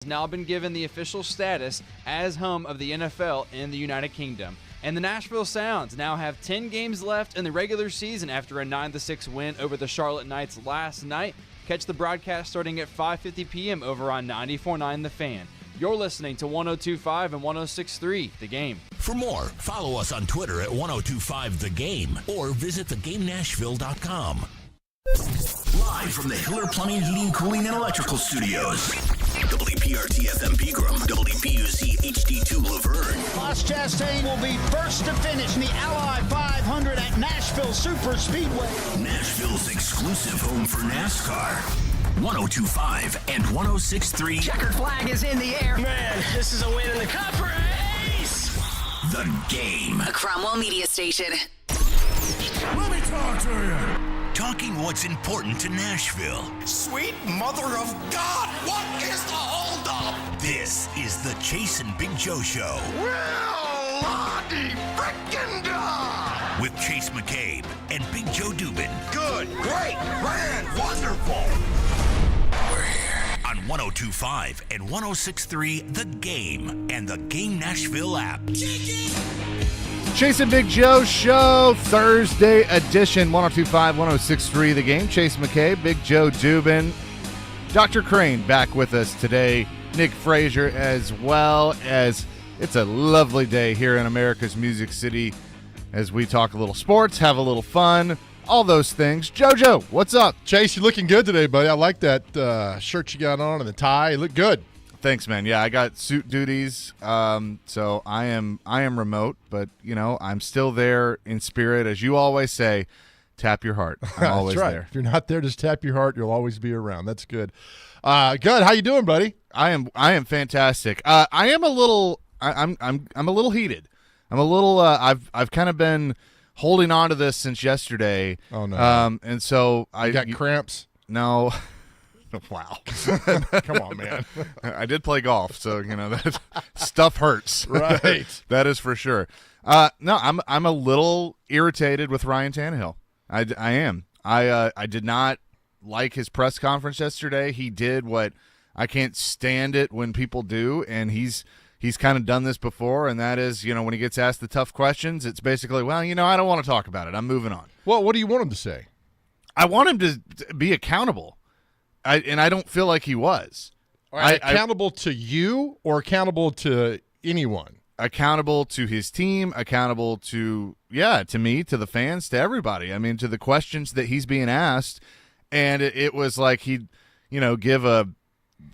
now been given the official status as home of the NFL in the United Kingdom. And the Nashville Sounds now have 10 games left in the regular season after a 9-6 win over the Charlotte Knights last night. Catch the broadcast starting at 5:50 p.m. over on 94.9 The Fan. You're listening to 102.5 and 106.3 The Game. For more, follow us on Twitter at 1025 The Game or visit thegamenashville.com. Live from the Hiller Plumbing, Heating, Cooling, and Electrical Studios. WPRT-FM Pegram, WPUC HD2 Laverne. Ross Chastain will be first to finish in the Ally 500 at Nashville Super Speedway. Nashville's exclusive home for NASCAR. 102.5 and 106.3. Checkered flag is in the air. Man, this is a win in the cup race. The Game. A Cromwell Media Station. Let me talk to you. Talking what's important to Nashville. Sweet mother of God, what is the holdup? This is the Chase and Big Joe Show. Well, Lottie frickin' da! With Chase McCabe and Big Joe Dubin. Good, great, grand, wonderful. We're here on 102.5 and 106.3 The Game and the Game Nashville app. Chase and Big Joe Show, Thursday edition, 102.5, 106.3 The Game. Chase McCabe, Big Joe Dubin, Dr. Crane back with us today, Nick Frazier as well. As it's a lovely day here in America's Music City as we talk a little sports, have a little fun, all those things. JoJo, what's up? Chase, you're looking good today, buddy. I like that shirt you got on and the tie. You look good. Thanks, man. Yeah, I got suit duties, so I am remote, but I'm still there in spirit, as you always say. Tap your heart. I'm always That's right. there. If you're not there, just tap your heart. You'll always be around. That's good. Good. How you doing, buddy? I am fantastic. I am a little. I'm a little heated. I'm a little. I've kind of been holding on to this since yesterday. Oh no. And so You got cramps? No. Wow. Come on, man. I did play golf, so that stuff hurts. Right. That is for sure. No, I'm a little irritated with Ryan Tannehill. I am. I did not like his press conference yesterday. He did what I can't stand it when people do, and he's kind of done this before, and that is, when he gets asked the tough questions, it's basically, well, I don't want to talk about it. I'm moving on. Well, what do you want him to say? I want him to be accountable. And I don't feel like he was. Accountable to you or accountable to anyone? Accountable to his team, accountable to me, to the fans, to everybody. I mean, to the questions that he's being asked. And it was like he'd, give a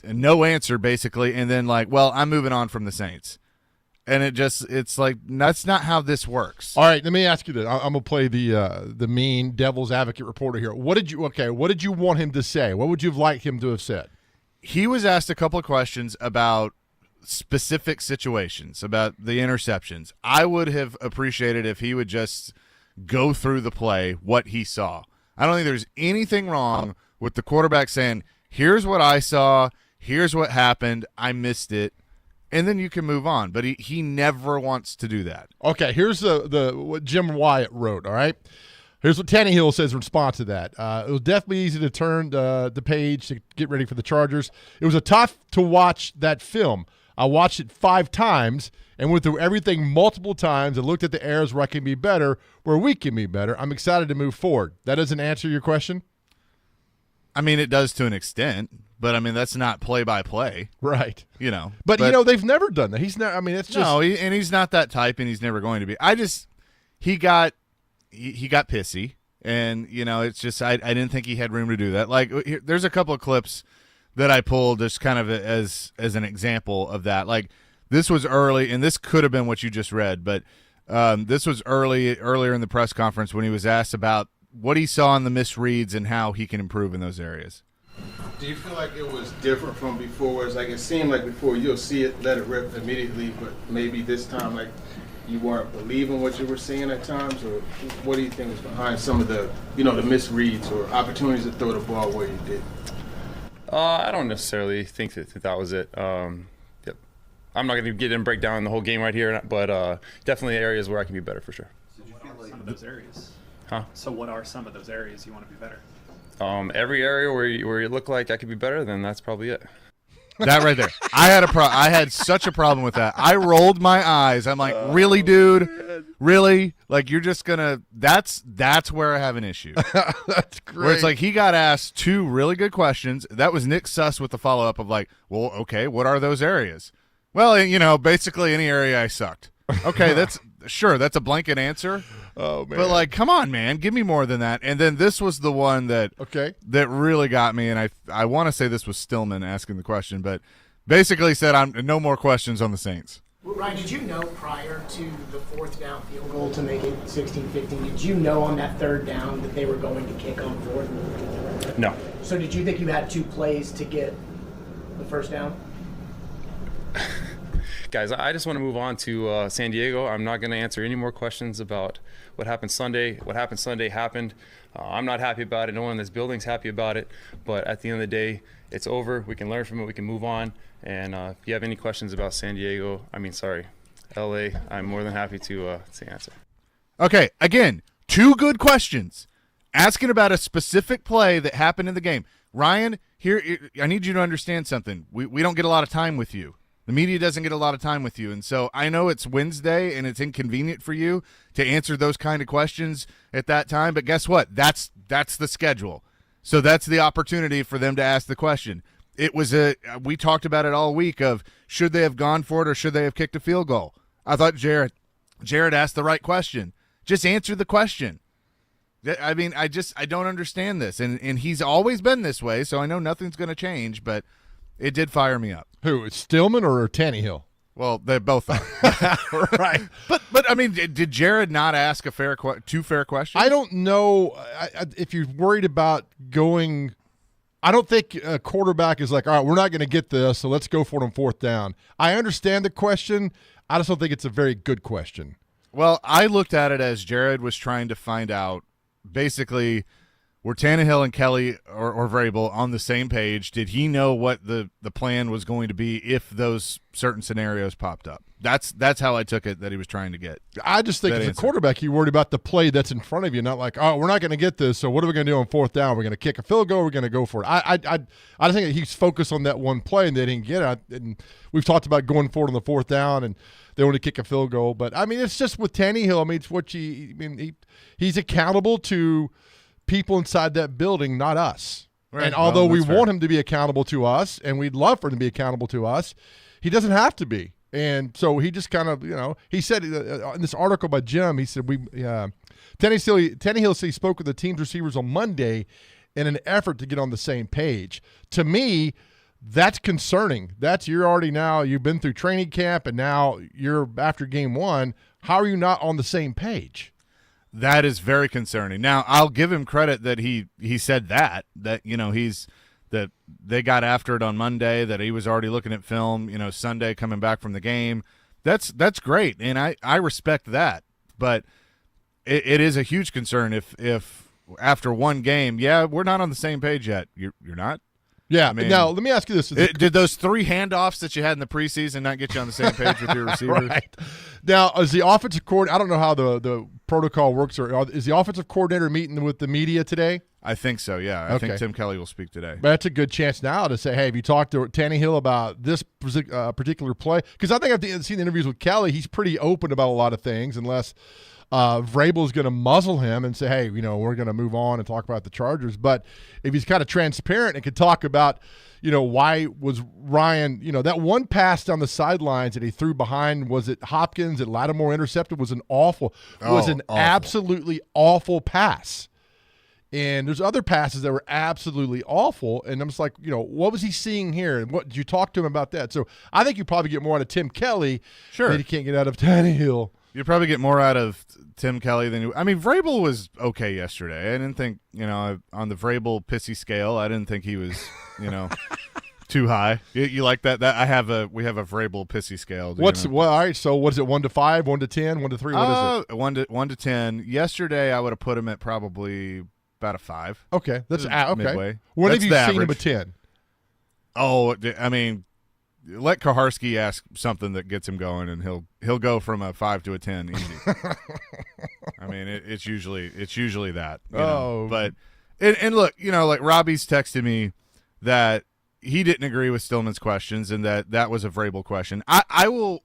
no answer, basically, and then like, well, I'm moving on from the Saints. And it's like, that's not how this works. All right, let me ask you this. I'm going to play the mean devil's advocate reporter here. What did you want him to say? What would you have liked him to have said? He was asked a couple of questions about specific situations, about the interceptions. I would have appreciated if he would just go through the play, what he saw. I don't think there's anything wrong with the quarterback saying, here's what I saw, here's what happened, I missed it. And then you can move on. But he never wants to do that. Okay, here's what Jim Wyatt wrote, all right? Here's what Tannehill says in response to that. It was definitely easy to turn the page to get ready for the Chargers. It was tough to watch that film. I watched it 5 times and went through everything multiple times and looked at the areas where I can be better, where we can be better. I'm excited to move forward. That doesn't answer your question? I mean, it does to an extent. But, I mean, that's not play-by-play. Right. But they've never done that. He's not – I mean, it's just – No, and he's not that type, and he's never going to be. He got pissy, and, it's just I didn't think he had room to do that. Like, there's a couple of clips that I pulled just kind of as an example of that. Like, this was early, and this could have been what you just read, but this was earlier in the press conference when he was asked about what he saw in the misreads and how he can improve in those areas. Do you feel like it was different from before? Where it's like it seemed like before you'll see it, let it rip immediately, but maybe this time like you weren't believing what you were seeing at times, or what do you think was behind some of the the misreads or opportunities to throw the ball where you did? I don't necessarily think that was it. Yep. I'm not going to get in and break down the whole game right here, but definitely areas where I can be better for sure. So what are some of those areas? Huh? So what are some of those areas you want to be better? Every area where you look like I could be better, then that's probably it. That right there. I had such a problem with that. I rolled my eyes. I'm like, really, dude? Really? Like, you're just gonna? That's where I have an issue. That's great. Where it's like he got asked two really good questions. That was Nick Suss with the follow up of like, well, okay, what are those areas? Well, basically any area I sucked. Okay, that's a blanket answer. Oh man! But like, come on, man, give me more than that. And then this was the one that really got me, and I want to say this was Stillman asking the question, but basically said, "I'm no more questions on the Saints." Well, Ryan, did you know prior to the fourth down field goal to make it 16-15? Did you know on that third down that they were going to kick on fourth? No. So did you think you had 2 plays to get the first down? Guys, I just want to move on to San Diego. I'm not going to answer any more questions about what happened Sunday. What happened Sunday happened. I'm not happy about it. No one in this building's happy about it. But at the end of the day, it's over. We can learn from it. We can move on. And if you have any questions about LA, I'm more than happy to answer. Okay, again, 2 good questions. Asking about a specific play that happened in the game. Ryan, here, I need you to understand something. We don't get a lot of time with you. The media doesn't get a lot of time with you, and so I know it's Wednesday and it's inconvenient for you to answer those kind of questions at that time, but guess what? That's the schedule. So that's the opportunity for them to ask the question. We talked about it all week of should they have gone for it or should they have kicked a field goal? I thought Jared asked the right question. Just answer the question. I mean, I don't understand this, and he's always been this way, so I know nothing's going to change, but it did fire me up. Who, Stillman or Tannehill? Well, they both are. Right. But I mean, did Jared not ask two fair questions? I don't know if you're worried about going. I don't think a quarterback is like, all right, we're not going to get this, so let's go for it on fourth down. I understand the question. I just don't think it's a very good question. Well, I looked at it as Jared was trying to find out, basically, were Tannehill and Kelly or Vrabel on the same page? Did he know what the plan was going to be if those certain scenarios popped up? That's how I took it, that he was trying to get. I just think as a quarterback, you're worried about the play that's in front of you, not like, oh, we're not going to get this, so what are we going to do on fourth down? We're going to kick a field goal, we're going to go for it. I think that he's focused on that one play, and they didn't get it. And we've talked about going for it on the fourth down, and they want to kick a field goal. But, I mean, it's just with Tannehill. I mean, it's what he's accountable to people inside that building, not us. Right. And although we want him to be accountable to us, and we'd love for him to be accountable to us, he doesn't have to be. And so he just kind of, he said in this article by Jim, he said Tannehill said he spoke with the team's receivers on Monday in an effort to get on the same page. To me, that's concerning. You've been through training camp, and now you're after game 1. How are you not on the same page? That is very concerning. Now, I'll give him credit that he said that that they got after it on Monday, that he was already looking at film, Sunday coming back from the game. That's great, and I respect that. But it is a huge concern if after one game, we're not on the same page yet. You're not? Yeah. I mean, now, let me ask you this. Did those 3 handoffs that you had in the preseason not get you on the same page with your receivers? Right. Now, is the offensive coordinator – I don't know how the protocol works. Is the offensive coordinator meeting with the media today? I think so, yeah. I think Tim Kelly will speak today. But that's a good chance now to say, hey, have you talked to Tannehill about this particular play? Because I think I've seen the interviews with Kelly. He's pretty open about a lot of things unless Vrabel's going to muzzle him and say, hey, we're going to move on and talk about the Chargers. But if he's kind of transparent and could talk about, why was Ryan, that one pass down the sidelines that he threw behind, was it Hopkins that Lattimore intercepted, was an absolutely awful pass. And there's other passes that were absolutely awful. And I'm just like, what was he seeing here? And what did you talk to him about that? So I think you probably get more out of Tim Kelly than you can't get out of Tannehill. You probably get more out of Tim Kelly than Vrabel was okay yesterday. I didn't think, on the Vrabel pissy scale, I didn't think he was, too high. You like that? We have a Vrabel pissy scale. All right. So what is it? 1 to 5, 1 to 10, 1 to 3? What is it? 1 to 10. Yesterday, I would have put him at probably about a 5. Okay, that's okay. Midway. When that's have you seen him a 10? Oh, let Kaharski ask something that gets him going, and he'll go from a 5 to a 10 easy. It's usually that. But and look, like Robbie's texted me that he didn't agree with Stillman's questions, and that was a Vrabel question. I will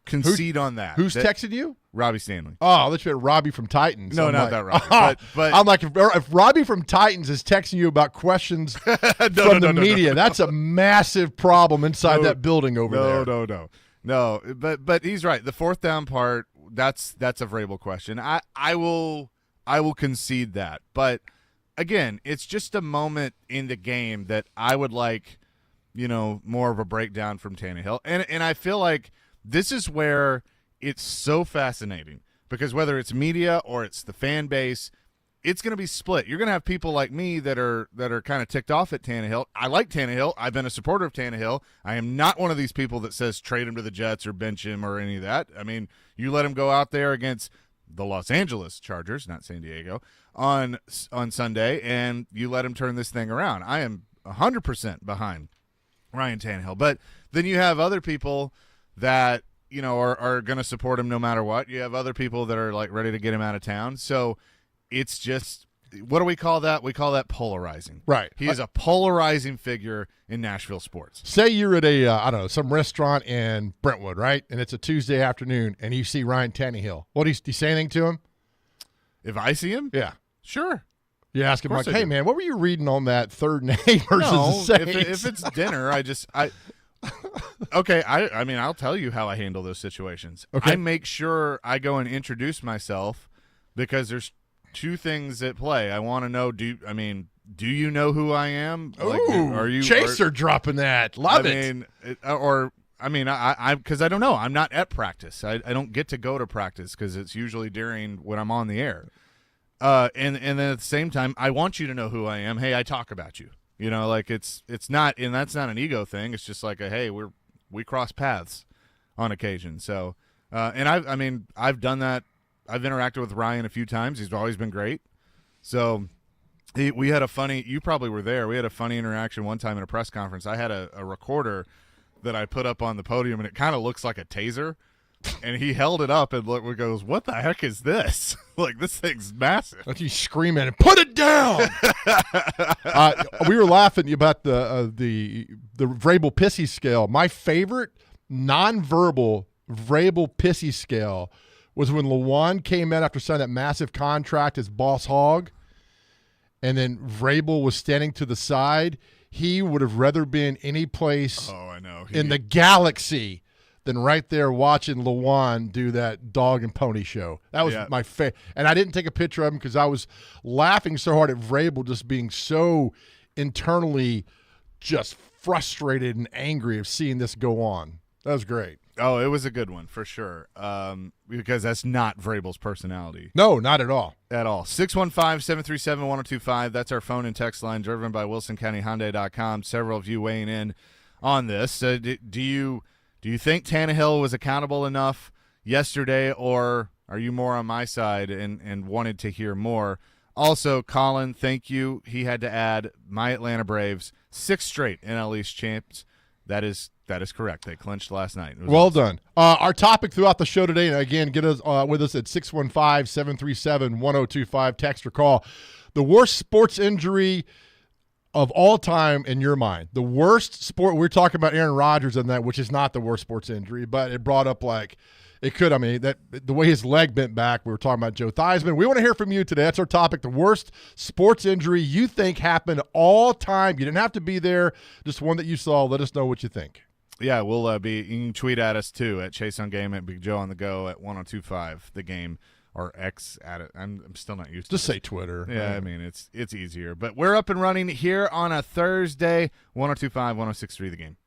concede on that. Who's texting you? Robbie Stanley. Oh, I thought you meant Robbie from Titans. No, I'm not like, that Robbie. But I'm like, if Robbie from Titans is texting you about questions from the media, that's a massive problem inside that building over there. No. But he's right. The fourth down part, that's a Vrabel question. I will concede that. But again, it's just a moment in the game that I would like, more of a breakdown from Tannehill. And I feel like this is where it's so fascinating, because whether it's media or it's the fan base, it's going to be split. You're going to have people like me that are kind of ticked off at Tannehill. I like Tannehill. I've been a supporter of Tannehill. I am not one of these people that says trade him to the Jets or bench him or any of that. I mean, you let him go out there against the Los Angeles Chargers, not San Diego, on Sunday, and you let him turn this thing around. I am 100% behind Ryan Tannehill. But then you have other people that are going to support him no matter what. You have other people that are like ready to get him out of town. So it's just, what do we call that? We call that polarizing. Right. He is a polarizing figure in Nashville sports. Say you're at a some restaurant in Brentwood, right? And it's a Tuesday afternoon, and you see Ryan Tannehill. Do you say anything to him? If I see him? Yeah. Sure. You ask him like, hey, man, what were you reading on that third name versus the Saints? If it's dinner, okay, I mean, I'll tell you how I handle those situations. Okay. I make sure I go and introduce myself, because there's two things at play. I want to know, do you know who I am? Ooh, are you Chaser dropping that? Love it. Because I don't know. I'm not at practice. I don't get to go to practice because it's usually during when I'm on the air. And then at the same time, I want you to know who I am. Hey, I talk about you. It's not, and that's not an ego thing. It's just like hey, we cross paths on occasion. So, and I've done that. I've interacted with Ryan a few times. He's always been great. So we had a funny, you probably were there. We had a funny interaction one time in a press conference. I had a recorder that I put up on the podium, and it kind of looks like a taser. And he held it up and goes, "What the heck is this? Like, this thing's massive." Like he's screaming, "Put it down!" We were laughing about the Vrabel Pissy scale. My favorite nonverbal Vrabel Pissy scale was when Lawan came in after signing that massive contract as Boss Hog, and then Vrabel was standing to the side. He would have rather been any place in the galaxy than right there watching Lawan do that dog and pony show. That was my favorite. And I didn't take a picture of him because I was laughing so hard at Vrabel just being so internally just frustrated and angry of seeing this go on. That was great. Oh, it was a good one for sure, because that's not Vrabel's personality. No, not at all. At all. 615-737-1025. That's our phone and text line, driven by WilsonCountyHyundai.com. Several of you weighing in on this. Do you think Tannehill was accountable enough yesterday, or are you more on my side and wanted to hear more? Also, Colin, thank you. He had to add my Atlanta Braves, 6 straight NL East champs. That is correct. They clinched last night. Well done. Our topic throughout the show today, and again, get us with us at 615-737-1025, text or call. The worst sports injury of all time in your mind. The worst sport, we're talking about Aaron Rodgers and that, which is not the worst sports injury, but it brought up that the way his leg bent back. We were talking about Joe Theismann. We want to hear from you today. That's our topic. The worst sports injury you think happened all time. You didn't have to be there. Just one that you saw. Let us know what you think. Yeah, we'll you can tweet at us too at Chase on Game, at Big Joe on the Go, at 1025 The Game, or X at it. I'm still not used to just say Twitter. Yeah, I mean it's easier. But we're up and running here on a Thursday. 1025, 1063 The Game.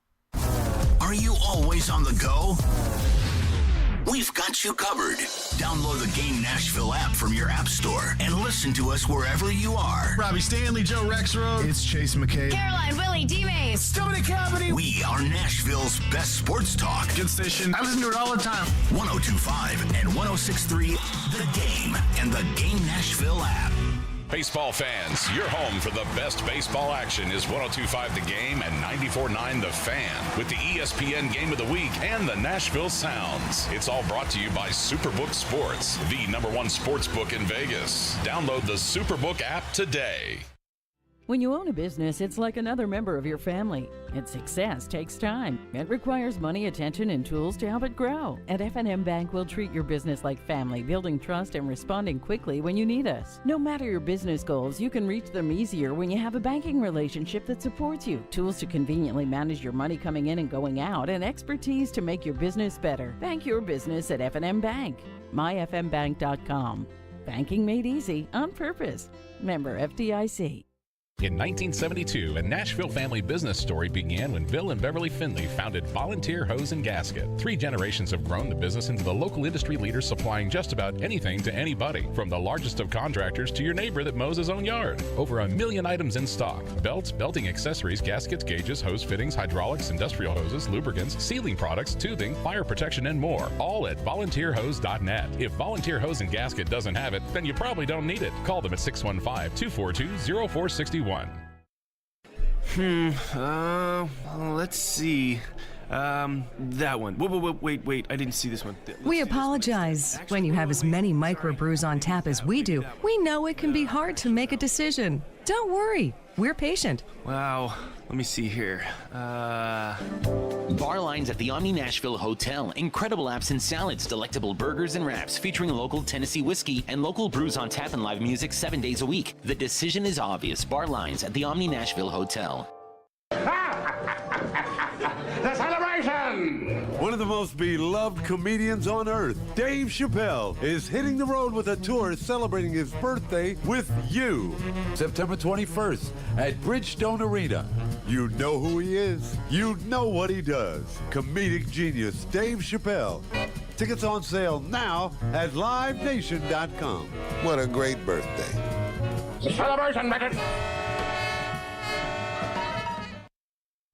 Are you always on the go? We've got you covered. Download the Game Nashville app from your app store and listen to us wherever you are. Robbie Stanley, Joe Rexroad. It's Chase McCabe. Caroline, Willie, D-Mays. Dominic Cavity. We are Nashville's best sports talk. Good station. I listen to it all the time. 1025 and 1063 The Game and the Game Nashville app. Baseball fans, your home for the best baseball action is 102.5 The Game and 94.9 The Fan, with the ESPN Game of the Week and the Nashville Sounds. It's all brought to you by Superbook Sports, the #1 sports book in Vegas. Download the Superbook app today. When you own a business, it's like another member of your family. Its success takes time. It requires money, attention, and tools to help it grow. At F&M Bank, we'll treat your business like family, building trust and responding quickly when you need us. No matter your business goals, you can reach them easier when you have a banking relationship that supports you, tools to conveniently manage your money coming in and going out, and expertise to make your business better. Bank your business at F&M Bank. myfmbank.com. Banking made easy on purpose. Member FDIC. In 1972, a Nashville family business story began when Bill and Beverly Finley founded Volunteer Hose and Gasket. 3 generations have grown the business into the local industry leader supplying just about anything to anybody, from the largest of contractors to your neighbor that mows his own yard. Over 1 million items in stock: belts, belting accessories, gaskets, gauges, hose fittings, hydraulics, industrial hoses, lubricants, sealing products, tubing, fire protection, and more. All at volunteerhose.net. If Volunteer Hose and Gasket doesn't have it, then you probably don't need it. Call them at 615-242-0461. Let's see. That one. Wait, I didn't see this one. We apologize. When you have as many microbrews on tap as we do, we know it can be hard to make a decision. Don't worry, we're patient. Wow, let me see here. Bar lines at the Omni Nashville Hotel. Incredible apps and salads, delectable burgers and wraps featuring local Tennessee whiskey and local brews on tap and live music 7 days a week. The decision is obvious. Bar lines at the Omni Nashville Hotel. The celebration! One of the most beloved comedians on earth, Dave Chappelle, is hitting the road with a tour celebrating his birthday with you. September 21st at Bridgestone Arena. You know who he is. You know what he does. Comedic genius Dave Chappelle. Tickets on sale now at livenation.com. What a great birthday. The celebration method.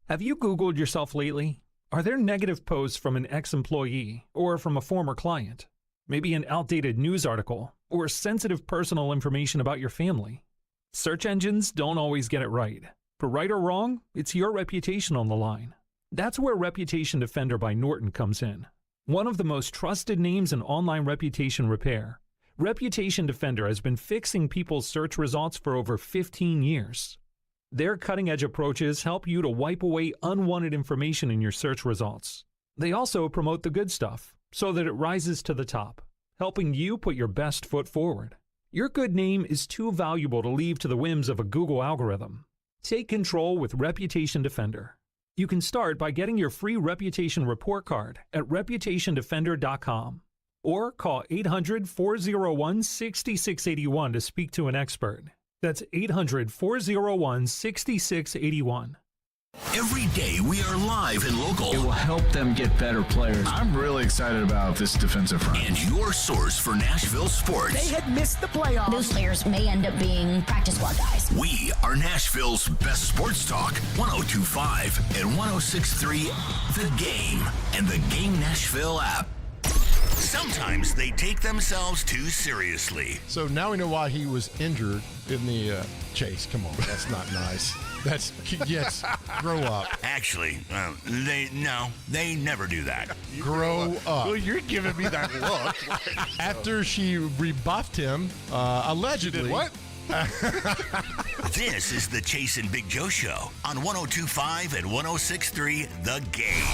Have you Googled yourself lately? Are there negative posts from an ex-employee or from a former client? Maybe an outdated news article or sensitive personal information about your family? Search engines don't always get it right. But right or wrong, it's your reputation on the line. That's where Reputation Defender by Norton comes in. One of the most trusted names in online reputation repair, Reputation Defender has been fixing people's search results for over 15 years. Their cutting-edge approaches help you to wipe away unwanted information in your search results. They also promote the good stuff so that it rises to the top, helping you put your best foot forward. Your good name is too valuable to leave to the whims of a Google algorithm. Take control with Reputation Defender. You can start by getting your free reputation report card at reputationdefender.com or call 800-401-6681 to speak to an expert. That's 800-401-6681. Every day we are live and local. It will help them get better players. I'm really excited about this defensive front. And your source for Nashville sports. They had missed the playoffs. Those players may end up being practice squad guys. We are Nashville's best sports talk. 102.5 and 106.3 The Game and the Game Nashville app. Sometimes they take themselves too seriously. So now we know why he was injured in the chase. Come on, that's not nice. That's, yes, grow up. Actually, they never do that. Grow up. Well, you're giving me that look. After she rebuffed him, allegedly. She did what? This is the Chase and Big Joe Show on 102.5 and 106.3 The Game.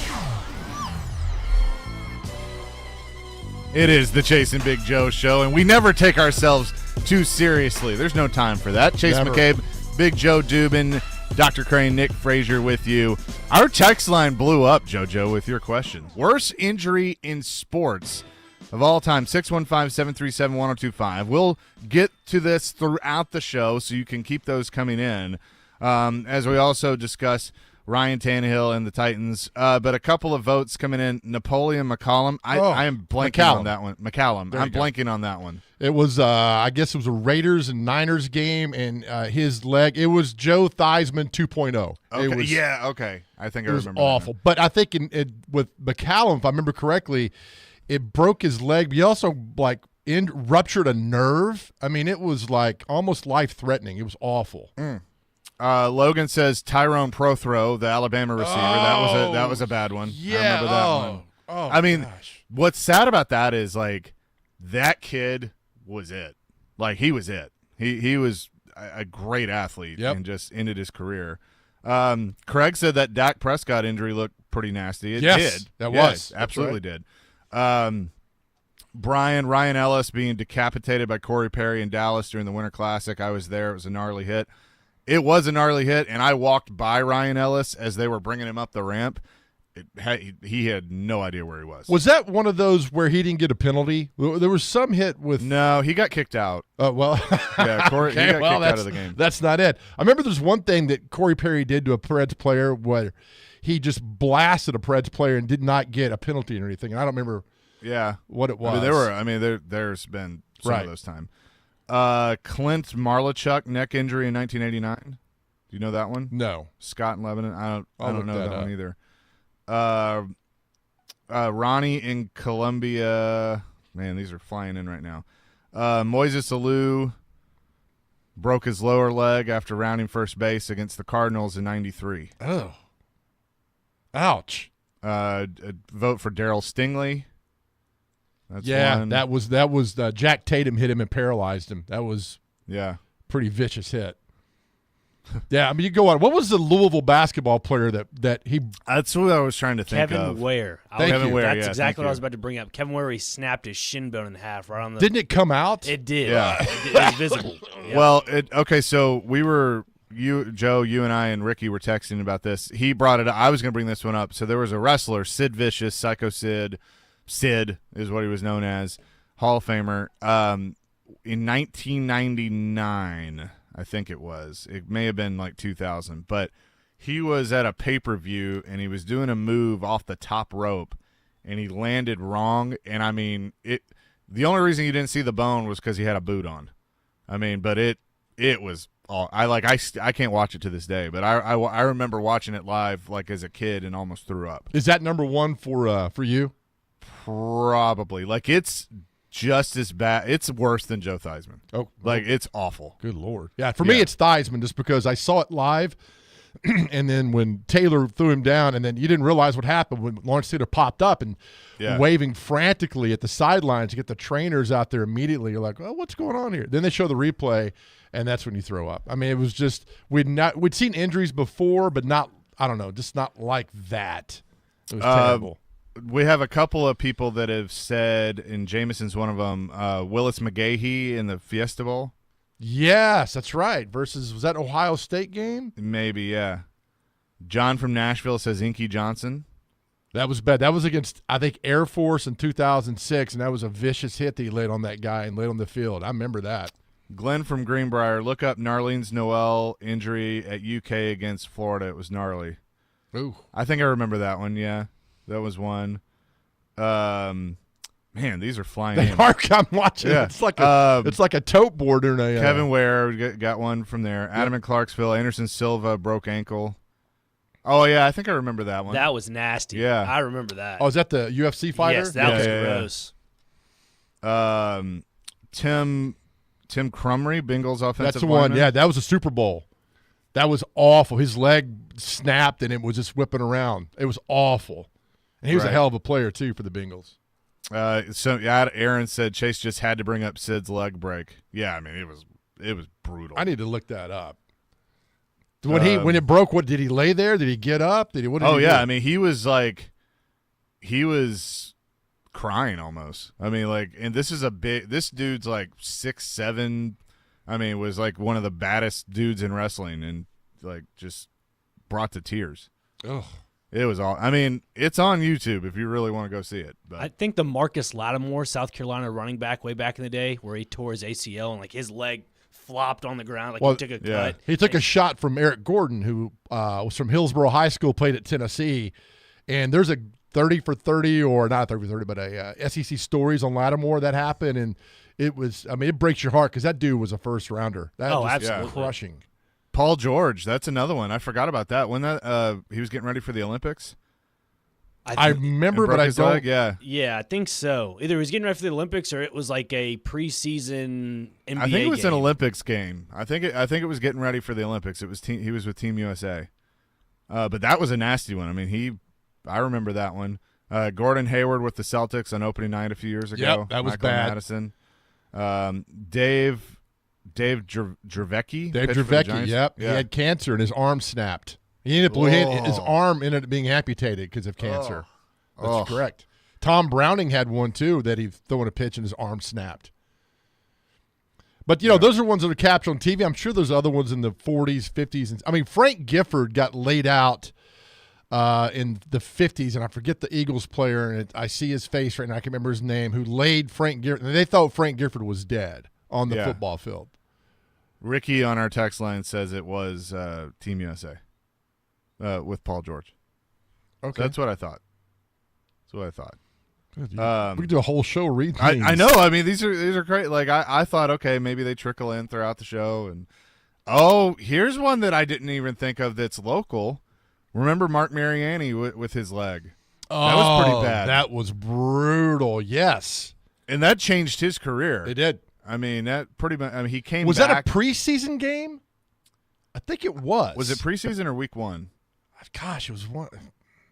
It is the Chase and Big Joe Show, and we never take ourselves too seriously. There's no time for that. Chase Never. McCabe, Big Joe Dubin, Dr. Crane, Nick Frazier with you. Our text line blew up, JoJo, with your question. Worst injury in sports of all time, 615-737-1025. We'll get to this throughout the show, so you can keep those coming in. As we also discuss Ryan Tannehill and the Titans, but a couple of votes coming in. Napoleon McCallum. I am blanking on that one. McCallum. I'm blanking on that one. It was, I guess it was a Raiders and Niners game, and his leg, it was Joe Theismann 2.0. Okay. It was, okay. I think I it was remember awful. But I think with McCallum, if I remember correctly, it broke his leg, but he also, ruptured a nerve. I mean, it was, almost life-threatening. It was awful. Logan says Tyrone Prothro, the Alabama receiver. That was a bad one. Yeah. I remember that one. I mean, what's sad about that is that kid was it. He was it. He was a great athlete and just ended his career. Craig said that Dak Prescott injury looked pretty nasty. It did. That was. Absolutely did. Ryan Ellis being decapitated by Corey Perry in Dallas during the Winter Classic. I was there. It was a gnarly hit. It was a gnarly hit, and I walked by Ryan Ellis as they were bringing him up the ramp. He had no idea where he was. Was that one of those where he didn't get a penalty? There was some hit with. No, he got kicked out. Well, yeah, Corey, okay, he got kicked out of the game. That's not it. I remember there's one thing that Corey Perry did to a Preds player where he just blasted a Preds player and did not get a penalty or anything. And I don't remember. Yeah, what it was. There's been some of those times. Clint Marlachuk neck injury in 1989. Do you know that one? No. Scott in Lebanon. I don't know that one either. Ronnie in Colombia. Man, these are flying in right now. Moises Alou broke his lower leg after rounding first base against the Cardinals in 93. Oh. Ouch. A vote for Darryl Stingley. That's one. that was Jack Tatum hit him and paralyzed him. That was pretty vicious hit. Yeah, I mean, you go on. What was the Louisville basketball player that he? That's what I was trying to think of. Kevin Ware. Kevin Ware. That's exactly what I was about to bring up. Kevin Ware, he snapped his shin bone in half right on the. Didn't it come out? It did. Yeah, it was visible. Yeah. Well, okay. So we were Joe, you and I and Ricky were texting about this. He brought it up. I was going to bring this one up. So there was a wrestler, Sid Vicious, Psycho Sid. Sid is what he was known as, Hall of Famer. In 1999, I think it was. It may have been like 2000, but he was at a pay-per-view and he was doing a move off the top rope and he landed wrong. And I mean, the only reason you didn't see the bone was because he had a boot on. I mean, but it was all I can't watch it to this day, but I remember watching it live like as a kid and almost threw up. Is that number one for you? Probably. Like, it's just as bad. It's worse than Joe Theismann. Oh, like, it's awful. Good Lord. Yeah, for me, it's Theismann just because I saw it live, and then when Taylor threw him down, and then you didn't realize what happened when Lawrence Taylor popped up and waving frantically at the sidelines to get the trainers out there immediately. You're like, oh, what's going on here? Then they show the replay, and that's when you throw up. I mean, it was just we'd seen injuries before, but not, I don't know, just not like that. It was terrible. We have a couple of people that have said, and Jameson's one of them, Willis McGahee in the Fiesta Bowl. Yes, that's right. Versus, was that Ohio State game? Maybe, yeah. John from Nashville says Inky Johnson. That was bad. That was against, I think, Air Force in 2006, and that was a vicious hit that he laid on that guy and laid on the field. I remember that. Glenn from Greenbrier, look up Narlene's Noel injury at UK against Florida. It was gnarly. Ooh. I think I remember that one, yeah. That was one. Man, these are flying in. I'm watching. Yeah. It's like a tote board or a Kevin Ware got one from there. Adam in Clarksville. Anderson Silva broke ankle. Oh yeah, I think I remember that one. That was nasty. Yeah, I remember that. Oh, is that the UFC fighter? Yes, that was gross. Tim Crumry, Bengals offensive. That's the one. lineman. Yeah, that was a Super Bowl. That was awful. His leg snapped and it was just whipping around. It was awful. And he was a hell of a player, too, for the Bengals. Aaron said Chase just had to bring up Sid's leg break. Yeah, I mean, it was brutal. I need to look that up. When it broke, what did he lay there? Did he get up? What did he do? I mean, he was crying almost. I mean, like, and this dude's like 6'7". I mean, was like one of the baddest dudes in wrestling and like just brought to tears. Ugh. It was all. I mean, it's on YouTube if you really want to go see it. But I think the Marcus Lattimore, South Carolina running back way back in the day, where he tore his ACL and like his leg flopped on the ground, like he took a cut. He took a shot from Eric Gordon, who was from Hillsborough High School, played at Tennessee, and there's a 30 for 30, or not 30 for 30, but a SEC stories on Lattimore that happened, and it was. I mean, it breaks your heart because that dude was a first rounder. That was absolutely crushing. Paul George, that's another one. I forgot about that. When he was getting ready for the Olympics. I remember, but I don't. Yeah, I think so. Either he was getting ready for the Olympics, or it was like a preseason NBA I think it was game. an Olympics game. I think it was getting ready for the Olympics. It was he was with Team USA, but that was a nasty one. I mean, I remember that one. Gordon Hayward with the Celtics on opening night a few years ago. Yep, that was Michael bad. Madison. Dave Dave Dravecky. Dave pitched for the Dravecky, Giants. yep. Yeah. He had cancer and his arm snapped. His arm ended up being amputated because of cancer. That's correct. Tom Browning had one, too, that he threw a pitch and his arm snapped. But, those are ones that are captured on TV. I'm sure there's other ones in the 40s, 50s. Frank Gifford got laid out in the 50s, and I forget the Eagles player, and I see his face right now. I can't remember his name, who laid Frank Gifford. And they thought Frank Gifford was dead on the football field. Ricky on our text line says it was Team USA with Paul George. Okay. So that's what I thought. We could do a whole show reading things. I know. These are great. Like I thought, okay, maybe they trickle in throughout the show. And here's one that I didn't even think of that's local. Remember Mark Mariani with his leg? That was pretty bad. That was brutal. Yes, and that changed his career. It did. That pretty much. He came. Was back. that a preseason game? I think it was. Was it preseason or week one? Gosh, it was one.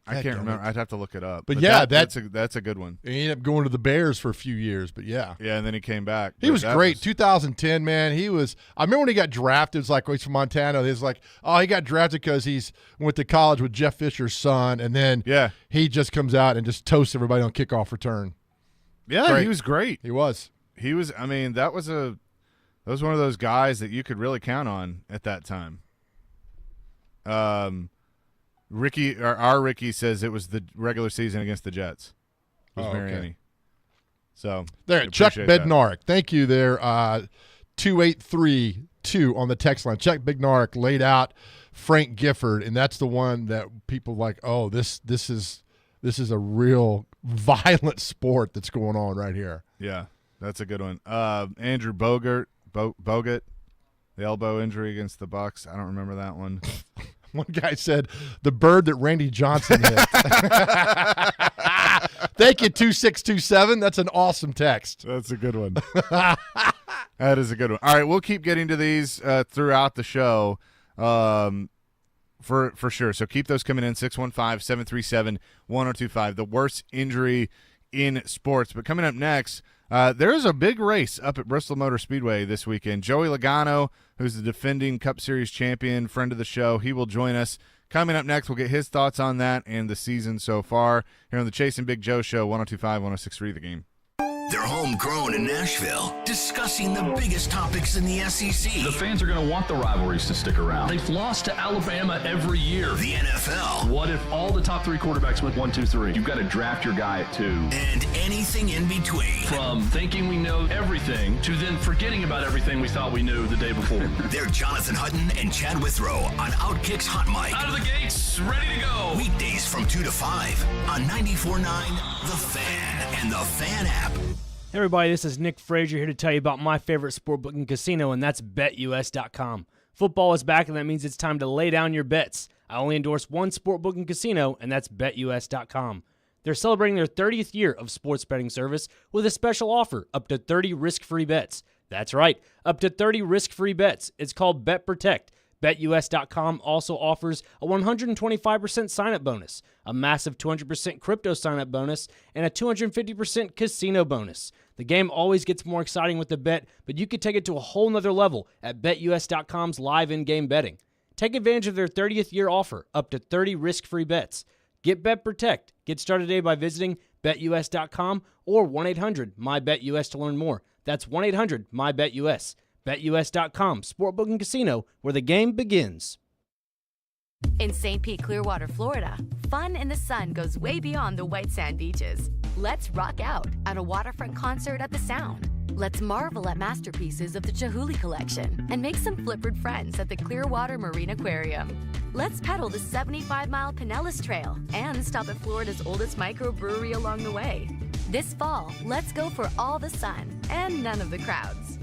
I can't remember. I'd have to look it up. But that's a good one. He ended up going to the Bears for a few years, but yeah. Yeah, and then he came back. He was great. 2010, man. He was. I remember when he got drafted. It was like he's from Montana. He was like, he got drafted because he's went to college with Jeff Fisher's son, and then he just comes out and just toasts everybody on kickoff return. Yeah, he was great. He was. He was. That was one of those guys that you could really count on at that time. Our Ricky says it was the regular season against the Jets. It was Mariani. Okay. So there, Chuck Bednarik. Thank you there. 2832 on the text line. Chuck Bednarik laid out Frank Gifford, and that's the one that people like. Oh, this is a real violent sport that's going on right here. Yeah, that's a good one. Andrew Bogut, the elbow injury against the Bucs. I don't remember that one. One guy said, the bird that Randy Johnson hit. Thank you, 2627. That's an awesome text. That's a good one. That is a good one. All right, we'll keep getting to these throughout the show for sure. So keep those coming in, 615-737-1025. The worst injury in sports. But coming up next, there is a big race up at Bristol Motor Speedway this weekend. Joey Logano, who's the defending Cup Series champion, friend of the show, he will join us. Coming up next, we'll get his thoughts on that and the season so far here on the Chase and Big Joe Show, 102.5, 106.3 The Game. They're homegrown in Nashville, discussing the biggest topics in the SEC. The fans are going to want the rivalries to stick around. They've lost to Alabama every year. The NFL. What if all the top three quarterbacks went 1, 2, 3? You've got to draft your guy at 2. And anything in between. From thinking we know everything to then forgetting about everything we thought we knew the day before. They're Jonathan Hutton and Chad Withrow on Outkick's Hot Mic. Out of the gates, ready to go. Weekdays from 2 to 5 on 94.9 The Fan and The Fan app. Hey everybody, this is Nick Frazier here to tell you about my favorite sportbook casino, and that's BetUS.com. Football is back, and that means it's time to lay down your bets. I only endorse one sportbook and casino, and that's BetUS.com. They're celebrating their 30th year of sports betting service with a special offer, up to 30 risk-free bets. That's right, up to 30 risk-free bets. It's called Bet Protect. BetUS.com also offers a 125% sign-up bonus, a massive 200% crypto sign-up bonus, and a 250% casino bonus. The game always gets more exciting with the bet, but you could take it to a whole nother level at BetUS.com's live in-game betting. Take advantage of their 30th year offer, up to 30 risk-free bets. Get Bet Protect. Get started today by visiting BetUS.com or 1-800-MyBetUS to learn more. That's 1-800-MyBetUS. BetUS.com, sportbook and casino, where the game begins. In St. Pete, Clearwater, Florida, fun in the sun goes way beyond the white sand beaches. Let's rock out at a waterfront concert at the Sound. Let's marvel at masterpieces of the Chihuly Collection and make some flippered friends at the Clearwater Marine Aquarium. Let's pedal the 75-mile Pinellas Trail and stop at Florida's oldest microbrewery along the way. This fall, let's go for all the sun and none of the crowds.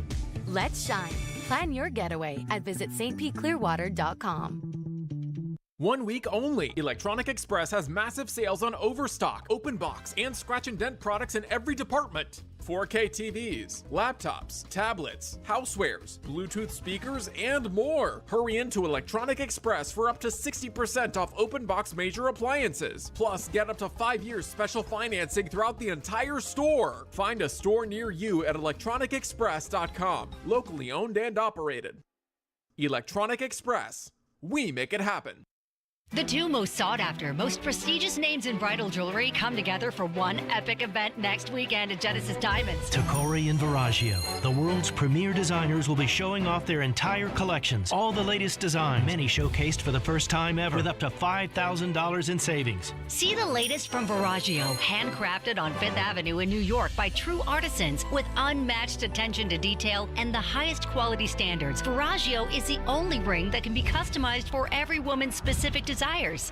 Let's shine. Plan your getaway at visitstpclearwater.com. 1 week only. Electronic Express has massive sales on Overstock, Open Box, and Scratch and Dent products in every department. 4K TVs, laptops, tablets, housewares, Bluetooth speakers, and more. Hurry into Electronic Express for up to 60% off Open Box major appliances. Plus, get up to 5 years special financing throughout the entire store. Find a store near you at electronicexpress.com. Locally owned and operated. Electronic Express. We make it happen. The two most sought-after, most prestigious names in bridal jewelry come together for one epic event next weekend at Genesis Diamonds. Tacori and Viraggio, the world's premier designers, will be showing off their entire collections. All the latest designs, many showcased for the first time ever, with up to $5,000 in savings. See the latest from Viraggio, handcrafted on Fifth Avenue in New York by true artisans with unmatched attention to detail and the highest quality standards. Viraggio is the only ring that can be customized for every woman's specific desires.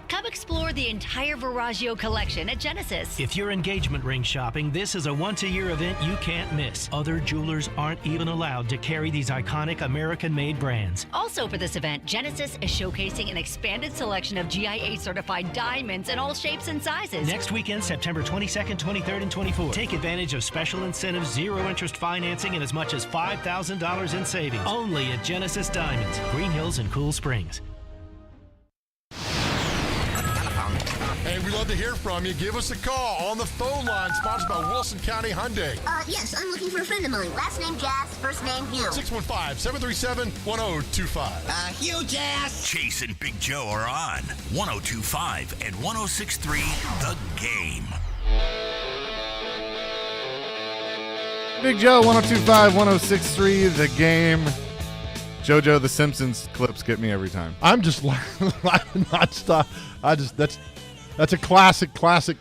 Come explore the entire Viraggio collection at Genesis. If you're engagement ring shopping, this is a once-a-year event you can't miss. Other jewelers aren't even allowed to carry these iconic American-made brands. Also for this event, Genesis is showcasing an expanded selection of GIA-certified diamonds in all shapes and sizes. Next weekend, September 22nd, 23rd, and 24th. Take advantage of special incentives, zero-interest financing, and as much as $5,000 in savings. Only at Genesis Diamonds, Green Hills and Cool Springs. Hey, we'd love to hear from you. Give us a call on the phone line, sponsored by Wilson County Hyundai. Yes, I'm looking for a friend of mine. Last name Jazz, first name Hugh. 615-737-1025. Hugh Jazz. Chase and Big Joe are on 102.5 and 106.3 The Game. Big Joe, 102.5, 106.3 The Game. JoJo, the Simpsons clips get me every time. I'm just laughing nonstop. That's a classic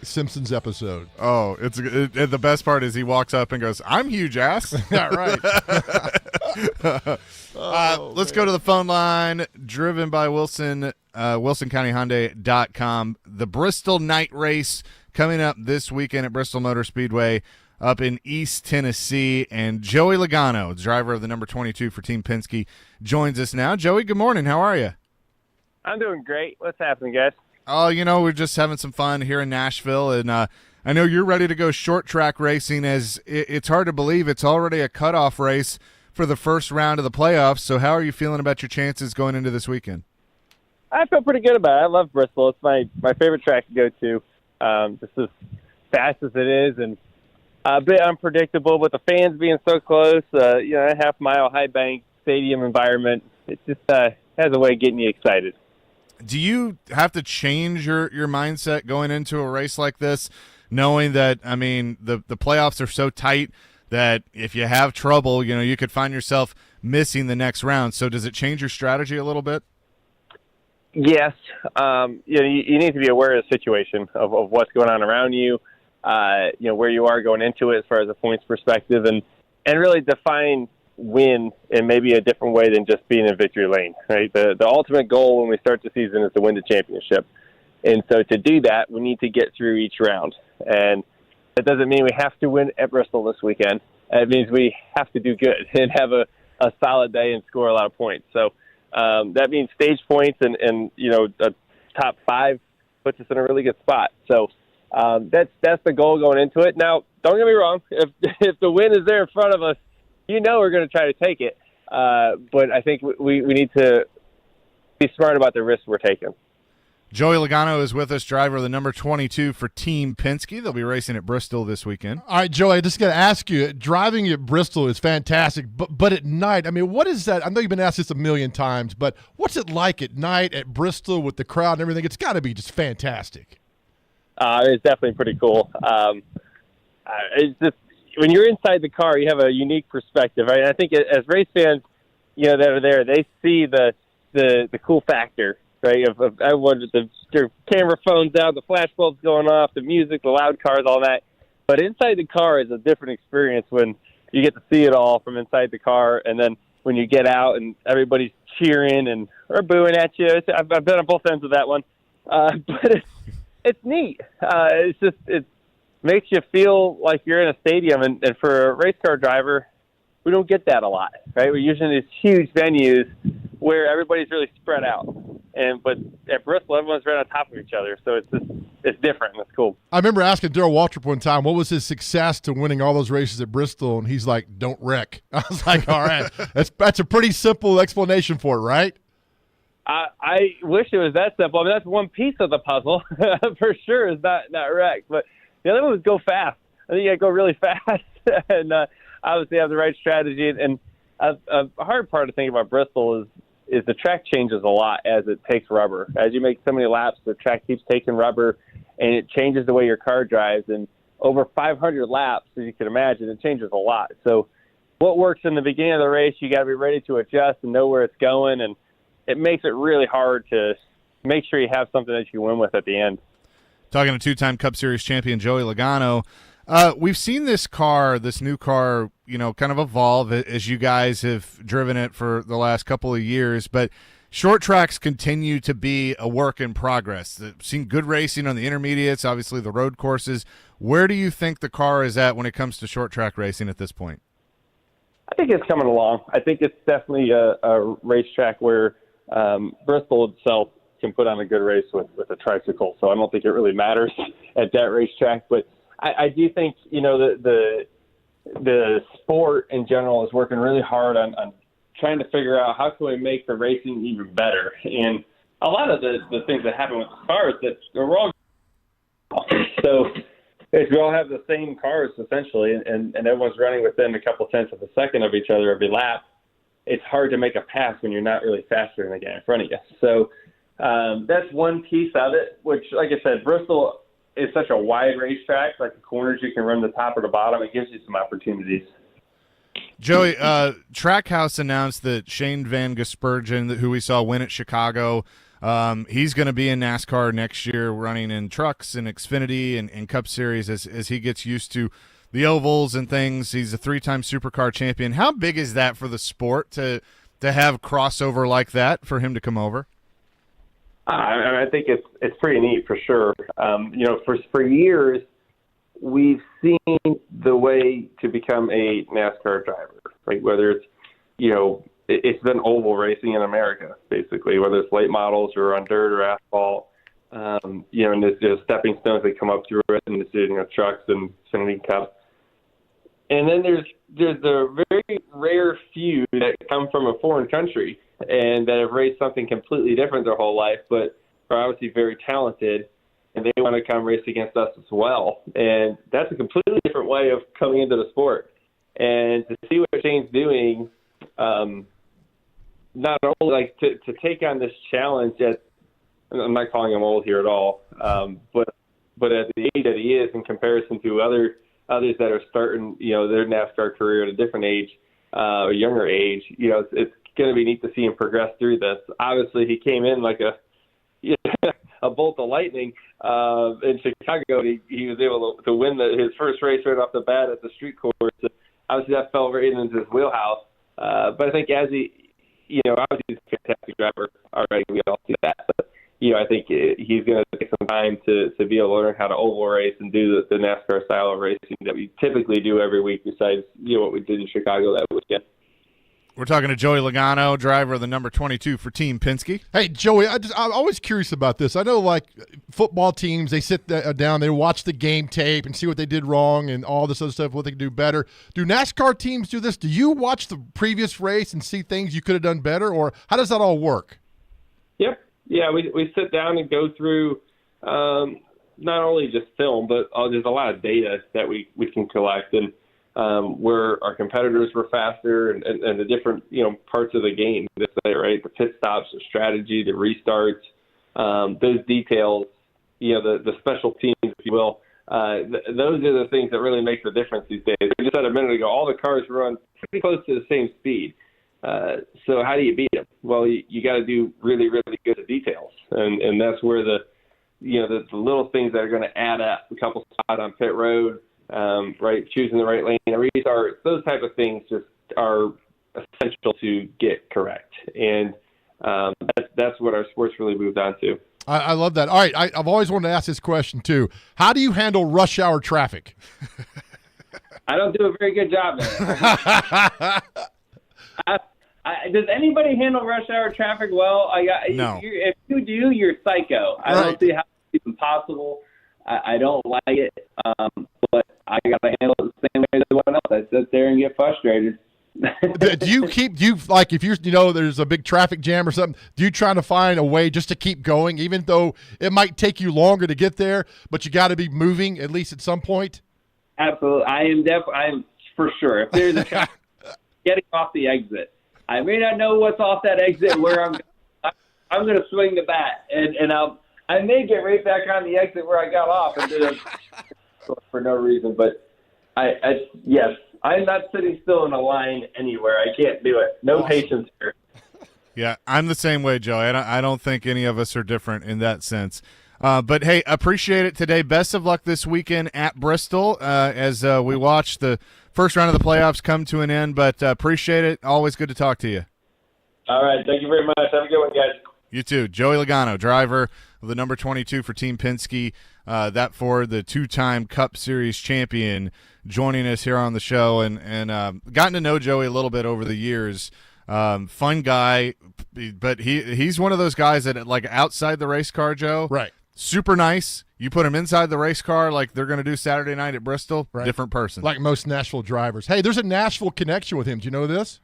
Simpsons episode. Oh, the best part is he walks up and goes, "I'm Hugh Jass." Yeah, right. Let's go to the phone line, driven by Wilson, WilsonCountyHyundai.com. The Bristol Night Race coming up this weekend at Bristol Motor Speedway up in East Tennessee, and Joey Logano, driver of the number 22 for Team Penske, joins us now. Joey, good morning. How are you? I'm doing great. What's happening, guys? Oh, we're just having some fun here in Nashville, and I know you're ready to go short track racing, as it's hard to believe it's already a cutoff race for the first round of the playoffs. So how are you feeling about your chances going into this weekend? I feel pretty good about it. I love Bristol. It's my favorite track to go to. Just as fast as it is, and a bit unpredictable, with the fans being so close, a half-mile high-bank stadium environment. It just has a way of getting you excited. Do you have to change your mindset going into a race like this, knowing that, the playoffs are so tight that if you have trouble, you could find yourself missing the next round? So does it change your strategy a little bit? Yes. You need to be aware of the situation, of what's going on around you, where you are going into it as far as a points perspective, and really define win in maybe a different way than just being in victory lane, right? The ultimate goal when we start the season is to win the championship. And so to do that, we need to get through each round. And that doesn't mean we have to win at Bristol this weekend. It means we have to do good and have a solid day and score a lot of points. So that means stage points and a top 5 puts us in a really good spot. So that's the goal going into it. Now, don't get me wrong. If the win is there in front of us, we're going to try to take it. But I think we need to be smart about the risks we're taking. Joey Logano is with us, driver of the number 22 for Team Penske. They'll be racing at Bristol this weekend. All right, Joey, I just got to ask you, driving at Bristol is fantastic, but at night, what is that? I know you've been asked this a million times, but what's it like at night at Bristol with the crowd and everything? It's got to be just fantastic. It's definitely pretty cool. It's just, when you're inside the car, you have a unique perspective, right? And I think as race fans, that are there, they see the cool factor, right? Of everyone with their camera phones out, the flash bulbs going off, the music, the loud cars, all that. But inside the car is a different experience when you get to see it all from inside the car, and then when you get out and everybody's cheering or booing at you. I've been on both ends of that one, but it's neat. It makes you feel like you're in a stadium, and for a race car driver, we don't get that a lot, right? We're usually in these huge venues where everybody's really spread out. But at Bristol, everyone's right on top of each other, so it's different. It's cool. I remember asking Darrell Waltrip one time, what was his success to winning all those races at Bristol, and he's like, "Don't wreck." I was like, "All right, that's a pretty simple explanation for it, right?" I wish it was that simple. I mean, that's one piece of the puzzle for sure. Is not wrecked, but the other one was go fast. I think you got to go really fast, and obviously have the right strategy. And a hard part to think about Bristol is the track changes a lot as it takes rubber. As you make so many laps, the track keeps taking rubber, and it changes the way your car drives. And over 500 laps, as you can imagine, it changes a lot. So what works in the beginning of the race, you got to be ready to adjust and know where it's going, and it makes it really hard to make sure you have something that you can win with at the end. Talking to two-time Cup Series champion Joey Logano, we've seen this new car, kind of evolve as you guys have driven it for the last couple of years, but short tracks continue to be a work in progress. I've seen good racing on the intermediates, obviously the road courses. Where do you think the car is at when it comes to short track racing at this point? I think it's coming along. I think it's definitely a racetrack where Bristol itself can put on a good race with a tricycle, so I don't think it really matters at that racetrack. But I do think the sport in general is working really hard on trying to figure out how can we make the racing even better. And a lot of the things that happen with the cars that we're all so if we all have the same cars essentially, and everyone's running within a couple tenths of a second of each other every lap, it's hard to make a pass when you're not really faster than the guy in front of you. So that's one piece of it, which, like I said, Bristol is such a wide racetrack. Like the corners, you can run the top or the bottom. It gives you some opportunities. Joey, Trackhouse announced that Shane Van Gisbergen, who we saw win at Chicago, he's going to be in NASCAR next year running in trucks and Xfinity and Cup Series as he gets used to the ovals and things. He's a 3-time Supercar champion. How big is that for the sport to have crossover like that for him to come over? I think it's pretty neat for sure. For years we've seen the way to become a NASCAR driver, right? Whether it's it's been oval racing in America, basically, whether it's late models or on dirt or asphalt. And there's stepping stones that come up through it, and it's trucks and Xfinity Cup. And then there's the very rare few that come from a foreign country and that have raced something completely different their whole life, but are obviously very talented, and they want to come race against us as well. And that's a completely different way of coming into the sport. And to see what Shane's doing, not only to take on this challenge I'm not calling him old here at all, but at the age that he is in comparison to others that are starting, their NASCAR career at a different age, a younger age, it's going to be neat to see him progress through this. Obviously, he came in like a bolt of lightning in Chicago. He was able to win his first race right off the bat at the street course. Obviously, that fell right into his wheelhouse. But I think as obviously he's a fantastic driver already. We all see that. But, I think he's going to take some time to be able to learn how to oval race and do the NASCAR style of racing that we typically do every week besides, what we did in Chicago that weekend. We're talking to Joey Logano, driver of the number 22 for Team Penske. Hey, Joey, I'm always curious about this. I know, like, football teams, they sit down, they watch the game tape and see what they did wrong and all this other stuff, what they can do better. Do NASCAR teams do this? Do you watch the previous race and see things you could have done better, or how does that all work? Yep. Yeah, we sit down and go through not only just film, but there's a lot of data that we can collect and where our competitors were faster and the different parts of the game. That's right, the pit stops, the strategy, the restarts, those details. The special teams, if you will. Those are the things that really make the difference these days. We just said a minute ago, all the cars run pretty close to the same speed. So how do you beat them? Well, you got to do really, really good at details, and that's where the little things that are going to add up. A couple spots on pit road, right, choosing the right lane, a restart. Those type of things just are essential to get correct, and that's what our sport's really moved on to. I love that. All right, I've always wanted to ask this question too. How do you handle rush hour traffic? I don't do a very good job, man. Does anybody handle rush hour traffic well? No. If you do, you're psycho. I don't see how it's even possible. I don't like it, but I got to handle it the same way as everyone else. I sit there and get frustrated. Do you like if there's a big traffic jam or something, do you try to find a way just to keep going, even though it might take you longer to get there, but you got to be moving at least at some point? Absolutely. I am for sure. If there's a getting off the exit, I may not know what's off that exit where I'm going to swing the bat, and I may get right back on the exit where I got off and did it for no reason. But yes, I'm not sitting still in a line anywhere. I can't do it. No patience here. Yeah, I'm the same way, Joey. I don't think any of us are different in that sense. But, hey, appreciate it today. Best of luck this weekend at Bristol as we watch the first round of the playoffs come to an end. But appreciate it. Always good to talk to you. All right. Thank you very much. Have a good one, guys. You too. Joey Logano, driver of the number 22 for Team Penske, that for the two-time Cup Series champion, joining us here on the show. And gotten to know Joey a little bit over the years. Fun guy, but he's one of those guys that, like, outside the race car, Joe. Right. Super nice. You put him inside the race car like they're going to do Saturday night at Bristol, right. Different person. Like most Nashville drivers. Hey, there's a Nashville connection with him. Do you know this?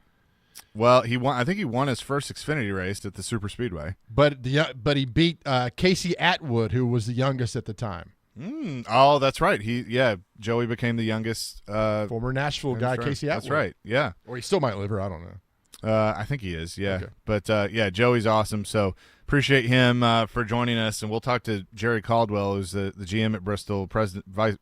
Well, I think he won his first Xfinity race at the Super Speedway. But he beat Casey Atwood, who was the youngest at the time. Oh, that's right. Joey became the youngest. Former Nashville guy, Casey Atwood. That's right, yeah. Or he still might live here, I don't know. I think he is, yeah. Okay. But, Joey's awesome, so appreciate him for joining us. And we'll talk to Jerry Caldwell, who's the GM at Bristol, I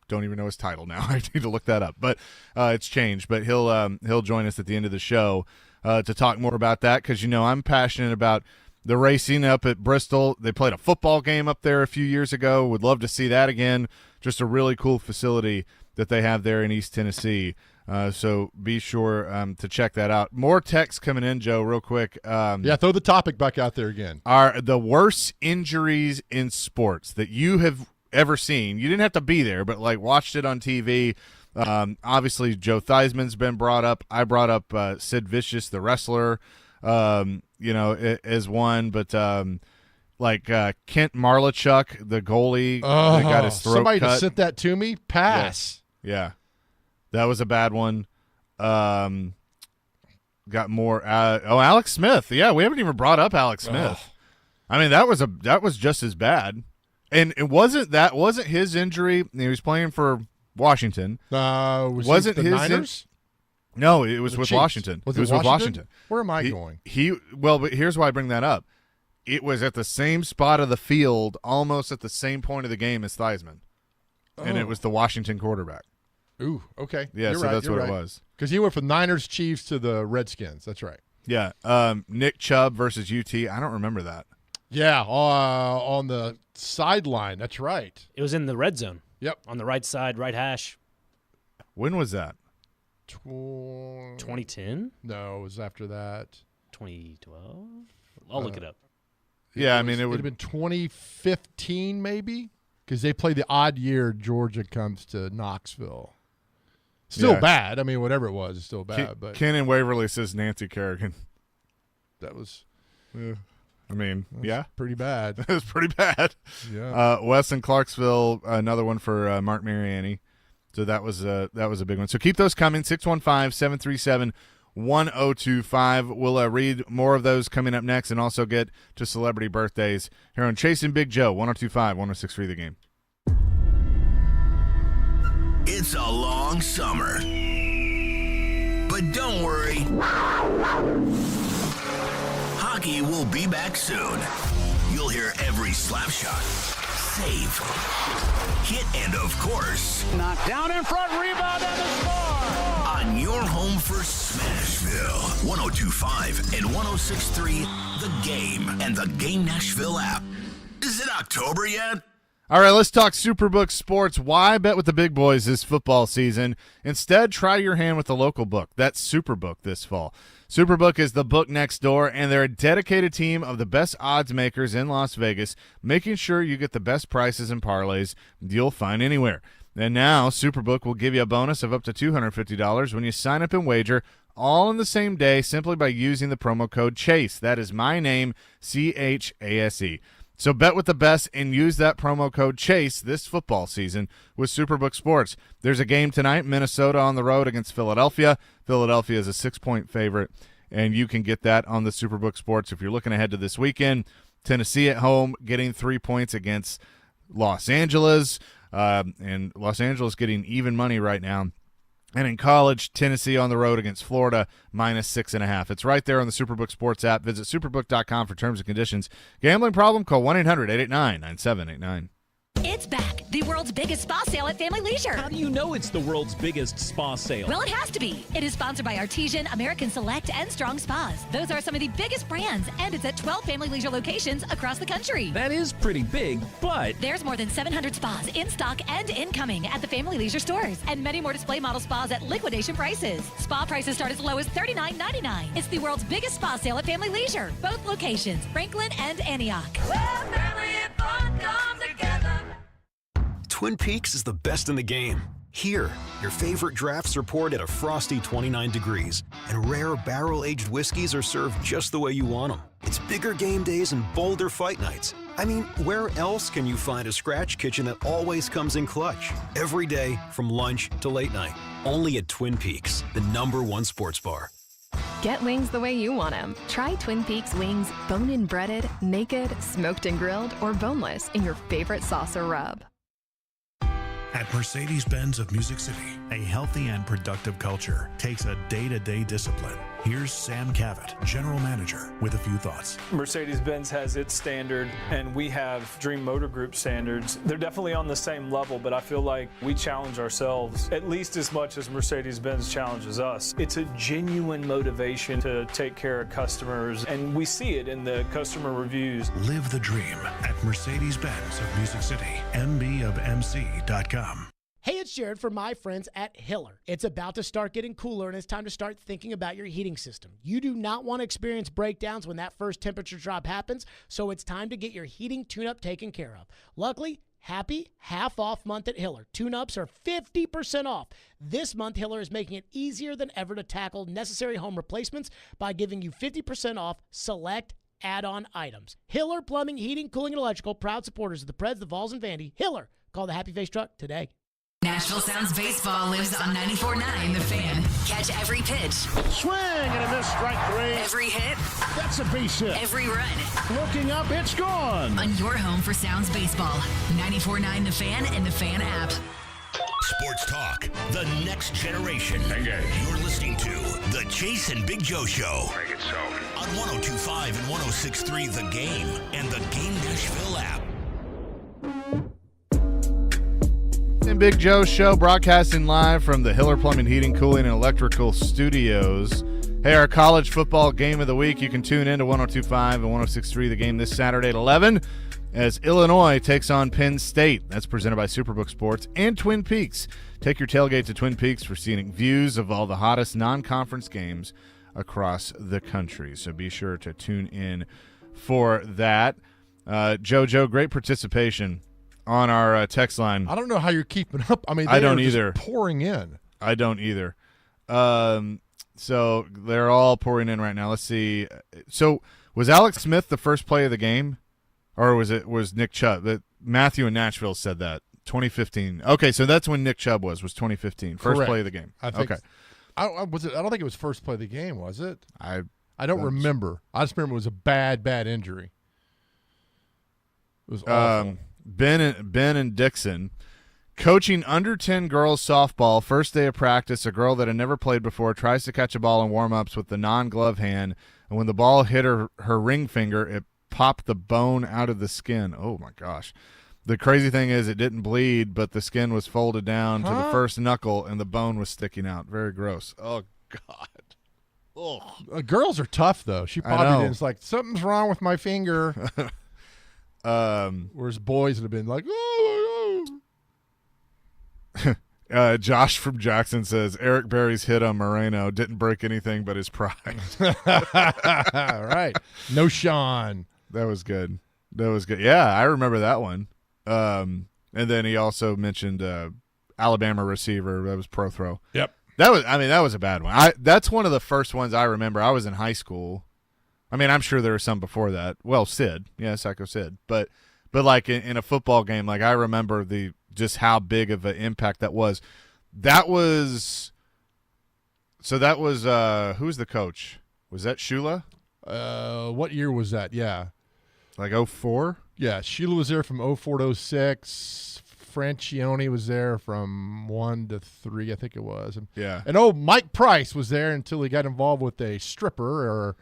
don't even know his title now. I need to look that up. But it's changed. But he'll join us at the end of the show to talk more about that because, I'm passionate about the racing up at Bristol. They played a football game up there a few years ago. Would love to see that again. Just a really cool facility that they have there in East Tennessee. So be sure to check that out. More texts coming in, Joe, real quick. Throw the topic back out there again. Are the worst injuries in sports that you have ever seen? You didn't have to be there, but like watched it on TV. Obviously, Joe Theismann's been brought up. I brought up Sid Vicious, the wrestler, as one. But Kent Marlachuk, the goalie, that got his throat somebody cut. sent that to me. Pass. Yeah. That was a bad one. Got more. Alex Smith. Yeah, we haven't even brought up Alex Smith. I mean, that was just as bad. And it wasn't his injury. He was playing for Washington. Wasn't his Niners? No, it was The with Chiefs. Washington. Was it was with Washington. Where am I going? But here's why I bring that up. It was at the same spot of the field, almost at the same point of the game as Theismann, and it was the Washington quarterback. Ooh, okay. Yeah, You're so right, that's you're what right. it was. Because he went from Niners, Chiefs to the Redskins. That's right. Yeah. Nick Chubb versus UT. I don't remember that. Yeah, on the sideline. That's right. It was in the red zone. Yep. On the right side, right hash. When was that? 2010? No, it was after that. 2012? I'll look it up. Yeah, it would have been 2015 maybe because they play the odd year Georgia comes to Knoxville. Still bad. I mean, whatever it was, it's still bad. But Ken in Waverly says Nancy Kerrigan. That was pretty bad. It was pretty bad. Yeah. Wes in Clarksville, another one for Mark Mariani. So that was a big one. So keep those coming. 615-737-1025. We'll read more of those coming up next and also get to celebrity birthdays here on Chasing Big Joe, 102.5, 106.3 The Game. It's a long summer. But don't worry. Hockey will be back soon. You'll hear every slap shot, save, hit, and of course, knocked down in front, rebound, and a score! On your home for Smashville, 102.5 and 106.3 The Game and the Game Nashville app. Is it October yet? All right, let's talk Superbook Sports. Why bet with the big boys this football season? Instead, try your hand with the local book. That's Superbook this fall. Superbook is the book next door, and they're a dedicated team of the best odds makers in Las Vegas, making sure you get the best prices and parlays you'll find anywhere. And now Superbook will give you a bonus of up to $250 when you sign up and wager, all in the same day, simply by using the promo code CHASE. That is my name, CHASE. So bet with the best and use that promo code CHASE this football season with Superbook Sports. There's a game tonight, Minnesota on the road against Philadelphia. Philadelphia is a 6-point favorite, and you can get that on the Superbook Sports. If you're looking ahead to this weekend, Tennessee at home getting 3 points against Los Angeles, and Los Angeles getting even money right now. And in college, Tennessee on the road against Florida, -6.5. It's right there on the Superbook Sports app. Visit superbook.com for terms and conditions. Gambling problem? Call 1-800-889-9789. It's back. The world's biggest spa sale at Family Leisure. How do you know it's the world's biggest spa sale? Well, it has to be. It is sponsored by Artesian, American Select, and Strong Spas. Those are some of the biggest brands, and it's at 12 Family Leisure locations across the country. That is pretty big, but there's more than 700 spas in stock and incoming at the Family Leisure stores, and many more display model spas at liquidation prices. Spa prices start as low as $39.99. It's the world's biggest spa sale at Family Leisure. Both locations, Franklin and Antioch. Where family and fun come together. Twin Peaks is the best in the game. Here, your favorite drafts are poured at a frosty 29 degrees, and rare barrel-aged whiskeys are served just the way you want them. It's bigger game days and bolder fight nights. I mean, where else can you find a scratch kitchen that always comes in clutch? Every day, from lunch to late night. Only at Twin Peaks, the #1 sports bar. Get wings the way you want them. Try Twin Peaks wings bone-in breaded, naked, smoked and grilled, or boneless in your favorite sauce or rub. At Mercedes-Benz of Music City, a healthy and productive culture takes a day-to-day discipline. Here's Sam Cavett, General Manager, with a few thoughts. Mercedes-Benz has its standard, and we have Dream Motor Group standards. They're definitely on the same level, but I feel like we challenge ourselves at least as much as Mercedes-Benz challenges us. It's a genuine motivation to take care of customers, and we see it in the customer reviews. Live the dream at Mercedes-Benz of Music City, mbofmc.com. Hey, it's Jared from my friends at Hiller. It's about to start getting cooler, and it's time to start thinking about your heating system. You do not want to experience breakdowns when that first temperature drop happens, so it's time to get your heating tune-up taken care of. Luckily, happy half-off month at Hiller. Tune-ups are 50% off. This month, Hiller is making it easier than ever to tackle necessary home replacements by giving you 50% off select add-on items. Hiller Plumbing, Heating, Cooling, and Electrical, proud supporters of the Preds, the Vols, and Vandy. Hiller, call the Happy Face Truck today. Nashville Sounds Baseball lives on 94.9 The Fan. Catch every pitch. Swing and a miss, strike three. Every hit. That's a base hit. Every run. Looking up, it's gone. On your home for Sounds Baseball. 94.9 The Fan and The Fan app. Sports Talk, the next generation. You're listening to The Chase and Big Joe Show. Make it so. On 102.5 and 106.3 The Game and the Game Nashville app. And Big Joe Show, broadcasting live from the Hiller Plumbing, Heating, Cooling, and Electrical Studios. Hey, our college football game of the week. You can tune in to 102.5 and 106.3 The Game this Saturday at 11 as Illinois takes on Penn State. That's presented by Superbook Sports and Twin Peaks. Take your tailgate to Twin Peaks for scenic views of all the hottest non-conference games across the country. So be sure to tune in for that. JoJo, great participation on our text line. I don't know how you're keeping up. I mean, I don't just either. pouring in. I don't either. So they're all pouring in right now. Let's see. So was Alex Smith the first play of the game, or was Nick Chubb? Matthew in Nashville said that 2015. Okay, so that's when Nick Chubb was 2015. First Correct. play of the game. I think, okay. I don't think it was first play of the game, was it? I don't remember. I just remember it was a bad injury. It was awful. Ben and Dixon, coaching under 10 girls softball, first day of practice, a girl that had never played before tries to catch a ball in warm-ups with the non-glove hand, and when the ball hit her ring finger, it popped the bone out of the skin. Oh, my gosh. The crazy thing is it didn't bleed, but the skin was folded down to the first knuckle, and the bone was sticking out. Very gross. Oh, God. Oh. Girls are tough, though. She probably did. It's like, something's wrong with my finger. Whereas boys would have been like, oh my God. Josh from Jackson says Eric Berry's hit on Moreno didn't break anything but his pride. All right. No Sean. That was good. Yeah, I remember that one. And then he also mentioned Alabama receiver. That was pro throw. Yep. That was a bad one. That's one of the first ones I remember. I was in high school. I mean, I'm sure there were some before that. Well, Sid. Yeah, Psycho Sid. But like in a football game, like I remember just how big of an impact that was. That was who was the coach? Was that Shula? What year was that? Yeah. Like 04? Yeah, Sheila was there from 04 to 06. Francione was there from 1 to 3, I think it was. Yeah. And Mike Price was there until he got involved with a stripper or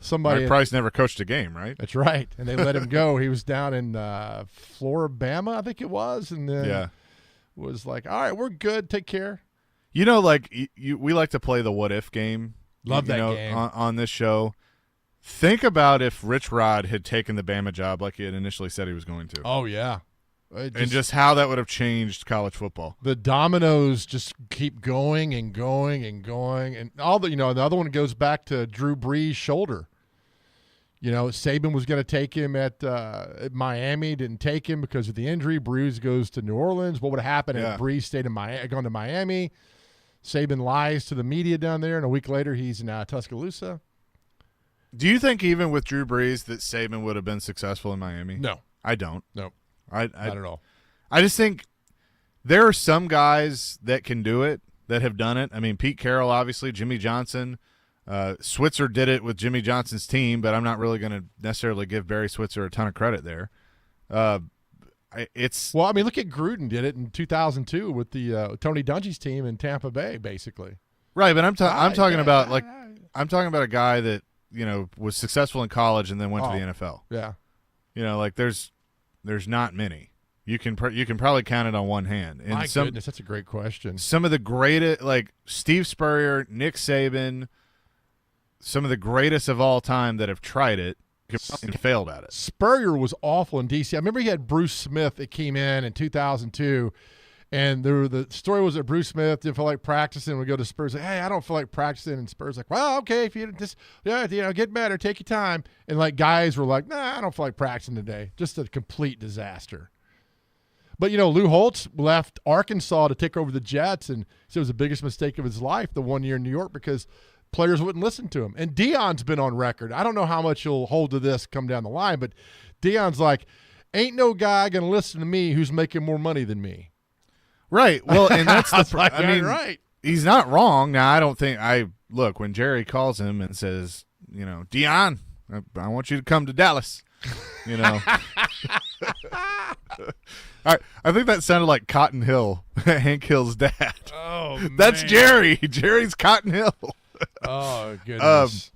somebody. Mike Price never coached a game, right? That's right. And they let him go. He was down in Floribama, I think it was, and then was like, all right, we're good. Take care. You know, like we like to play the what if game. Love that game on this show. Think about if Rich Rod had taken the Bama job like he had initially said he was going to. Oh yeah, and just how that would have changed college football. The dominoes just keep going and going and going, and all the the other one goes back to Drew Brees' shoulder. Saban was going to take him at Miami, didn't take him because of the injury. Brees goes to New Orleans. What would have happened if Brees stayed in gone to Miami? Saban lies to the media down there, and a week later he's in Tuscaloosa. Do you think even with Drew Brees that Saban would have been successful in Miami? No. I don't. No. Not at all. I just think there are some guys that can do it, that have done it. I mean, Pete Carroll, obviously, Jimmy Johnson. Switzer did it with Jimmy Johnson's team, but I'm not really going to necessarily give Barry Switzer a ton of credit there. Look at Gruden did it in 2002 with the Tony Dungy's team in Tampa Bay, basically. Right, but I'm talking about a guy that was successful in college and then went to the NFL. Yeah, like there's not many. You can probably count it on one hand. And goodness, that's a great question. Some of the greatest, like Steve Spurrier, Nick Saban, some of the greatest of all time that have tried it and failed at it. Spurrier was awful in DC. I remember he had Bruce Smith that came in 2002. And the story was that Bruce Smith didn't feel like practicing. We go to Spurs, like, hey, I don't feel like practicing. And Spurs like, well, okay, if you just get better, take your time. And like guys were like, nah, I don't feel like practicing today. Just a complete disaster. But Lou Holtz left Arkansas to take over the Jets, and said it was the biggest mistake of his life the 1 year in New York because players wouldn't listen to him. And Deion's been on record. I don't know how much he'll hold to this come down the line, but Deion's like, ain't no guy gonna listen to me who's making more money than me. Right. Well, and that's right. He's not wrong. Now, I don't think look, when Jerry calls him and says, Deion, I want you to come to Dallas, All right. I think that sounded like Cotton Hill, Hank Hill's dad. Oh, that's man. Jerry. Jerry's Cotton Hill. Oh, goodness.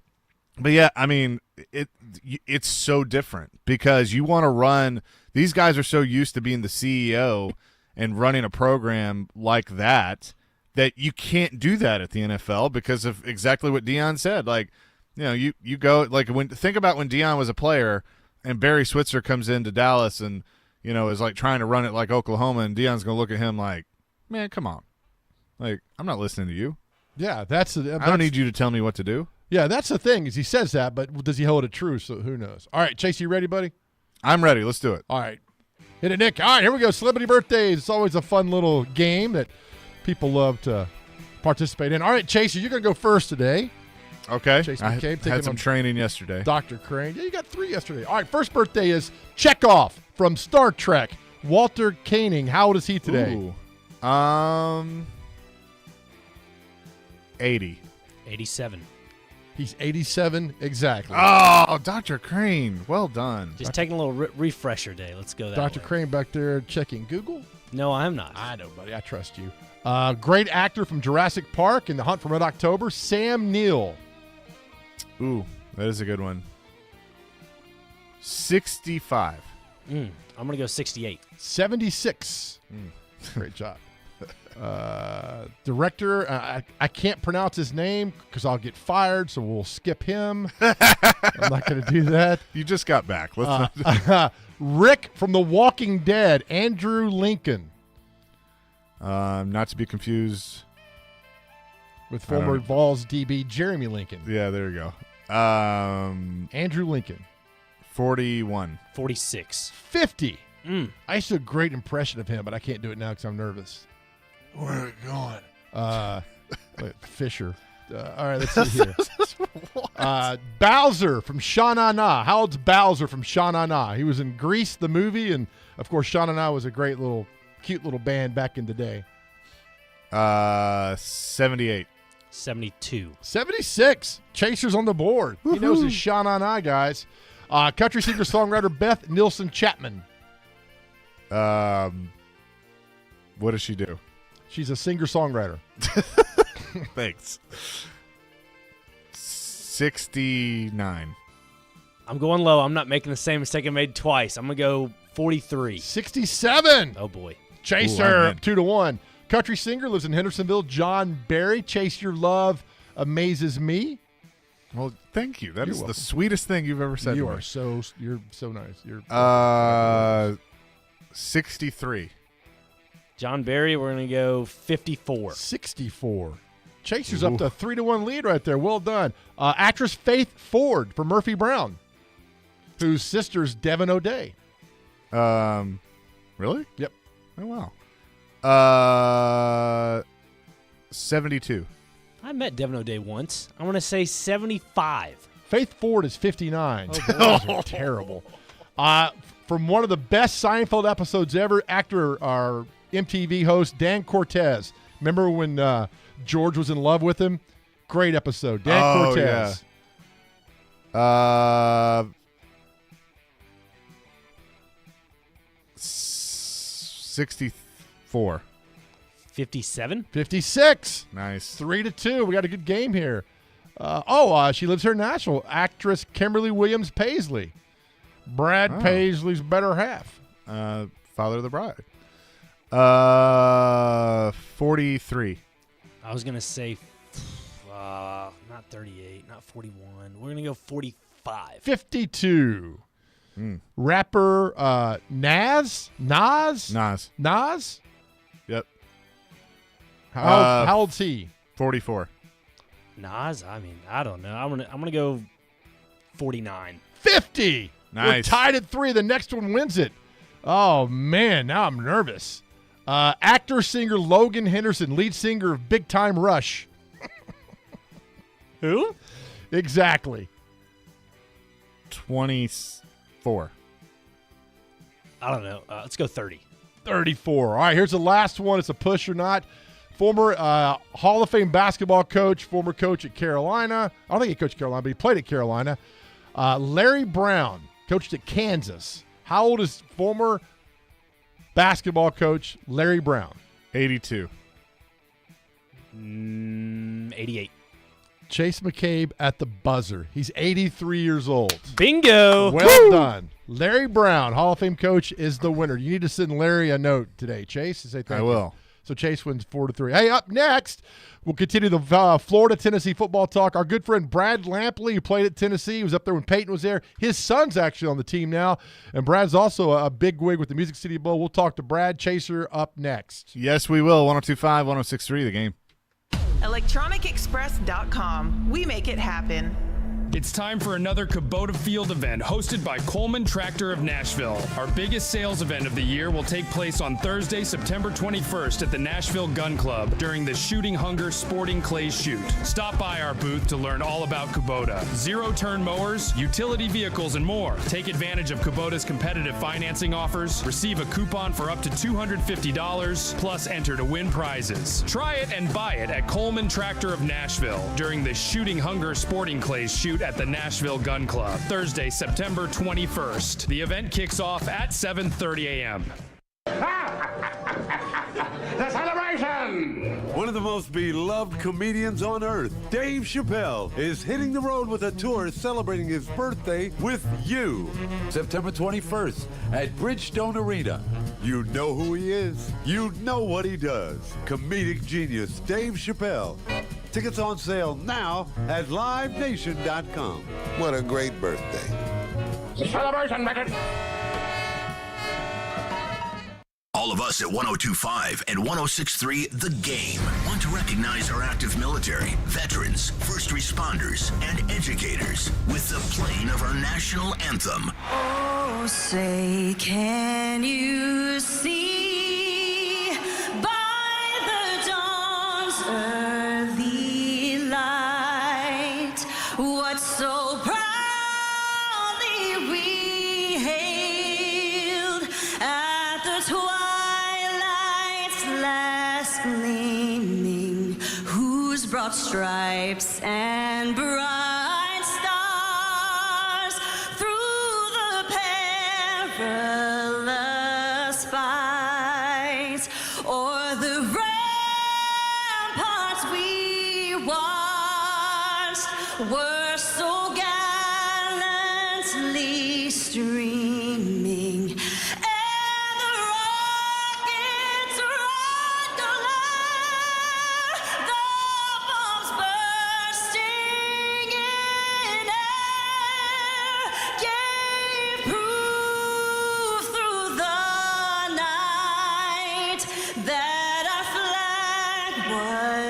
But yeah, I mean, it's so different because you want to run. These guys are so used to being the CEO and running a program like that you can't do that at the NFL because of exactly what Deion said. Like, you go like think about when Deion was a player and Barry Switzer comes into Dallas and is like trying to run it like Oklahoma, and Deion's gonna look at him like, man, come on, like I'm not listening to you. Yeah, I don't need you to tell me what to do. Yeah, that's the thing is he says that, but does he hold it true? So who knows? All right, Chase, you ready, buddy? I'm ready. Let's do it. All right. Hit it, Nick. All right, here we go. Celebrity birthdays. It's always a fun little game that people love to participate in. All right, Chase, you're going to go first today. Okay. Chase I McCabe had some training yesterday. Dr. Crane. Yeah, you got 3 yesterday. All right, first birthday is Chekhov from Star Trek. Walter Koenig. How old is he today? Ooh. 80. 87. He's 87 exactly. Oh, Dr. Crane. Well done. Just taking a little refresher day. Let's go that Dr. way. Crane back there checking Google. No, I'm not. I know, buddy. I trust you. Great actor from Jurassic Park and The Hunt for Red October, Sam Neill. Ooh, that is a good one. 65. I'm going to go 68. 76. Great job. Director, I can't pronounce his name because I'll get fired, so we'll skip him. I'm not going to do that. You just got back. Let's not Rick from The Walking Dead, Andrew Lincoln. Not to be confused with former Vols DB Jeremy Lincoln. Yeah, there you go. Andrew Lincoln. 41. 46. 50. I used to do a great impression of him, but I can't do it now because I'm nervous. Where are we going? Fisher. All right, let's see here. Bowser from Sha Na Na. How old's Bowser from Sha Na Na? He was in Grease, the movie, and, of course, Sha Na Na was a great little, cute little band back in the day. 78. 72. 76. Chasers on the board. He knows his Sha Na Na, guys. Country singer-songwriter Beth Nielsen Chapman. What does she do? She's a singer-songwriter. Thanks. 69. I'm going low. I'm not making the same mistake I made twice. I'm going to go 43. 67. Oh, boy. Chaser, 2-1. Country singer, lives in Hendersonville. John Barry, Chase Your Love Amazes Me. Well, thank you. That You're is welcome. the sweetest thing you've ever said to me. You're so nice. You're 63. John Barry, we're going to go 54. 64. Chaser's up to a 3-1 lead right there. Well done. Actress Faith Ford from Murphy Brown, whose sister's Devin O'Day. Really? Yep. Oh, wow. 72. I met Devin O'Day once. I'm going to say 75. Faith Ford is 59. Oh, Those are terrible. From one of the best Seinfeld episodes ever, actor, our MTV host, Dan Cortez. Remember when George was in love with him? Great episode. Dan Cortez. Yeah. 64. 57. 56. Nice. 3-2. We got a good game here. She lives here in Nashville. Actress Kimberly Williams Paisley. Brad Paisley's better half. Father of the Bride. 43. I was going to say not 38, not 41. We're going to go 45. 52. Rapper Nas? Yep. How old's he? 44. Nas? I mean, I don't know. I'm gonna go 49. 50. Nice. We're tied at 3. The next one wins it. Oh, man. Now I'm nervous. Actor, singer Logan Henderson, lead singer of Big Time Rush. Who? Exactly. 24. I don't know. Let's go 30. 34. All right, here's the last one. It's a push or not. Former Hall of Fame basketball coach, former coach at Carolina. I don't think he coached Carolina, but he played at Carolina. Larry Brown, coached at Kansas. How old is former basketball coach Larry Brown? 82. 88. Chase McCabe at the buzzer. He's 83 years old. Bingo. Well done. Larry Brown, Hall of Fame coach, is the winner. You need to send Larry a note today, Chase, to say thank you. I will. So Chase wins 4-3. Hey, up next, we'll continue the Florida-Tennessee football talk. Our good friend Brad Lampley, who played at Tennessee, he was up there when Peyton was there. His son's actually on the team now, and Brad's also a big wig with the Music City Bowl. We'll talk to Brad Chaser up next. Yes, we will. 102.5, 106.3, The Game. ElectronicExpress.com. We make it happen. It's time for another Kubota Field event hosted by Coleman Tractor of Nashville. Our biggest sales event of the year will take place on Thursday, September 21st at the Nashville Gun Club during the Shooting Hunger Sporting Clays Shoot. Stop by our booth to learn all about Kubota. Zero-turn mowers, utility vehicles, and more. Take advantage of Kubota's competitive financing offers, receive a coupon for up to $250, plus enter to win prizes. Try it and buy it at Coleman Tractor of Nashville during the Shooting Hunger Sporting Clays Shoot at the Nashville Gun Club, Thursday, September 21st. The event kicks off at 7:30 a.m. The celebration! One of the most beloved comedians on earth, Dave Chappelle, is hitting the road with a tour celebrating his birthday with you. September 21st at Bridgestone Arena. You know who he is. You know what he does. Comedic genius Dave Chappelle. Tickets on sale now at LiveNation.com. What a great birthday. Celebration, make it! All of us at 102.5 and 106.3 The Game want to recognize our active military, veterans, first responders, and educators with the playing of our national anthem. Oh, say, can you see by the gleaming, who's brought stripes and bright stars through the perilous fight, o'er the ramparts we watched were so gallantly streaming.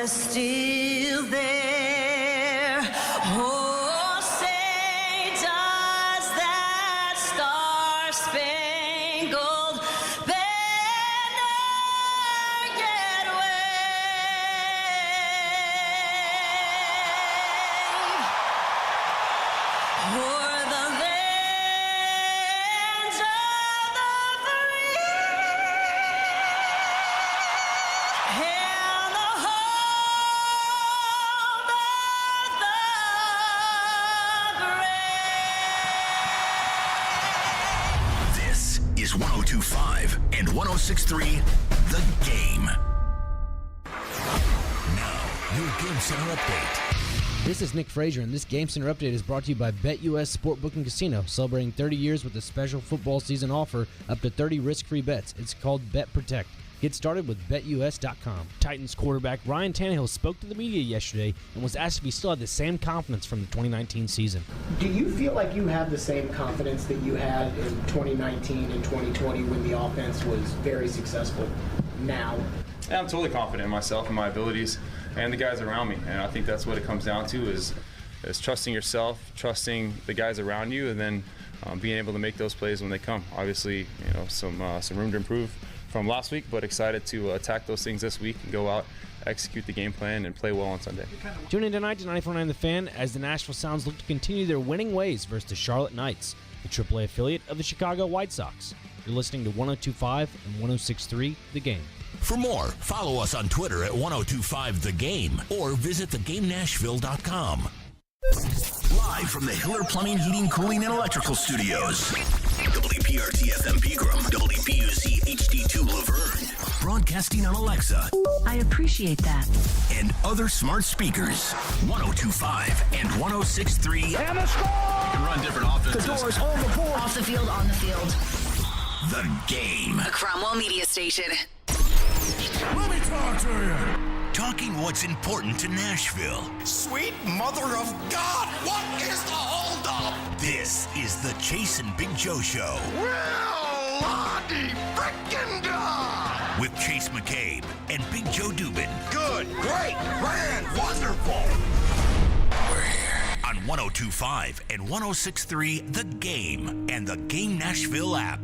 Still there. Oh, say does that star-spangled banner yet wave o'er the lands of the free and the is 102.5 and 106.3 The Game. Now, your Game Center update. This is Nick Frazier, and this Game Center update is brought to you by BetUS Sportbook and Casino, celebrating 30 years with a special football season offer, up to 30 risk-free bets. It's called Bet Protect. Get started with BetUS.com. Titans quarterback Ryan Tannehill spoke to the media yesterday and was asked if he still had the same confidence from the 2019 season. Do you feel like you have the same confidence that you had in 2019 and 2020 when the offense was very successful now? Yeah, I'm totally confident in myself and my abilities and the guys around me. And I think that's what it comes down to is trusting yourself, trusting the guys around you, and then being able to make those plays when they come. Obviously, some room to improve from last week, but excited to attack those things this week and go out, execute the game plan, and play well on Sunday. Tune in tonight to 94.9 The Fan as the Nashville Sounds look to continue their winning ways versus the Charlotte Knights, the AAA affiliate of the Chicago White Sox. You're listening to 102.5 and 106.3 The Game. For more, follow us on Twitter at 102.5 The Game or visit thegamenashville.com. Live from the Hiller Plumbing, Heating, Cooling, and Electrical Studios. WPRT FM Pegram, WPUC HD2 Laverne. Broadcasting on Alexa. I appreciate that. And other smart speakers. 102.5 and 106.3. And a score! You can run different offenses. The doors on the board. Off the field, on the field. The Game. A Cromwell Media Station. Let me talk to you. Talking what's important to Nashville. Sweet mother of God, what is the holdup? This is the Chase and Big Joe Show. Well, Lottie frickin' God! With Chase McCabe and Big Joe Dubin. Good, great, grand, wonderful. We're here on 102.5 and 106.3 The Game and the Game Nashville app.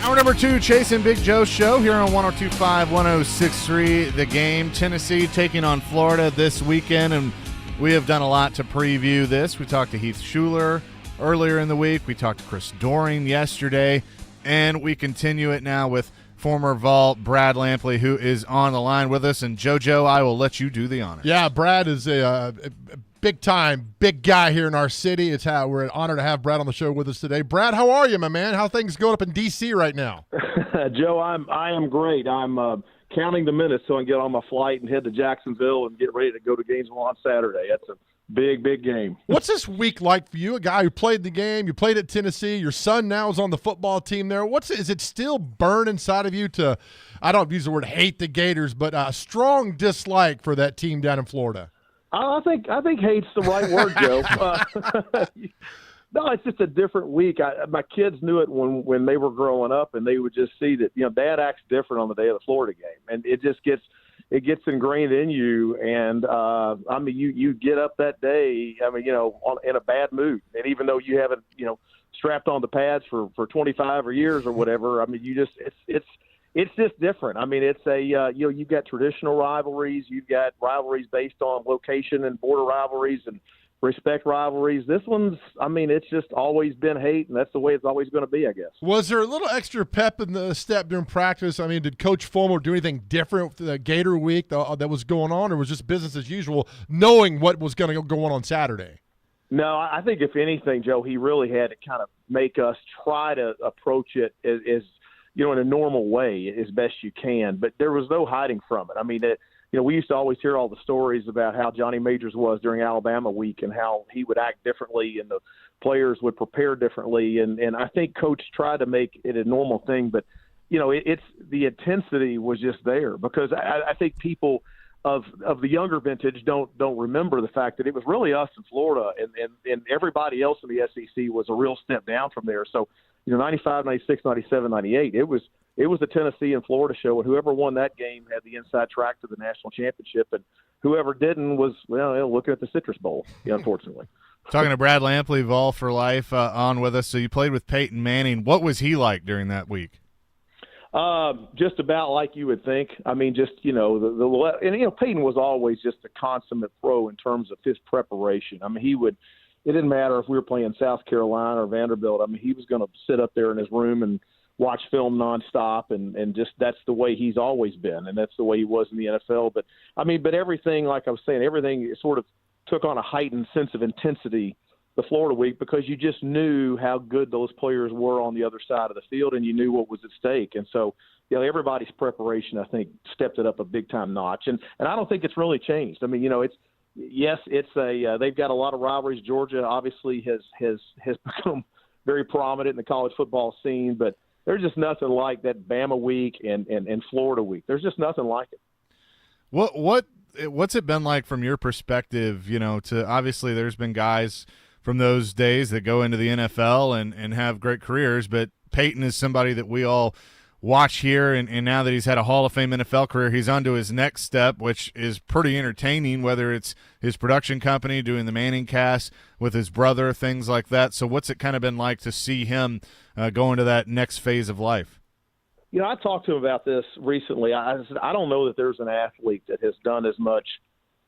Hour number 2, Chase and Big Joe Show here on 102.5, 106.3 The Game. Tennessee taking on Florida this weekend, and we have done a lot to preview this. We talked to Heath Schuler earlier in the week. We talked to Chris Doring yesterday, and we continue it now with former Vol Brad Lampley, who is on the line with us. And JoJo, I will let you do the honors. Yeah, Brad is a big-time, big guy here in our city. We're an honor to have Brad on the show with us today. Brad, how are you, my man? How things going up in D.C. right now? Joe, I am great. I'm counting the minutes so I can get on my flight and head to Jacksonville and get ready to go to Gainesville on Saturday. That's a big, big game. What's this week like for you, a guy who played the game? You played at Tennessee. Your son now is on the football team there. Is it still burn inside of you to, I don't use the word hate the Gators, but a strong dislike for that team down in Florida? I think hate's the right word, Joe. No, it's just a different week. My kids knew it when they were growing up, and they would just see that Dad acts different on the day of the Florida game, and it just gets ingrained in you. And you get up that day, in a bad mood, and even though you haven't strapped on the pads for 25 years or whatever, it's just different. It's you've got traditional rivalries, you've got rivalries based on location and border rivalries, and respect rivalries. This one's, I mean, it's just always been hate, and that's the way it's always going to be, I guess. Was there a little extra pep in the step during practice? I mean, did Coach Fulmer do anything different with the Gator Week that was going on, or was just business as usual, knowing what was going to go on Saturday? No, I think if anything, Joe, he really had to kind of make us try to approach it as in a normal way as best you can. But there was no hiding from it. I mean, we used to always hear all the stories about how Johnny Majors was during Alabama week and how he would act differently and the players would prepare differently. And I think Coach tried to make it a normal thing, but, it's the intensity was just there because I think people of the younger vintage don't remember the fact that it was really us in Florida and everybody else in the SEC was a real step down from there. So, 95, 96, 97, 98, it was the Tennessee and Florida show, and whoever won that game had the inside track to the national championship, and whoever didn't was, looking at the Citrus Bowl, unfortunately. Talking to Brad Lampley, Vol for Life, on with us. So you played with Peyton Manning. What was he like during that week? Just about like you would think. I mean, just, Peyton was always just a consummate pro in terms of his preparation. I mean, it didn't matter if we were playing South Carolina or Vanderbilt. I mean, he was going to sit up there in his room and watch film nonstop, and just that's the way he's always been, and that's the way he was in the NFL. But everything, like I was saying, everything sort of took on a heightened sense of intensity the Florida week because you just knew how good those players were on the other side of the field, and you knew what was at stake. And so, everybody's preparation, I think, stepped it up a big time notch, and I don't think it's really changed. I mean, they've got a lot of rivalries. Georgia obviously has become very prominent in the college football scene, but there's just nothing like that Bama week and Florida week. There's just nothing like it. What's it been like from your perspective? To obviously there's been guys from those days that go into the NFL and have great careers, but Peyton is somebody that we all watch here, and now that he's had a Hall of Fame NFL career, he's on to his next step, which is pretty entertaining, whether it's his production company, doing the Manning cast with his brother, things like that. So what's it kind of been like to see him go into that next phase of life? I talked to him about this recently. I said, I don't know that there's an athlete that has done as much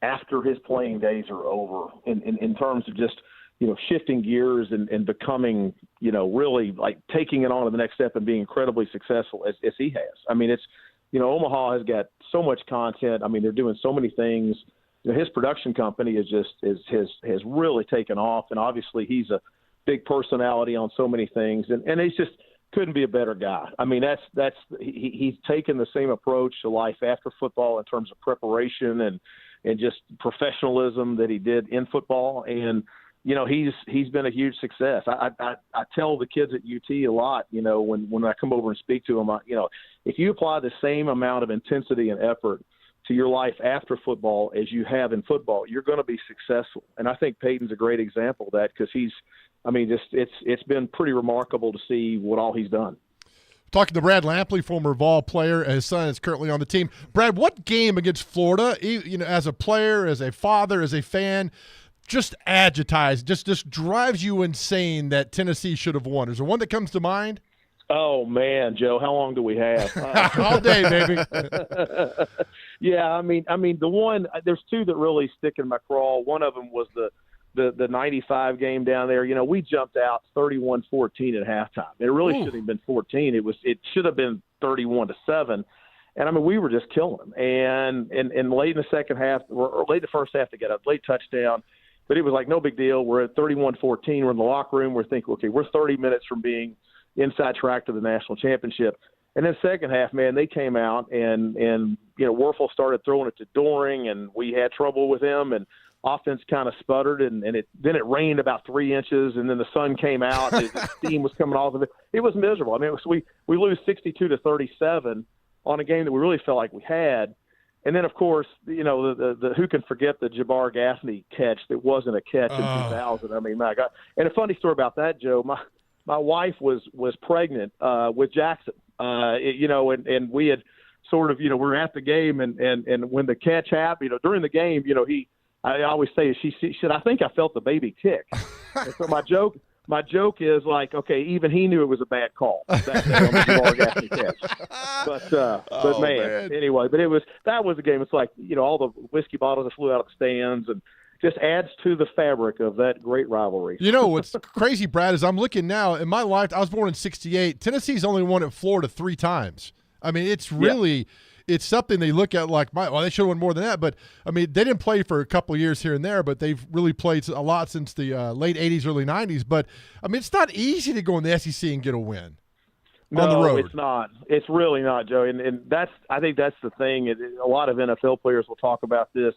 after his playing days are over in terms of just, shifting gears and becoming, really like taking it on to the next step and being incredibly successful as he has. I mean, it's, Omaha has got so much content. I mean, they're doing so many things. His production company has really taken off, and obviously he's a big personality on so many things, and he's just couldn't be a better guy. I mean, he's taken the same approach to life after football in terms of preparation and just professionalism that he did in football, and he's been a huge success. I tell the kids at UT a lot, when I come over and speak to them, if you apply the same amount of intensity and effort to your life after football as you have in football, you're going to be successful. And I think Peyton's a great example of that because it's been pretty remarkable to see what all he's done. Talking to Brad Lampley, former Vol player. His son is currently on the team. Brad, what game against Florida, as a player, as a father, as a fan, just agitates, just drives you insane that Tennessee should have won? Is there one that comes to mind? Oh, man, Joe, how long do we have? All day, baby. Yeah, I mean, the one – there's two that really stick in my craw. One of them was the 95 game down there. We jumped out 31-14 at halftime. It really shouldn't have been 14. It should have been 31-7. And, I mean, we were just killing them. And late in the second half – or late in the first half to get a late touchdown. But it was like no big deal. We're at 31-14. We're in the locker room. We're thinking, okay, we're 30 minutes from being inside track to the national championship. And then second half, man, they came out and Werfel started throwing it to Doring, and we had trouble with him, and offense kind of sputtered, and then it rained about 3 inches, and then the sun came out, and the steam was coming off of it. It was miserable. I mean, we lose 62-37 on a game that we really felt like we had. And then, of course, the who can forget the Jabbar Gaffney catch that wasn't a catch in 2000. I mean, my God. And a funny story about that, Joe, my wife was pregnant with Jackson, and we had sort of, we were at the game, and when the catch happened, during the game, I always say, she said, I think I felt the baby kick. And so my joke is like, okay, even he knew it was a bad call. But man, anyway, but that was a game. It's like, all the whiskey bottles that flew out of the stands, and just adds to the fabric of that great rivalry. You know what's crazy, Brad, is I'm looking now in my life. I was born in '68. Tennessee's only won at Florida 3 times. I mean, it's really it's something they look at like, they should have won more than that. But I mean, they didn't play for a couple of years here and there, but they've really played a lot since the late '80s, early '90s. But I mean, it's not easy to go in the SEC and get a win on the road. No, it's not. It's really not, Joe. And I think that's the thing. A lot of NFL players will talk about this.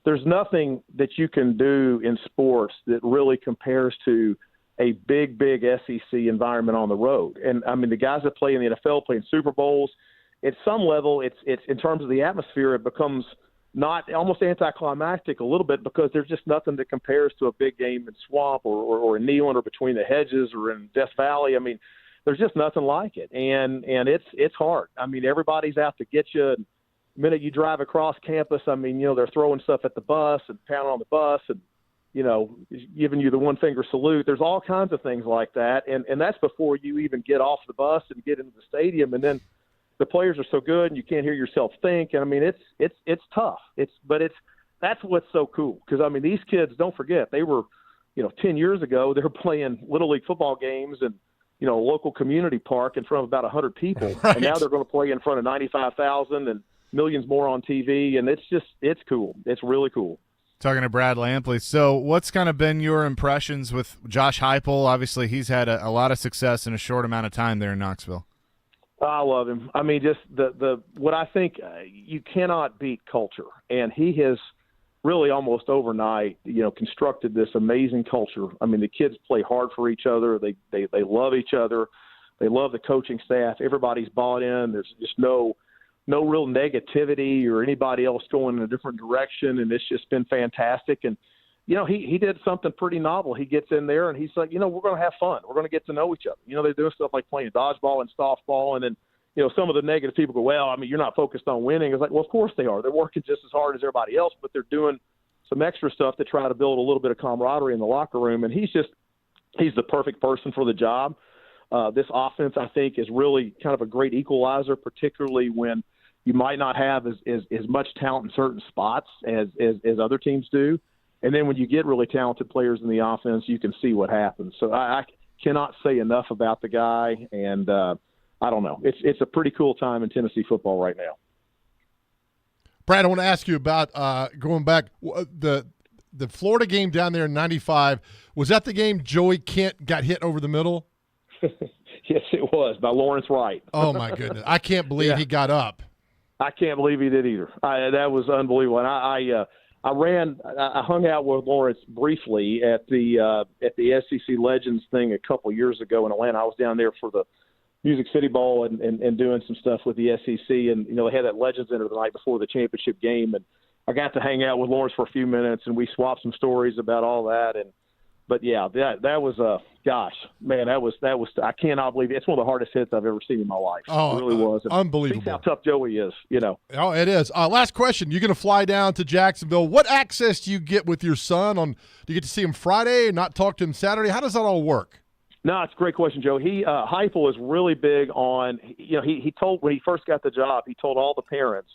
There's nothing that you can do in sports that really compares to a big SEC environment on the road. And I mean, the guys that play in the NFL playing Super Bowls, at some level, it's in terms of the atmosphere, it becomes not almost anticlimactic a little bit, because there's just nothing that compares to a big game in Swamp or in Neyland or Between the Hedges or in Death Valley. I mean, there's just nothing like it. And it's hard. I mean, everybody's out to get you. And the minute you drive across campus, I mean, they're throwing stuff at the bus and pounding on the bus and, giving you the one finger salute. There's all kinds of things like that. And that's before you even get off the bus and get into the stadium. And then the players are so good and you can't hear yourself think. And I mean, it's tough. That's what's so cool. Cause I mean, these kids, don't forget, they were, 10 years ago, they were playing Little League football games and, a local community park in front of about 100 people. Right. And now they're going to play in front of 95,000 and millions more on TV. And it's cool. It's really cool. Talking to Brad Lampley. So what's kind of been your impressions with Josh Heupel? Obviously, he's had a lot of success in a short amount of time there in Knoxville. I love him. I mean, just what I think you cannot beat culture. And he has really almost overnight, constructed this amazing culture. I mean, the kids play hard for each other. They love each other. They love the coaching staff. Everybody's bought in. There's just no real negativity or anybody else going in a different direction. And it's just been fantastic. And, he did something pretty novel. He gets in there and he's like, we're going to have fun. We're going to get to know each other. They're doing stuff like playing dodgeball and softball. And then, some of the negative people go, well, I mean, you're not focused on winning. It's like, well, of course they are. They're working just as hard as everybody else, but they're doing some extra stuff to try to build a little bit of camaraderie in the locker room. And he's the perfect person for the job. This offense, I think, is really kind of a great equalizer, particularly when you might not have as much talent in certain spots as other teams do. And then when you get really talented players in the offense, you can see what happens. So I cannot say enough about the guy. And I don't know. It's a pretty cool time in Tennessee football right now. Brad, I want to ask you about going back the Florida game down there in '95. Was that the game Joey Kent got hit over the middle? Yes, it was, by Lawrence Wright. Oh, my goodness. I can't believe he got up. I can't believe he did either. That was unbelievable. And I hung out with Lawrence briefly at the SEC Legends thing a couple years ago in Atlanta. I was down there for the Music City Bowl and doing some stuff with the SEC. And, they had that Legends Dinner the night before the championship game. And I got to hang out with Lawrence for a few minutes, and we swapped some stories about all that. But yeah, that was gosh, man, that was I cannot believe it. It's one of the hardest hits I've ever seen in my life. Oh, it really was. Unbelievable. See how tough Joey is, Oh, it is. Last question. You're going to fly down to Jacksonville. What access do you get with your son? Do you get to see him Friday and not talk to him Saturday? How does that all work? No, it's a great question, Joe. Heupel is really big on, he told, when he first got the job, he told all the parents,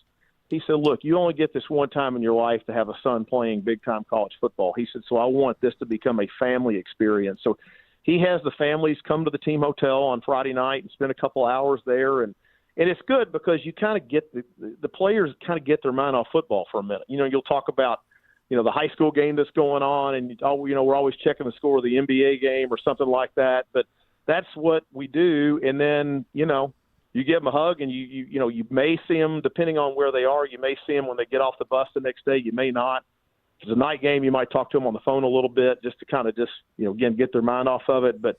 he said, look, you only get this one time in your life to have a son playing big-time college football. He said, so I want this to become a family experience. So he has the families come to the team hotel on Friday night and spend a couple hours there. And it's good because you kind of get the players kind of get their mind off football for a minute. You'll talk about, the high school game that's going on, and, we're always checking the score of the NBA game or something like that. But that's what we do. And then, you give them a hug, and you may see them, depending on where they are, you may see them when they get off the bus the next day. You may not. If it's a night game, you might talk to them on the phone a little bit just to kind of again, get their mind off of it. But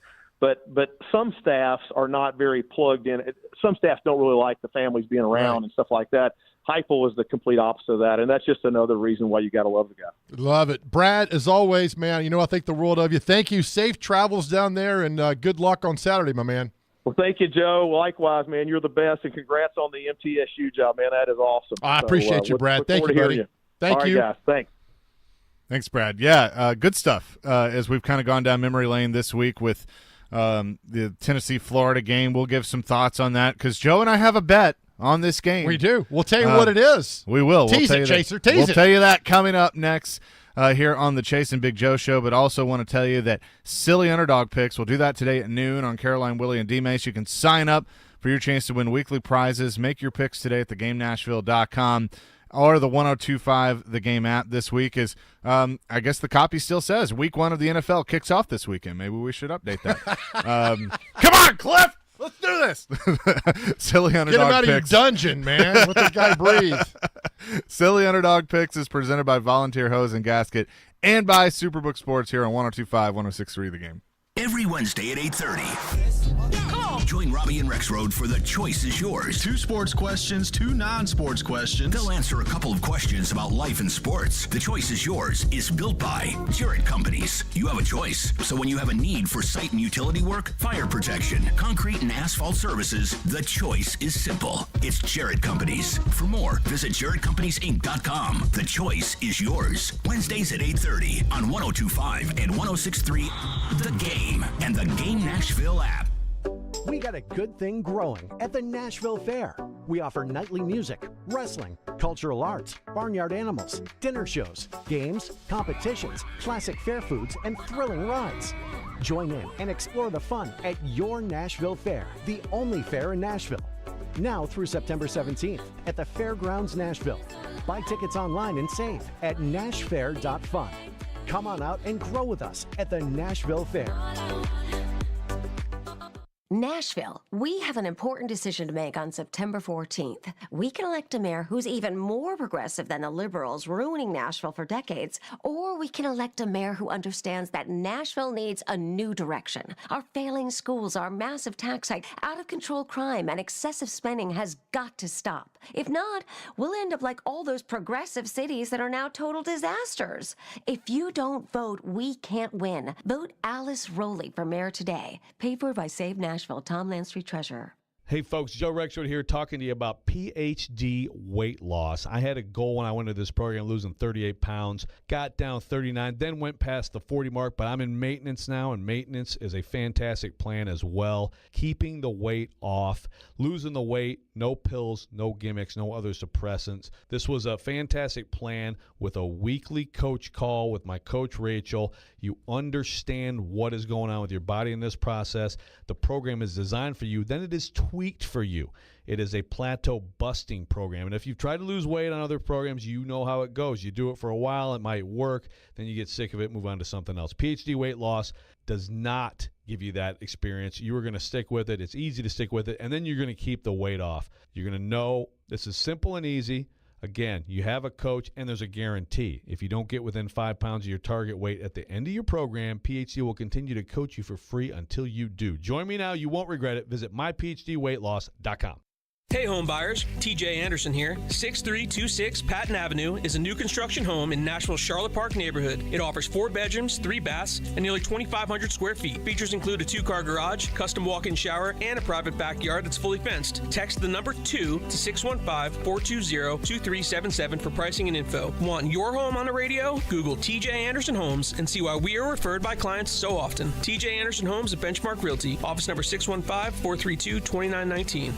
some staffs are not very plugged in. Some staffs don't really like the families being around and stuff like that. Heupel is the complete opposite of that, and that's just another reason why you got to love the guy. Love it. Brad, as always, man, I think the world of you. Thank you. Safe travels down there, and good luck on Saturday, my man. Well, thank you, Joe. Likewise, man, you're the best, and congrats on the MTSU job, man. That is awesome. I appreciate you, Brad. Thank you, buddy. Thank you. All right, guys. Thanks. Thanks, Brad. Yeah, good stuff as we've kind of gone down memory lane this week with the Tennessee-Florida game. We'll give some thoughts on that because Joe and I have a bet. on this game. We do. We'll tell you what it is. We will. Tease we'll it, Chaser. We'll Tease it. tell you that coming up next here on the Chase and Big Joe Show, but also want to tell you that Silly Underdog Picks, we'll do that today at noon on Caroline, Willie, and D-Mace. You can sign up for your chance to win weekly prizes. Make your picks today at thegamenashville.com or the 1025 The Game app. This week is, I guess the copy still says, week 1 of the NFL kicks off this weekend. Maybe we should update that. Come on, Cliff! Let's do this. Silly Underdog Picks. Get him out of your dungeon, man. Let this guy breathe. Silly Underdog Picks is presented by Volunteer Hose and Gasket and by Superbook Sports here on 102.5, 106.3 The Game. Every Wednesday at 8:30. Join Robbie and Rexroad for The Choice is Yours. 2 sports questions, 2 non-sports questions. They'll answer a couple of questions about life and sports. The Choice is Yours is built by Jarrett Companies. You have a choice. So when you have a need for site and utility work, fire protection, concrete and asphalt services, the choice is simple. It's Jarrett Companies. For more, visit JarrettCompaniesInc.com. The Choice is Yours. Wednesdays at 8:30 on 102.5 and 106.3 The Game and the Game Nashville app. We got a good thing growing at the Nashville Fair. We offer nightly music, wrestling, cultural arts, barnyard animals, dinner shows, games, competitions, classic fair foods, and thrilling rides. Join in and explore the fun at your Nashville Fair, the only fair in Nashville. Now through September 17th at the Fairgrounds Nashville. Buy tickets online and save at nashfair.fun. Come on out and grow with us at the Nashville Fair. Nashville, we have an important decision to make on September 14th. We can elect a mayor who's even more progressive than the liberals ruining Nashville for decades, or we can elect a mayor who understands that Nashville needs a new direction. Our failing schools, our massive tax hike, out-of-control crime, and excessive spending has got to stop. If not, we'll end up like all those progressive cities that are now total disasters. If you don't vote, we can't win. Vote Alice Rowley for mayor today. Paid for by Save Nashville. Tom Landstreet, Treasurer. Hey folks, Joe Rexroad here talking to you about PhD weight loss. I had a goal when I went to this program, losing 38 pounds, got down 39, then went past the 40 mark, but I'm in maintenance now, and maintenance is a fantastic plan as well. Keeping the weight off, losing the weight, no pills, no gimmicks, no other suppressants. This was a fantastic plan with a weekly coach call with my coach Rachel. You understand what is going on with your body in this process. The program is designed for you. Then it is tweaked for you. It is a plateau busting program. And if you've tried to lose weight on other programs, you know how it goes. You do it for a while, it might work, then you get sick of it, move on to something else. PhD weight loss does not give you that experience. You are going to stick with it. It's easy to stick with it, and then you're going to keep the weight off. You're going to know this is simple and easy. Again, you have a coach, and there's a guarantee. If you don't get within 5 pounds of your target weight at the end of your program, PhD will continue to coach you for free until you do. Join me now. You won't regret it. Visit myphdweightloss.com. Hey home buyers, TJ Anderson here. 6326 Patton Avenue is a new construction home in Nashville's Charlotte Park neighborhood. It offers 4 bedrooms, 3 baths, and nearly 2,500 square feet. Features include a 2-car garage, custom walk-in shower, and a private backyard that's fully fenced. Text the number 2 to 615-420-2377 for pricing and info. Want your home on the radio? Google TJ Anderson Homes and see why we are referred by clients so often. TJ Anderson Homes at Benchmark Realty. Office number 615-432-2919.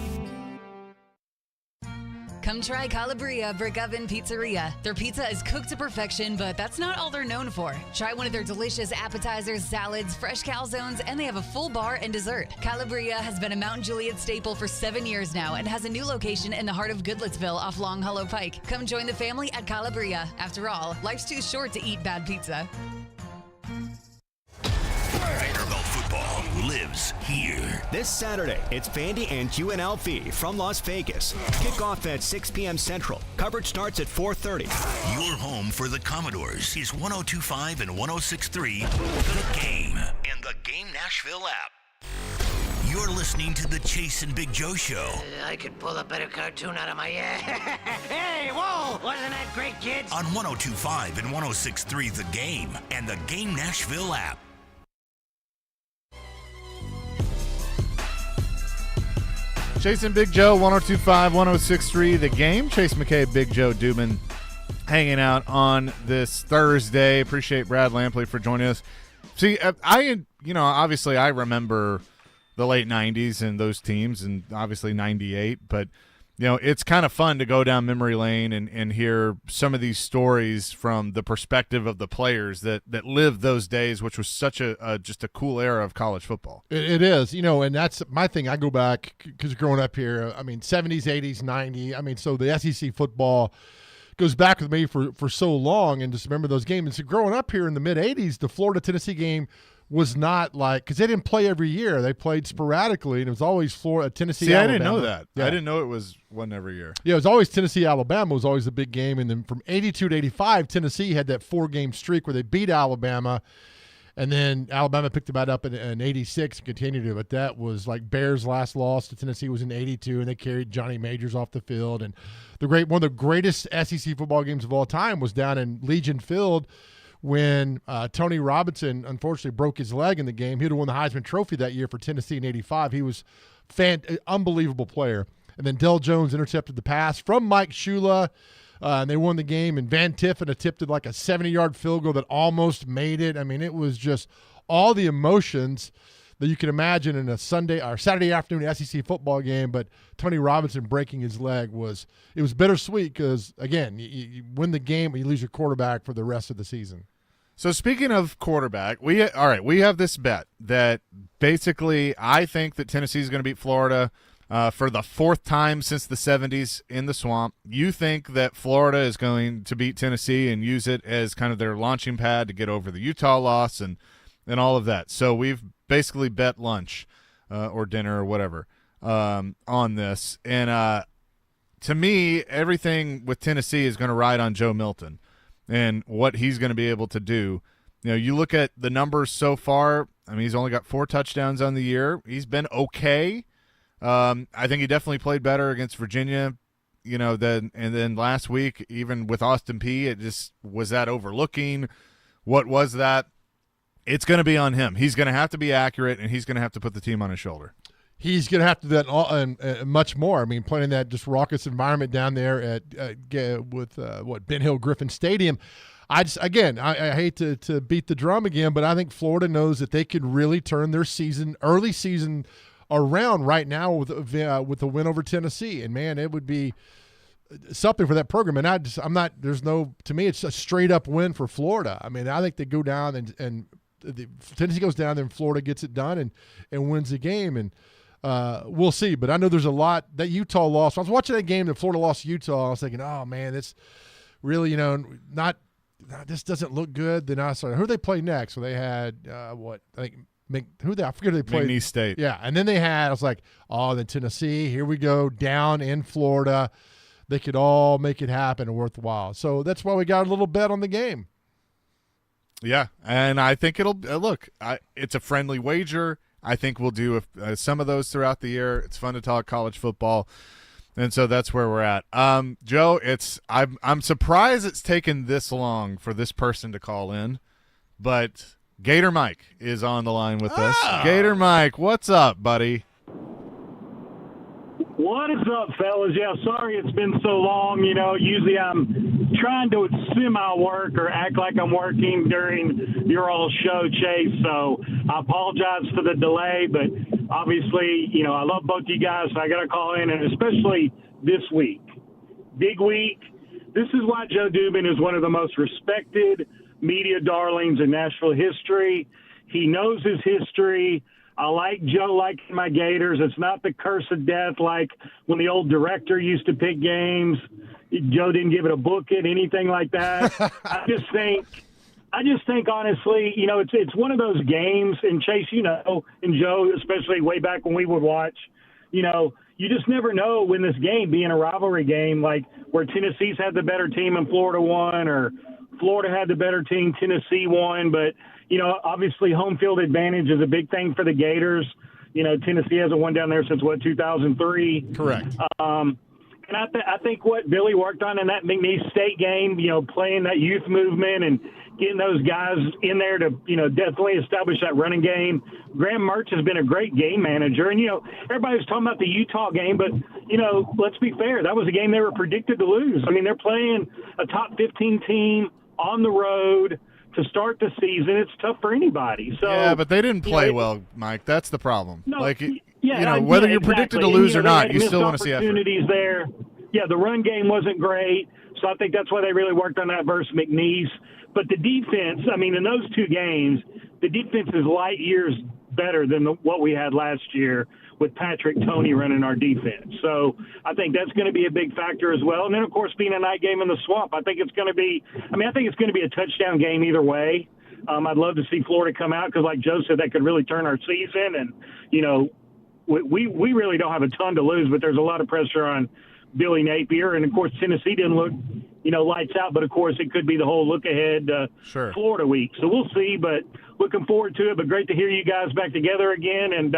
Come try Calabria Brick Oven Pizzeria. Their pizza is cooked to perfection, but that's not all they're known for. Try one of their delicious appetizers, salads, fresh calzones, and they have a full bar and dessert. Calabria has been a Mount Juliet staple for 7 years now and has a new location in the heart of Goodlettsville off Long Hollow Pike. Come join the family at Calabria. After all, life's too short to eat bad pizza. Vanderbilt football lives here. This Saturday, it's Vandy and UNLV from Las Vegas. Kickoff at 6 p.m. Central. Coverage starts at 4:30. Your home for the Commodores is 102.5 and 106.3 The Game and the Game Nashville app. You're listening to the Chase and Big Joe Show. I could pull a better cartoon out of my ass. Hey, whoa! Wasn't that great, kids? On 102.5 and 106.3 The Game and the Game Nashville app. Chase and Big Joe, 102.5, 106.3 The Game. Chase McKay, Big Joe Dubin hanging out on this Thursday. Appreciate Brad Lampley for joining us. See, obviously I remember the late 90s and those teams, and obviously 98, but it's kind of fun to go down memory lane and hear some of these stories from the perspective of the players that lived those days, which was such just a cool era of college football. It is, and that's my thing. I go back because growing up here, 70s, 80s, 90s. So the SEC football goes back with me for so long, and just remember those games. And so growing up here in the mid-'80s, the Florida-Tennessee game was not because they didn't play every year. They played sporadically, and it was always Tennessee, See, Alabama. I didn't know that. Yeah. I didn't know it was one every year. Yeah, it was always Tennessee, Alabama was always the big game. And then from 82 to 85, Tennessee had that 4-game streak where they beat Alabama. And then Alabama picked them up in 86 and continued it. But that was like Bears' last loss to Tennessee was in 82, and they carried Johnny Majors off the field. And one of the greatest SEC football games of all time was down in Legion Field when Tony Robinson unfortunately broke his leg in the game. He would have won the Heisman Trophy that year for Tennessee in 85. He was unbelievable player. And then Del Jones intercepted the pass from Mike Shula, and they won the game. And Van Tiffen attempted like a 70-yard field goal that almost made it. It was just all the emotions that you can imagine in a Sunday or Saturday afternoon SEC football game. But Tony Robinson breaking his leg was bittersweet because, again, you win the game, but you lose your quarterback for the rest of the season. So speaking of quarterback, we have this bet that basically I think that Tennessee is going to beat Florida for the 4th time since the 70s in the Swamp. You think that Florida is going to beat Tennessee and use it as kind of their launching pad to get over the Utah loss and all of that. So we've basically bet lunch or dinner or whatever on this. And to me, everything with Tennessee is going to ride on Joe Milton and what he's going to be able to do. You look at the numbers so far. He's only got 4 touchdowns on the year. He's been okay. I think he definitely played better against Virginia, then last week, even with Austin Peay, it just was that overlooking. What was that? It's going to be on him. He's going to have to be accurate, and he's going to have to put the team on his shoulder. He's going to have to do that and much more. Playing in that just raucous environment down there with Ben Hill Griffin Stadium. I hate to beat the drum again, but I think Florida knows that they could really turn their early season around right now with a win over Tennessee. And man, it would be something for that program. And to me, it's a straight up win for Florida. I think they go down and Tennessee goes down there and Florida gets it done and wins the game. And we'll see. But I know there's a lot that Utah lost. I was watching that game that Florida lost to Utah. I was thinking, oh man, it's really, this doesn't look good. Then I started, who they play next? So they had I forget who they played. McNeese State. Yeah, and then I was like, then Tennessee, here we go, down in Florida. They could all make it happen and worthwhile. So that's why we got a little bet on the game. Yeah, and I think it'll it's a friendly wager. I think we'll do some of those throughout the year. It's fun to talk college football, and so that's where we're at. Joe, I'm surprised it's taken this long for this person to call in, but Gator Mike is on the line with us. Gator Mike, what's up, buddy? What is up, fellas? Yeah, sorry it's been so long. Usually I'm trying to semi-work or act like I'm working during your all show, Chase. So I apologize for the delay, but obviously, I love both you guys, so I got to call in, and especially this week. Big week. This is why Joe Dubin is one of the most respected media darlings in Nashville history. He knows his history. I like Joe liking my Gators. It's not the curse of death like when the old director used to pick games. Joe didn't give it a booking, anything like that. I just think honestly, it's one of those games, and Chase, and Joe, especially way back when we would watch, you just never know when this game being a rivalry game, like where Tennessee's had the better team and Florida won, or Florida had the better team, Tennessee won. But, obviously home field advantage is a big thing for the Gators. Tennessee hasn't won down there since, 2003? Correct. And I think what Billy worked on in that McNeese State game, playing that youth movement and getting those guys in there to, definitely establish that running game. Graham Mertz has been a great game manager. And, everybody's talking about the Utah game, but, let's be fair. That was a game they were predicted to lose. They're playing a top 15 team on the road to start the season. It's tough for anybody. So yeah, but they didn't play well, Mike. That's the problem. No, Yeah, whether yeah, you're predicted to exactly. lose And, or they not, had you missed still want to see effort. opportunities there. Yeah, the run game wasn't great, so I think that's why they really worked on that versus McNeese. But the defense, I mean, in those two games, the defense is light years better than what we had last year with Patrick Toney running our defense. So I think that's going to be a big factor as well. And then, of course, being a night game in the Swamp, I think it's going to be a touchdown game either way. I'd love to see Florida come out because, like Joe said, that could really turn our season. And, we really don't have a ton to lose, but there's a lot of pressure on Billy Napier. And, of course, Tennessee didn't look, lights out. But, of course, it could be the whole look-ahead Florida week. So we'll see, but looking forward to it. But great to hear you guys back together again. And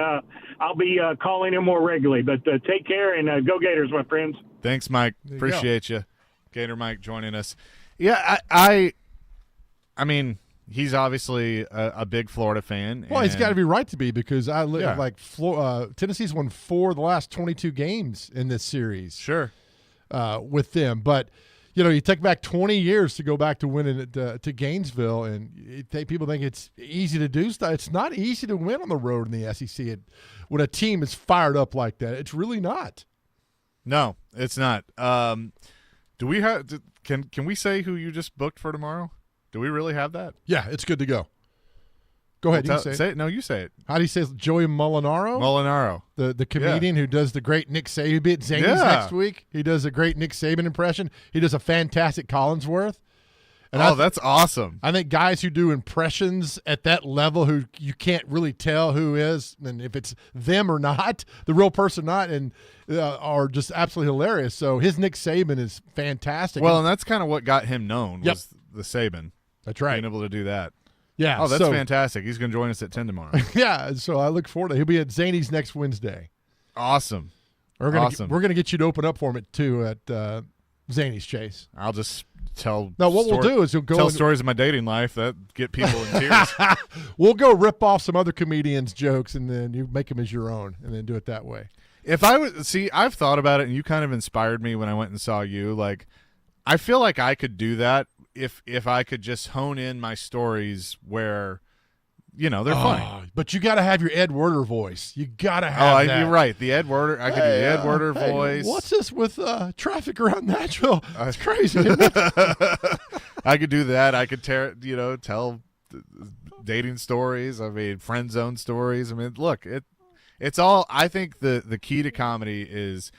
I'll be calling in more regularly. But take care and go Gators, my friends. Thanks, Mike. Appreciate you. Gator Mike joining us. Yeah, I mean, he's obviously a big Florida fan. Well, he's got to be right to be because Tennessee's won 4 of the last 22 games in this series. Sure. With them. But, you take back 20 years to go back to winning to Gainesville, and people think it's easy to do stuff. It's not easy to win on the road in the SEC when a team is fired up like that. It's really not. No, it's not. Do we have? Can we say who you just booked for tomorrow? Do we really have that? Yeah, it's good to go. Go ahead. You say it. No, you say it. How do you say it? Joey Molinaro? Molinaro. The comedian who does the great Nick Saban. He'll be at Zany's next week. He does a great Nick Saban impression. He does a fantastic Collinsworth. And that's awesome. I think guys who do impressions at that level who you can't really tell who is and if it's them or not, the real person or not, and are just absolutely hilarious. So his Nick Saban is fantastic. Well, and that's kind of what got him known was the Saban. That's right. Being able to do that. Yeah. Oh, that's fantastic. He's going to join us at 10 tomorrow. Yeah. So I look forward to it. He'll be at Zany's next Wednesday. Awesome. We're going to get you to open up for him at Zany's, Chase. I'll just tell. No, what we'll do is you'll go tell stories of my dating life that get people in tears. We'll go rip off some other comedians' jokes and then you make them as your own and then do it that way. If I would see, I've thought about it, and you kind of inspired me when I went and saw you. Like, I feel like I could do that if I could just hone in my stories where, they're funny. But you got to have your Ed Werder voice. You got to have that. You're right. The Ed Werder. I could do the Ed Werder voice. What's this with traffic around Nashville? It's crazy. Isn't it? I could do that. I could tell dating stories. I mean, friend zone stories. I mean, look, it's all. I think the key to comedy is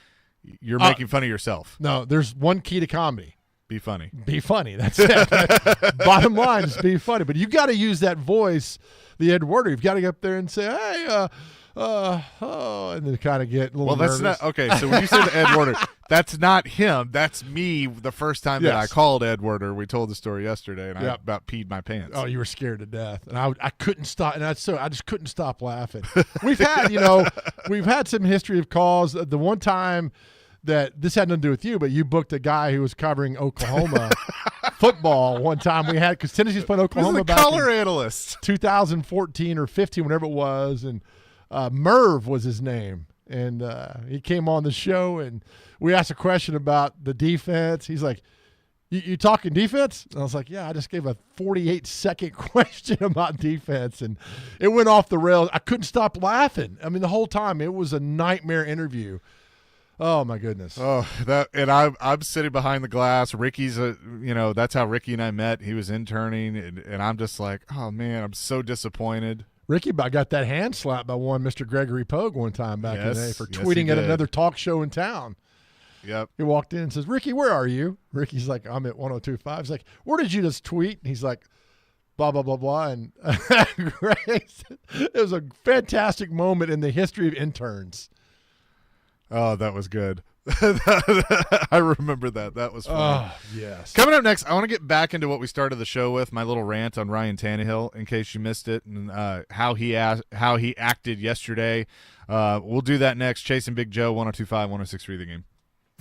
you're making fun of yourself. No, there's one key to comedy. Be funny. Be funny. That's it. Bottom line is be funny. But you got to use that voice, the Ed Werder. You've got to get up there and say, hey, and then kind of get a little nervous. That's not okay. So when you say the Ed Werder, that's not him. That's me. The first time that I called Ed Werder, we told the story yesterday, and I about peed my pants. Oh, you were scared to death, and I couldn't stop, and I just couldn't stop laughing. We've had we've had some history of calls. The one time that this had nothing to do with you, but you booked a guy who was covering Oklahoma football one time we had because Tennessee's playing Oklahoma back color analyst 2014 or 15, whatever it was, and Merv was his name, and he came on the show, and we asked a question about the defense. He's like, you talking defense? And I was like, yeah, I just gave a 48-second question about defense, and it went off the rails. I couldn't stop laughing. I mean, the whole time. It was a nightmare interview. Oh, my goodness. Oh, I'm sitting behind the glass. Ricky's, that's how Ricky and I met. He was interning, and I'm just like, oh, man, I'm so disappointed. Ricky got that hand slapped by one Mr. Gregory Pogue one time back in the day for tweeting at another talk show in town. Yep. He walked in and says, Ricky, where are you? Ricky's like, I'm at 102.5. He's like, where did you just tweet? And he's like, blah, blah, blah, blah. And it was a fantastic moment in the history of interns. Oh, that was good. I remember that. That was fun. Oh, yes. Coming up next, I want to get back into what we started the show with, my little rant on Ryan Tannehill, in case you missed it, and how he acted yesterday. We'll do that next. Chasing Big Joe, 102.5, 106.3 The Game.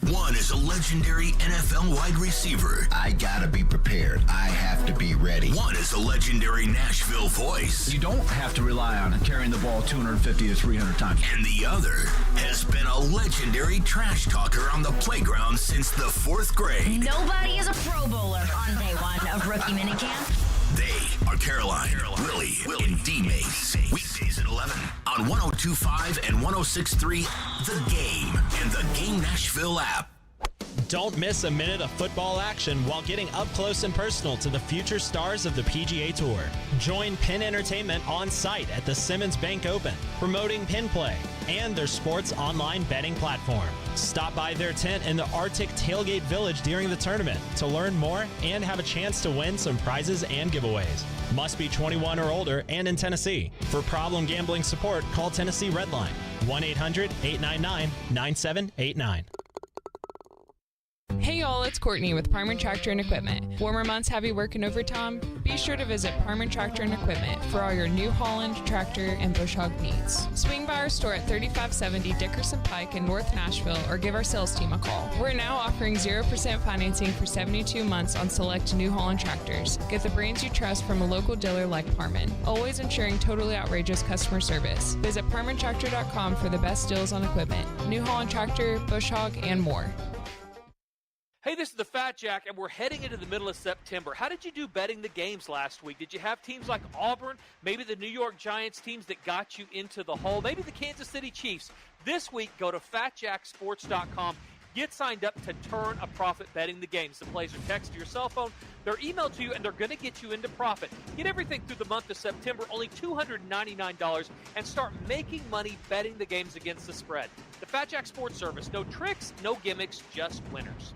One is a legendary NFL wide receiver. I gotta be prepared. I have to be ready. One is a legendary Nashville voice. You don't have to rely on carrying the ball 250 to 300 times. And the other has been a legendary trash talker on the playground since the 4th grade. Nobody is a Pro Bowler on day one of rookie minicamp. They are Caroline, Willie, and D-Mace. Weekdays at 11 on 102.5 and 106.3 The Game and the Game Nashville app. Don't miss a minute of football action while getting up close and personal to the future stars of the PGA Tour. Join Penn Entertainment on site at the Simmons Bank Open, promoting Penn Play and their sports online betting platform. Stop by their tent in the Arctic Tailgate Village during the tournament to learn more and have a chance to win some prizes and giveaways. Must be 21 or older and in Tennessee. For problem gambling support, call Tennessee Redline, 1-800-899-9789. Hey y'all, it's Courtney with Parman Tractor and Equipment. Warmer months have you working overtime? Be sure to visit Parman Tractor and Equipment for all your New Holland tractor and bush hog needs. Swing by our store at 3570 Dickerson Pike in North Nashville or give our sales team a call. We're now offering 0% financing for 72 months on select New Holland tractors. Get the brands you trust from a local dealer like Parman, always ensuring totally outrageous customer service. Visit ParmanTractor.com for the best deals on equipment, New Holland tractor, bush hog, and more. Hey, this is the Fat Jack, and we're heading into the middle of September. How did you do betting the games last week? Did you have teams like Auburn, maybe the New York Giants, teams that got you into the hole, maybe the Kansas City Chiefs? This week, go to FatJackSports.com. Get signed up to turn a profit betting the games. The plays are texted to your cell phone. They're emailed to you, and they're going to get you into profit. Get everything through the month of September, only $299, and start making money betting the games against the spread. The Fat Jack Sports Service. No tricks, no gimmicks, just winners.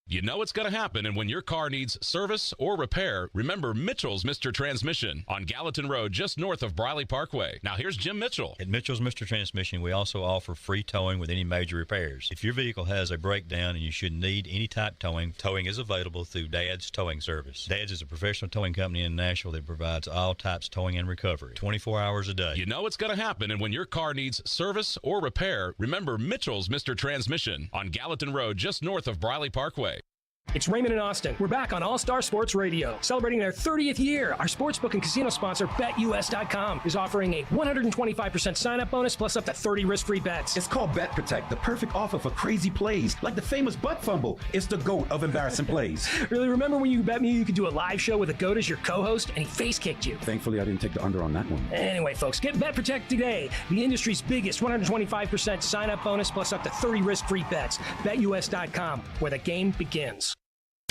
You know it's going to happen, and when your car needs service or repair, remember Mitchell's Mr. Transmission on Gallatin Road, just north of Briley Parkway. Now here's Jim Mitchell. At Mitchell's Mr. Transmission, we also offer free towing with any major repairs. If your vehicle has a breakdown and you should need any type towing is available through Dad's Towing Service. Dad's is a professional towing company in Nashville that provides all types towing and recovery, 24 hours a day. You know it's going to happen, and when your car needs service or repair, remember Mitchell's Mr. Transmission on Gallatin Road, just north of Briley Parkway. It's Raymond and Austin. We're back on All-Star Sports Radio. Celebrating their 30th year, our sportsbook and casino sponsor, BetUS.com, is offering a 125% sign-up bonus plus up to 30 risk-free bets. It's called Bet Protect, the perfect offer for crazy plays, like the famous butt fumble. It's the GOAT of embarrassing plays. Really, remember when you bet me you could do a live show with a GOAT as your co-host, and he face-kicked you? Thankfully, I didn't take the under on that one. Anyway, folks, get Bet Protect today. The industry's biggest 125% sign-up bonus plus up to 30 risk-free bets. BetUS.com, where the game begins.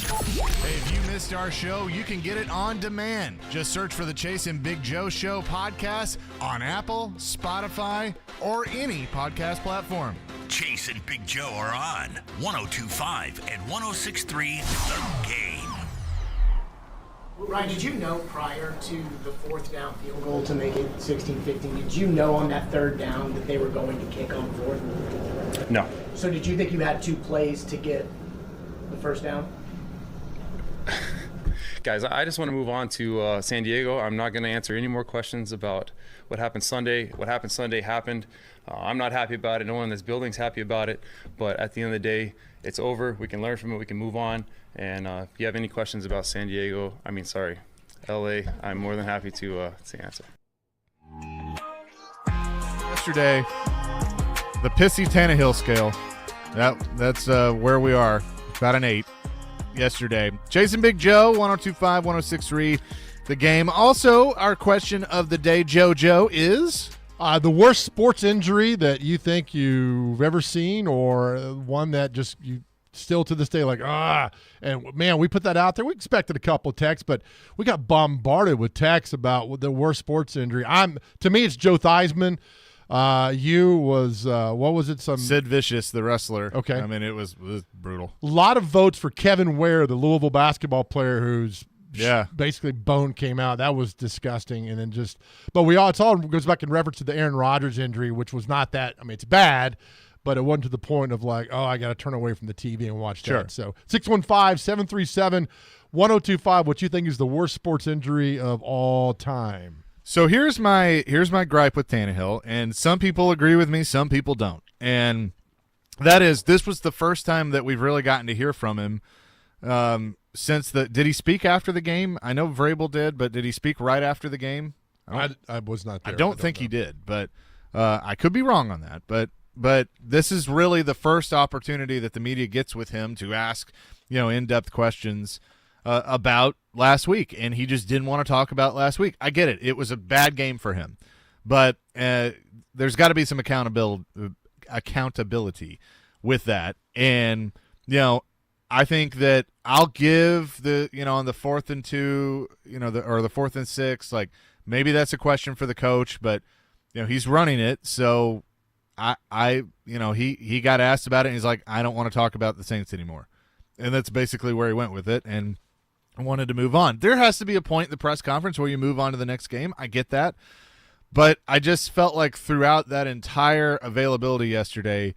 Hey, if you missed our show, you can get it on demand. Just search for the Chase and Big Joe Show podcast on Apple, Spotify, or any podcast platform. Chase and Big Joe are on 102.5 and 106.3 The Game. Ryan, did you know prior to the fourth down field goal to make it 16-15, did you know on that third down that they were going to kick on fourth? No. So did you think you had 2 plays to get the first down? Guys, I just want to move on to San Diego. I'm not going to answer any more questions about what happened Sunday. What happened Sunday happened. I'm not happy about it. No one in this building's happy about it. But at the end of the day, it's over. We can learn from it. We can move on. And if you have any questions about LA, I'm more than happy to answer. Yesterday, the pissy Tannehill scale. That's where we are. About an 8. Yesterday. Jason Big Joe, 102.5, 106.3, The Game. Also, our question of the day, JoJo, is? The worst sports injury that you think you've ever seen, or one that just you still to this day like, and man, we put that out there. We expected a couple of texts, but we got bombarded with texts about the worst sports injury. To me, it's Joe Theismann. What was it? Sid Vicious, the wrestler. Okay. I mean, it was brutal. A lot of votes for Kevin Ware, the Louisville basketball player whose basically bone came out. That was disgusting. And then it's all goes back in reference to the Aaron Rodgers injury, which was not that. I mean, it's bad, but it wasn't to the point of like, I got to turn away from the TV and watch that. So 615-737-1025, what you think is the worst sports injury of all time? So here's my gripe with Tannehill, and some people agree with me, some people don't. And that is, this was the first time that we've really gotten to hear from him since did he speak after the game? I know Vrabel did, but did he speak right after the game? I was not there. I don't think he did, but I could be wrong on that. But this is really the first opportunity that the media gets with him to ask, in-depth questions about last week, and he just didn't want to talk about last week. I get it. It was a bad game for him. But there's got to be some accountability with that. And, I think that I'll give on the 4th and 2, or the 4th and 6, like maybe that's a question for the coach, but, he's running it. So he got asked about it and he's like, I don't want to talk about the Saints anymore. And that's basically where he went with it. And I wanted to move on. There has to be a point in the press conference where you move on to the next game. I get that. But I just felt like throughout that entire availability yesterday,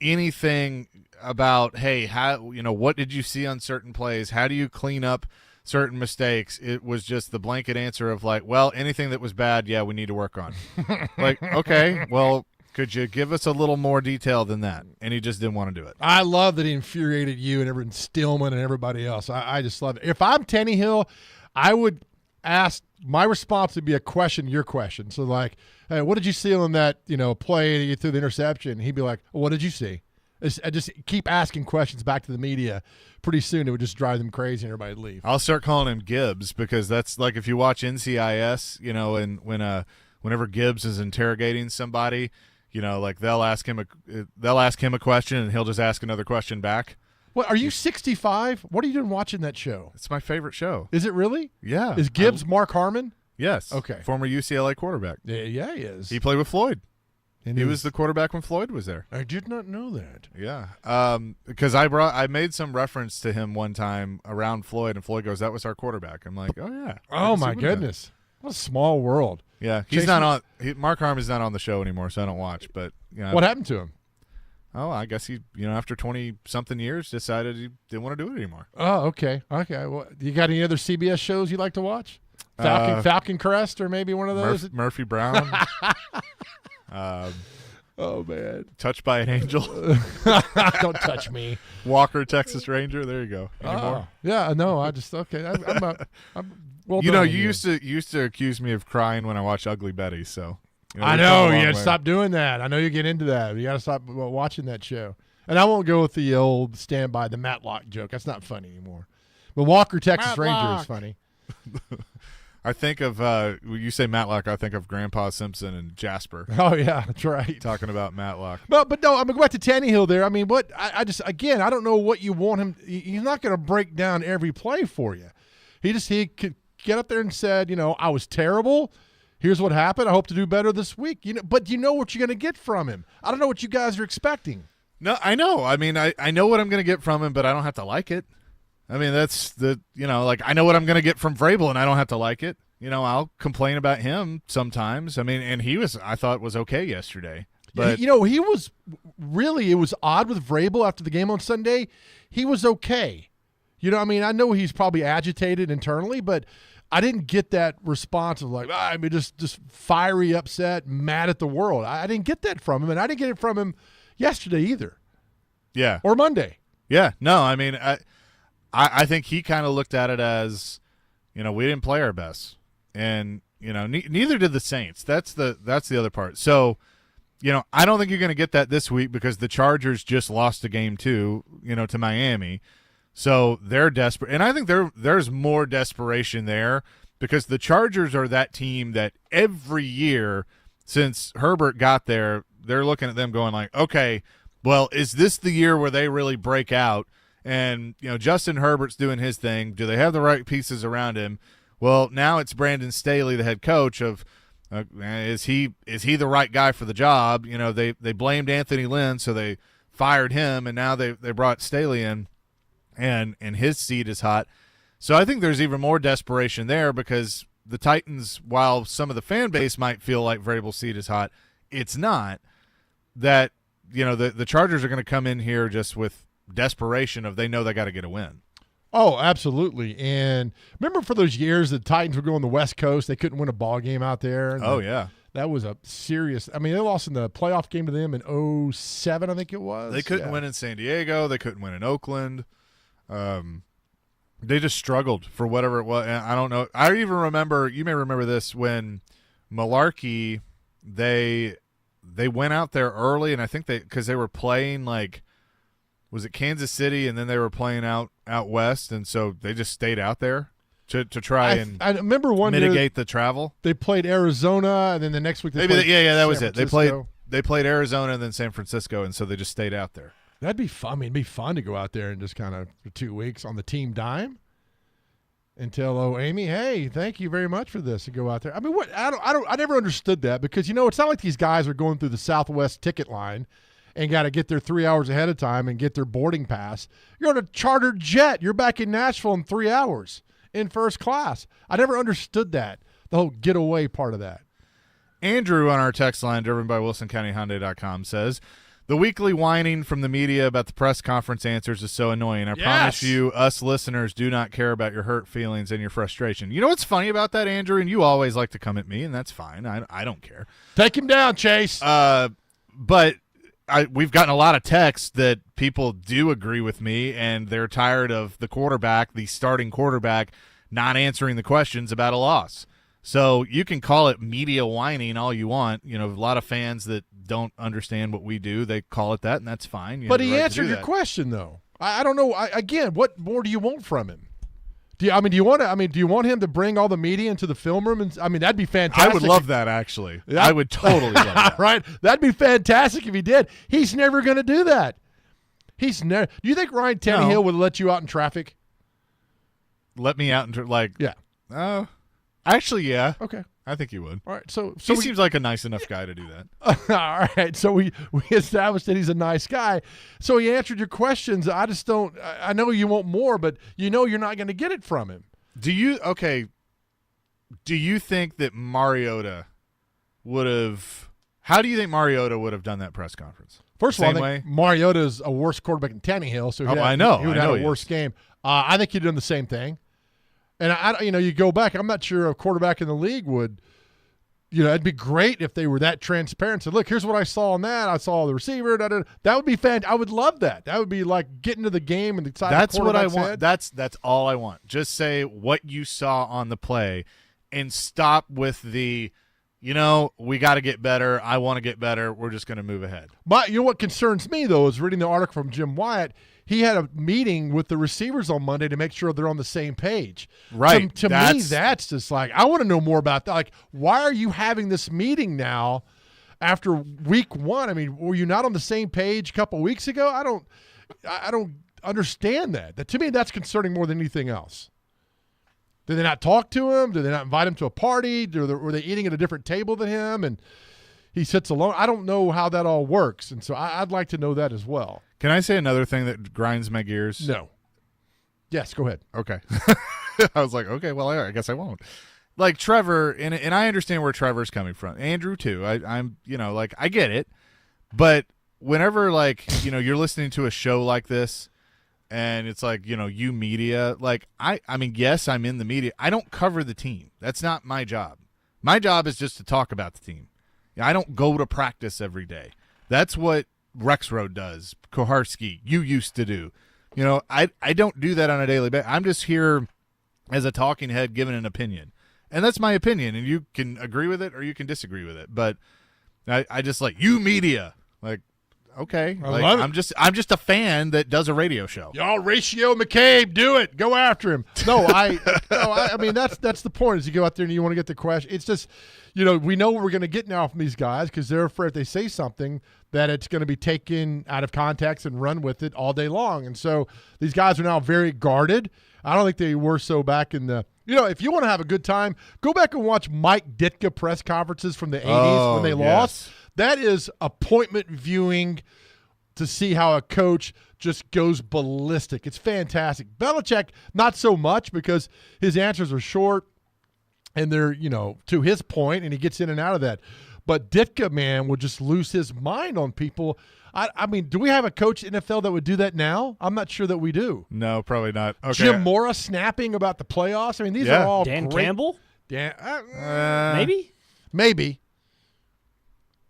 anything about, hey, how, what did you see on certain plays? How do you clean up certain mistakes? It was just the blanket answer of like, well, anything that was bad, yeah, we need to work on. Like, okay, well, could you give us a little more detail than that? And he just didn't want to do it. I love that he infuriated you and everyone, Stillman and everybody else. I just love it. If I'm Tannehill, I would ask, my response would be a question, your question. So like, hey, what did you see on that, play that you threw the interception? He'd be like, well, what did you see? I just keep asking questions back to the media. Pretty soon it would just drive them crazy and everybody would leave. I'll start calling him Gibbs, because that's like if you watch NCIS, and whenever Gibbs is interrogating somebody, like they'll ask him a question and he'll just ask another question back. What, are you 65? What are you doing watching that show? It's my favorite show. Is it really? Yeah. Is Gibbs Mark Harmon? Yes. Okay. Former UCLA quarterback. Yeah, he is. He played with Floyd. And he was the quarterback when Floyd was there. I did not know that. Yeah. Because I made some reference to him one time around Floyd, and Floyd goes, that was our quarterback. I'm like, oh, yeah. Oh, my goodness. What a small world. Yeah. He's not on – Mark Harmon's not on the show anymore, so I don't watch. But what happened to him? Oh, I guess he, after 20-something years, decided he didn't want to do it anymore. Oh, okay. Okay. Well, you got any other CBS shows you like to watch? Falcon Crest, or maybe one of those? Murphy Brown. Oh, man. Touched by an Angel. Don't touch me. Walker, Texas Ranger. There you go. Any more? Yeah, no, I just, okay. I'm well you done you used to accuse me of crying when I watch Ugly Betty, so. I know. You got to stop doing that. I know you get into that. You got to stop watching that show. And I won't go with the old standby, the Matlock joke. That's not funny anymore. But Walker, Texas Ranger is funny. I think of when you say Matlock, I think of Grandpa Simpson and Jasper. Oh yeah, that's right. Talking about Matlock. But no, I'm going back to Tannehill there. I mean, I just again, I don't know what you want him. He's not going to break down every play for you. He could get up there and said, I was terrible. Here's what happened. I hope to do better this week. But you know what you're going to get from him. I don't know what you guys are expecting. No, I know. I mean, I know what I'm going to get from him, but I don't have to like it. I mean, that's I know what I'm going to get from Vrabel, and I don't have to like it. I'll complain about him sometimes. I mean, and I thought was okay yesterday. But he was really, it was odd with Vrabel after the game on Sunday. He was okay. I mean, I know he's probably agitated internally, but I didn't get that response of like, I mean, just fiery, upset, mad at the world. I didn't get that from him, and I didn't get it from him yesterday either. Yeah. Or Monday. Yeah. No, I mean, I think he kind of looked at it as, we didn't play our best, and neither did the Saints. That's the other part. So, I don't think you're going to get that this week because the Chargers just lost a game too, to Miami. So they're desperate, and I think there's more desperation there because the Chargers are that team that every year since Herbert got there, they're looking at them going like, okay, well, is this the year where they really break out? And, Justin Herbert's doing his thing. Do they have the right pieces around him? Well, now it's Brandon Staley, the head coach of is he the right guy for the job? They blamed Anthony Lynn, so they fired him, and now they brought Staley in, and his seat is hot. So I think there's even more desperation there because the Titans, while some of the fan base might feel like Vrabel's seat is hot, it's not. That, the Chargers are going to come in here just with desperation of they know they got to get a win. Oh, absolutely. And remember for those years the Titans would go on the West Coast, they couldn't win a ball game out there. Yeah. That was a serious – I mean, they lost in the playoff game to them in 2007, I think it was. They couldn't win in San Diego. They couldn't win in Oakland. They just struggled for whatever it was. I don't know. I even remember – you may remember this when Malarkey, they went out there early, and I think because they were playing like – was it Kansas City, and then they were playing out west, and so they just stayed out there to try and I remember one year mitigate the travel. They played Arizona, and then the next week they played that was San it. Francisco. They played Arizona and then San Francisco, and so they just stayed out there. That'd be fun. I mean, it'd be fun to go out there and just kind of for 2 weeks on the team dime and tell Amy, hey, thank you very much for this, and go out there. I mean, what? I never understood that because it's not like these guys are going through the Southwest ticket line and got to get there 3 hours ahead of time and get their boarding pass. You're on a chartered jet. You're back in Nashville in 3 hours in first class. I never understood that, the whole getaway part of that. Andrew on our text line, driven by WilsonCountyHyundai.com, says, the weekly whining from the media about the press conference answers is so annoying. I promise you, us listeners do not care about your hurt feelings and your frustration. You know what's funny about that, Andrew? And you always like to come at me, and that's fine. I don't care. Take him down, Chase. But we've gotten a lot of texts that people do agree with me, and they're tired of the starting quarterback, not answering the questions about a loss. So you can call it media whining all you want. A lot of fans that don't understand what we do, they call it that, and that's fine. But he answered your question, though. I don't know. Again, what more do you want from him? Do you want him to bring all the media into the film room? And that'd be fantastic. I would love that, actually. I would totally love that. Right? That'd be fantastic if he did. He's never going to do that. Do you think Ryan Tannehill would let you out in traffic? Let me out in yeah. Actually, yeah. Okay. I think he would. All right. So he seems like a nice enough guy to do that. All right. So we established that he's a nice guy. So he answered your questions. I just don't. I know you want more, but you're not going to get it from him. Do you think that Mariota would have? How do you think Mariota would have done that press conference? First of all, I think Mariota is a worse quarterback than Tannehill, so he would have a worse game. I think he'd done the same thing. And you go back. I'm not sure a quarterback in the league would. It'd be great if they were that transparent. So look, here's what I saw on that. I saw the receiver. That would be fantastic. I would love that. That would be like getting to the game and decide. That's what I want. That's all I want. Just say what you saw on the play, and stop with the. We got to get better. I want to get better. We're just going to move ahead. But what concerns me though is reading the article from Jim Wyatt. He had a meeting with the receivers on Monday to make sure they're on the same page. Right. To me, that's just like, I want to know more about that. Like, why are you having this meeting now after week one? I mean, were you not on the same page a couple weeks ago? I don't understand that. To me, that's concerning more than anything else. Did they not talk to him? Did they not invite him to a party? Were they eating at a different table than him? And he sits alone. I don't know how that all works. And so I'd like to know that as well. Can I say another thing that grinds my gears? No. Yes, go ahead. Okay. I was like, okay, well, I guess I won't. Like Trevor, and I understand where Trevor's coming from. Andrew, too. I'm I get it. But whenever, you're listening to a show like this, and it's like, you media, I mean, yes, I'm in the media. I don't cover the team. That's not my job. My job is just to talk about the team. I don't go to practice every day. That's what Rexroad does, Koharski, you used to do. I don't do that on a daily basis. I'm just here as a talking head giving an opinion. And that's my opinion, and you can agree with it or you can disagree with it. But I just you media. Okay. I'm just a fan that does a radio show. Y'all Ratio McCabe, do it. Go after him. No, I mean that's the point is you go out there and you want to get the question. It's just we know what we're going to get now from these guys because they're afraid if they say something that it's going to be taken out of context and run with it all day long. And so these guys are now very guarded. I don't think they were so back in the if you want to have a good time, go back and watch Mike Ditka press conferences from the 80s when they lost. That is appointment viewing to see how a coach just goes ballistic. It's fantastic. Belichick, not so much because his answers are short and they're, to his point, and he gets in and out of that. But Ditka, man, would just lose his mind on people. I mean, do we have a coach in the NFL that would do that now? I'm not sure that we do. No, probably not. Okay. Jim Mora snapping about the playoffs. I mean, these are all Dan great. Campbell? Maybe.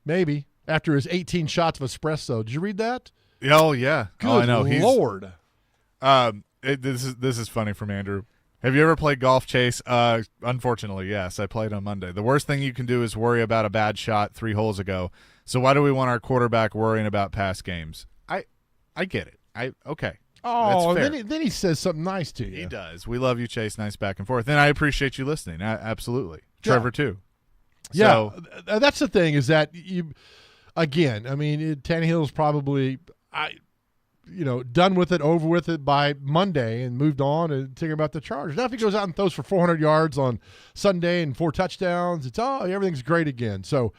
Maybe. After his 18 shots of espresso. Did you read that? Oh, yeah. Good I know. Lord. This is funny from Andrew. Have you ever played golf, Chase? Unfortunately, yes. I played on Monday. The worst thing you can do is worry about a bad shot 3 holes ago. So why do we want our quarterback worrying about past games? I get it. Okay. Oh, That's and fair. then he says something nice to you. He does. We love you, Chase. Nice back and forth. And I appreciate you listening. Absolutely. Trevor, too. Yeah, So, that's the thing is that Tannehill's probably done with it, over with it by Monday and moved on and thinking about the Chargers. Now if he goes out and throws for 400 yards on Sunday and 4 touchdowns, everything's great again. So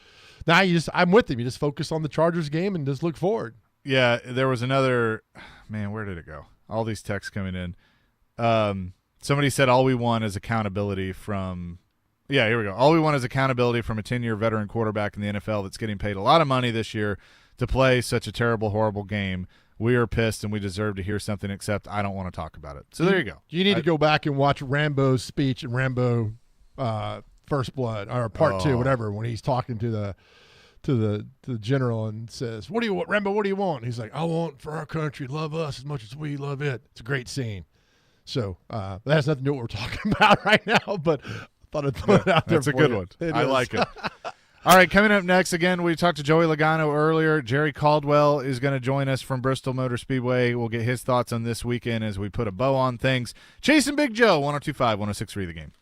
now I'm with him. You just focus on the Chargers game and just look forward. yeah, there was another – man, where did it go? All these texts coming in. Somebody said all we want is accountability from – yeah, here we go. All we want is accountability from a 10-year veteran quarterback in the NFL that's getting paid a lot of money this year to play such a terrible, horrible game. We are pissed and we deserve to hear something, except I don't want to talk about it. So there you go. You need to go back and watch Rambo's speech in Rambo First Blood or Part 2, whatever, when he's talking to the general and says, "What do you want, Rambo? What do you want?" And he's like, "I want for our country to love us as much as we love it." It's a great scene. So that has nothing to do with what we're talking about right now, but I thought I'd throw it out there. That's a good one. I like it. All right, coming up next, again, we talked to Joey Logano earlier. Jerry Caldwell is going to join us from Bristol Motor Speedway. We'll get his thoughts on this weekend as we put a bow on things. Chasing Big Joe, 102.5, 106.3 The Game.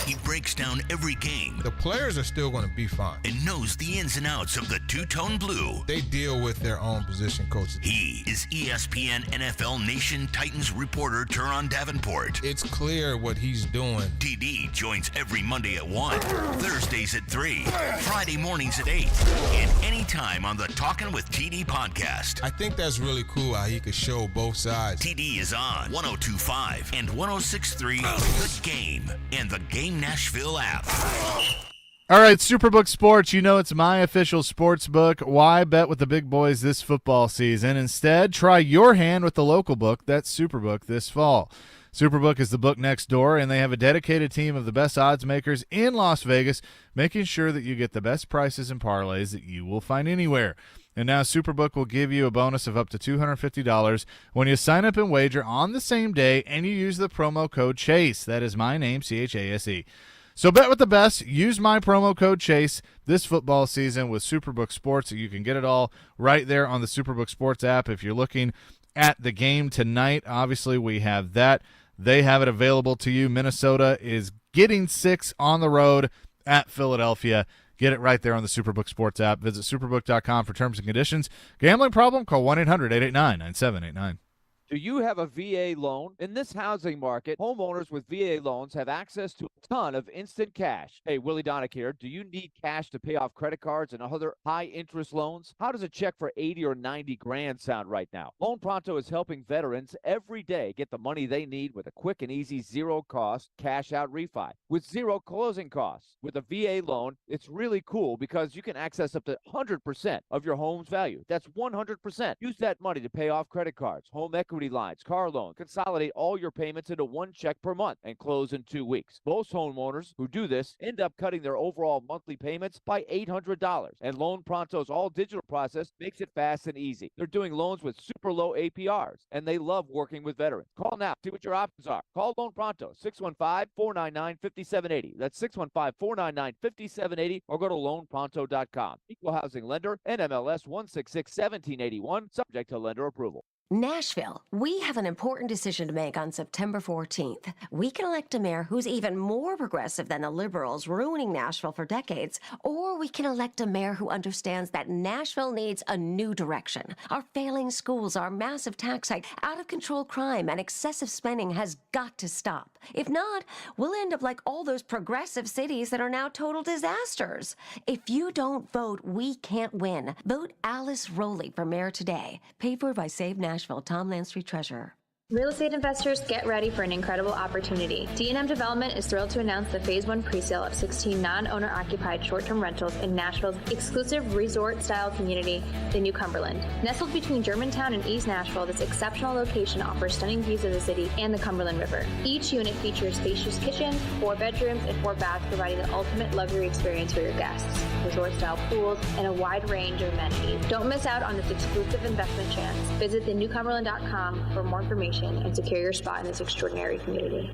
He breaks down every game. The players are still going to be fine. And knows the ins and outs of the two-tone blue. They deal with their own position coaches. He is ESPN NFL Nation Titans reporter Teron Davenport. It's clear what he's doing. TD joins every Monday at 1, Thursdays at 3, Friday mornings at 8, and anytime on the Talkin' with TD podcast. I think that's really cool how he could show both sides. TD is on 102.5 and 106.3 The Game and the Game Nashville app. All right, Superbook Sports, you know it's my official sports book. Why bet with the big boys this football season? Instead, try your hand with the local book, that's Superbook, this fall. Superbook is the book next door, and they have a dedicated team of the best odds makers in Las Vegas, making sure that you get the best prices and parlays that you will find anywhere. And now Superbook will give you a bonus of up to $250 when you sign up and wager on the same day and you use the promo code CHASE. That is my name, CHASE. So bet with the best. Use my promo code CHASE this football season with Superbook Sports. You can get it all right there on the Superbook Sports app. If you're looking at the game tonight, obviously we have that. They have it available to you. Minnesota is getting 6 on the road at Philadelphia. Get it right there on the Superbook Sports app. Visit superbook.com for terms and conditions. Gambling problem? Call 1-800-889-9789. Do you have a VA loan? In this housing market, homeowners with VA loans have access to a ton of instant cash. Hey, Willie Donick here. Do you need cash to pay off credit cards and other high-interest loans? How does a check for 80 or 90 grand sound right now? Loan Pronto is helping veterans every day get the money they need with a quick and easy zero-cost cash-out refi with zero closing costs. With a VA loan, it's really cool because you can access up to 100% of your home's value. That's 100%. Use that money to pay off credit cards, home equity lines, car loan. Consolidate all your payments into one check per month and close in 2 weeks. Most homeowners who do this end up cutting their overall monthly payments by $800. And Loan Pronto's all-digital process makes it fast and easy. They're doing loans with super low APRs, and they love working with veterans. Call now. See what your options are. Call Loan Pronto, 615-499-5780. That's 615-499-5780, or go to loanpronto.com. Equal housing lender, NMLS 166-1781, subject to lender approval. Nashville, we have an important decision to make on September 14th. We can elect a mayor who's even more progressive than the liberals ruining Nashville for decades, or we can elect a mayor who understands that Nashville needs a new direction. Our failing schools, our massive tax hike, out-of-control crime, and excessive spending has got to stop. If not, we'll end up like all those progressive cities that are now total disasters. If you don't vote, we can't win. Vote Alice Rowley for mayor today. Paid for by Save Nashville. Tom Landstreet, Treasurer. Real estate investors, get ready for an incredible opportunity. D&M Development is thrilled to announce the Phase 1 presale of 16 non-owner occupied short-term rentals in Nashville's exclusive resort-style community, the New Cumberland. Nestled between Germantown and East Nashville, this exceptional location offers stunning views of the city and the Cumberland River. Each unit features spacious kitchens, 4 bedrooms, and 4 baths, providing the ultimate luxury experience for your guests. Resort-style pools and a wide range of amenities. Don't miss out on this exclusive investment chance. Visit thenewcumberland.com for more information and secure your spot in this extraordinary community.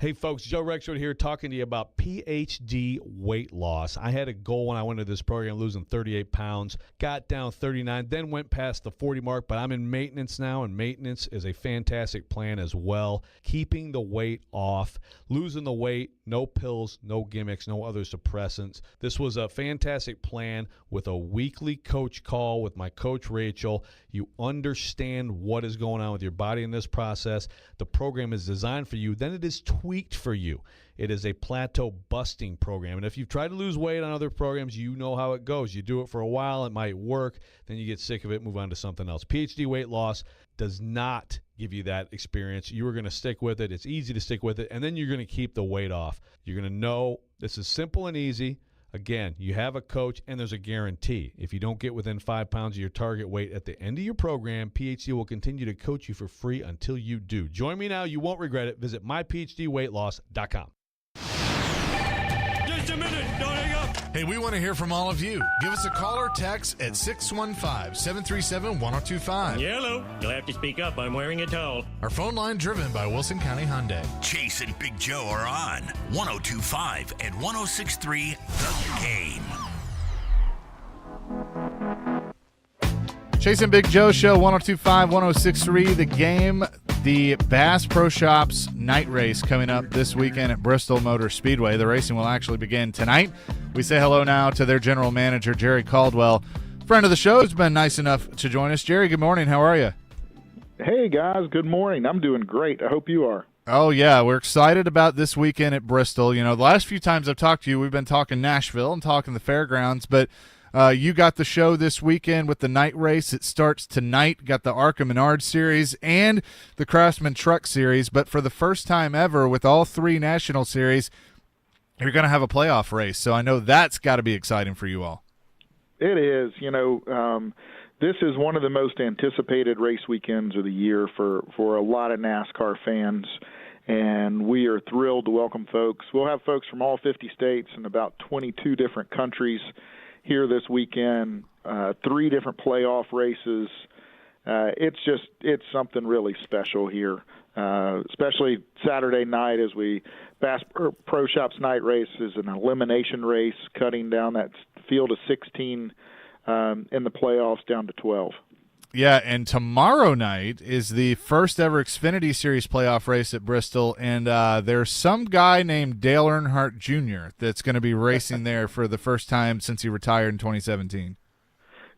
Hey, folks, Joe Rexford here talking to you about PhD weight loss. I had a goal when I went to this program, losing 38 pounds, got down 39, then went past the 40 mark, but I'm in maintenance now, and maintenance is a fantastic plan as well. Keeping the weight off, losing the weight, no pills, no gimmicks, no other suppressants. This was a fantastic plan with a weekly coach call with my coach, Rachel. You understand what is going on with your body in this process. The program is designed for you. Then it is tweaked for you. It is a plateau busting program. And if you've tried to lose weight on other programs, you know how it goes. You do it for a while, it might work, then you get sick of it, move on to something else. PhD weight loss does not give you that experience. You are going to stick with it. It's easy to stick with it, and then you're going to keep the weight off. You're going to know this is simple and easy. Again, you have a coach, and there's a guarantee. If you don't get within 5 pounds of your target weight at the end of your program, PhD will continue to coach you for free until you do. Join me now. You won't regret it. Visit myphdweightloss.com. Just a minute. Don't hang up. Hey, we want to hear from all of you. Give us a call or text at 615-737-1025. Hello. You'll have to speak up. I'm wearing a towel. Our phone line driven by Wilson County Hyundai. Chase and Big Joe are on 102.5 and 106.3 The Game. Chase and Big Joe Show, 102.5, 106.3 The Game. The Bass Pro Shops night race coming up this weekend at Bristol Motor Speedway. The racing will actually begin tonight. We say hello now to their general manager, Jerry Caldwell. Friend of the show has been nice enough to join us. Jerry, good morning. How are you? Hey, guys. Good morning. I'm doing great. I hope you are. Oh, yeah. We're excited about this weekend at Bristol. You know, the last few times I've talked to you, we've been talking Nashville and talking the fairgrounds, but you got the show this weekend with the night race. It starts tonight. Got the ARCA Menard Series and the Craftsman Truck Series. But for the first time ever with all three National Series, you're going to have a playoff race. So I know that's got to be exciting for you all. It is. You know, this is one of the most anticipated race weekends of the year for a lot of NASCAR fans. And we are thrilled to welcome folks. We'll have folks from all 50 states and about 22 different countries here this weekend, 3 different playoff races. It's something really special here, especially Saturday night as Bass Pro Shops night race is an elimination race, cutting down that field of 16 in the playoffs down to 12. Yeah, and tomorrow night is the first ever Xfinity Series playoff race at Bristol, and there's some guy named Dale Earnhardt Jr. that's going to be racing there for the first time since he retired in 2017.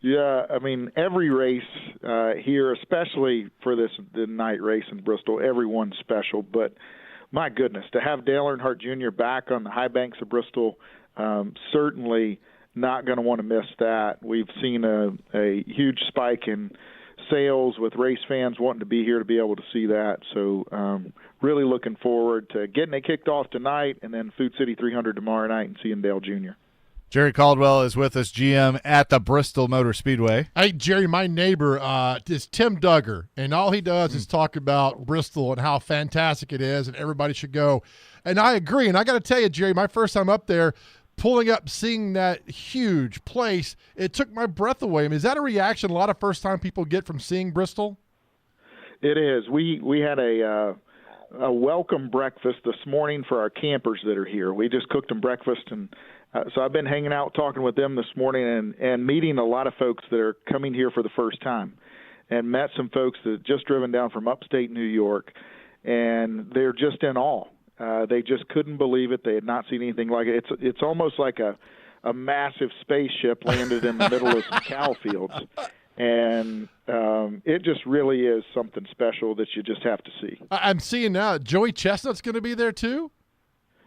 Yeah, I mean, every race here, especially for the night race in Bristol, everyone's special. But my goodness, to have Dale Earnhardt Jr. back on the high banks of Bristol, certainly not going to want to miss that. We've seen a huge spike in sales with race fans wanting to be here to be able to see that. So really looking forward to getting it kicked off tonight and then Food City 300 tomorrow night and seeing Dale Jr. Jerry Caldwell is with us, GM at the Bristol Motor Speedway. Hey, Jerry, my neighbor is Tim Duggar, and all he does is talk about Bristol and how fantastic it is and everybody should go. And I agree. And I got to tell you, Jerry, my first time up there, pulling up, seeing that huge place, it took my breath away. I mean, is that a reaction a lot of first-time people get from seeing Bristol? It is. We had a welcome breakfast this morning for our campers that are here. We just cooked them breakfast, and so I've been hanging out talking with them this morning and meeting a lot of folks that are coming here for the first time, and met some folks that have just driven down from upstate New York, and they're just in awe. They just couldn't believe it. They had not seen anything like it. It's almost like a massive spaceship landed in the middle of some cow fields. And it just really is something special that you just have to see. I'm seeing now Joey Chestnut's going to be there too?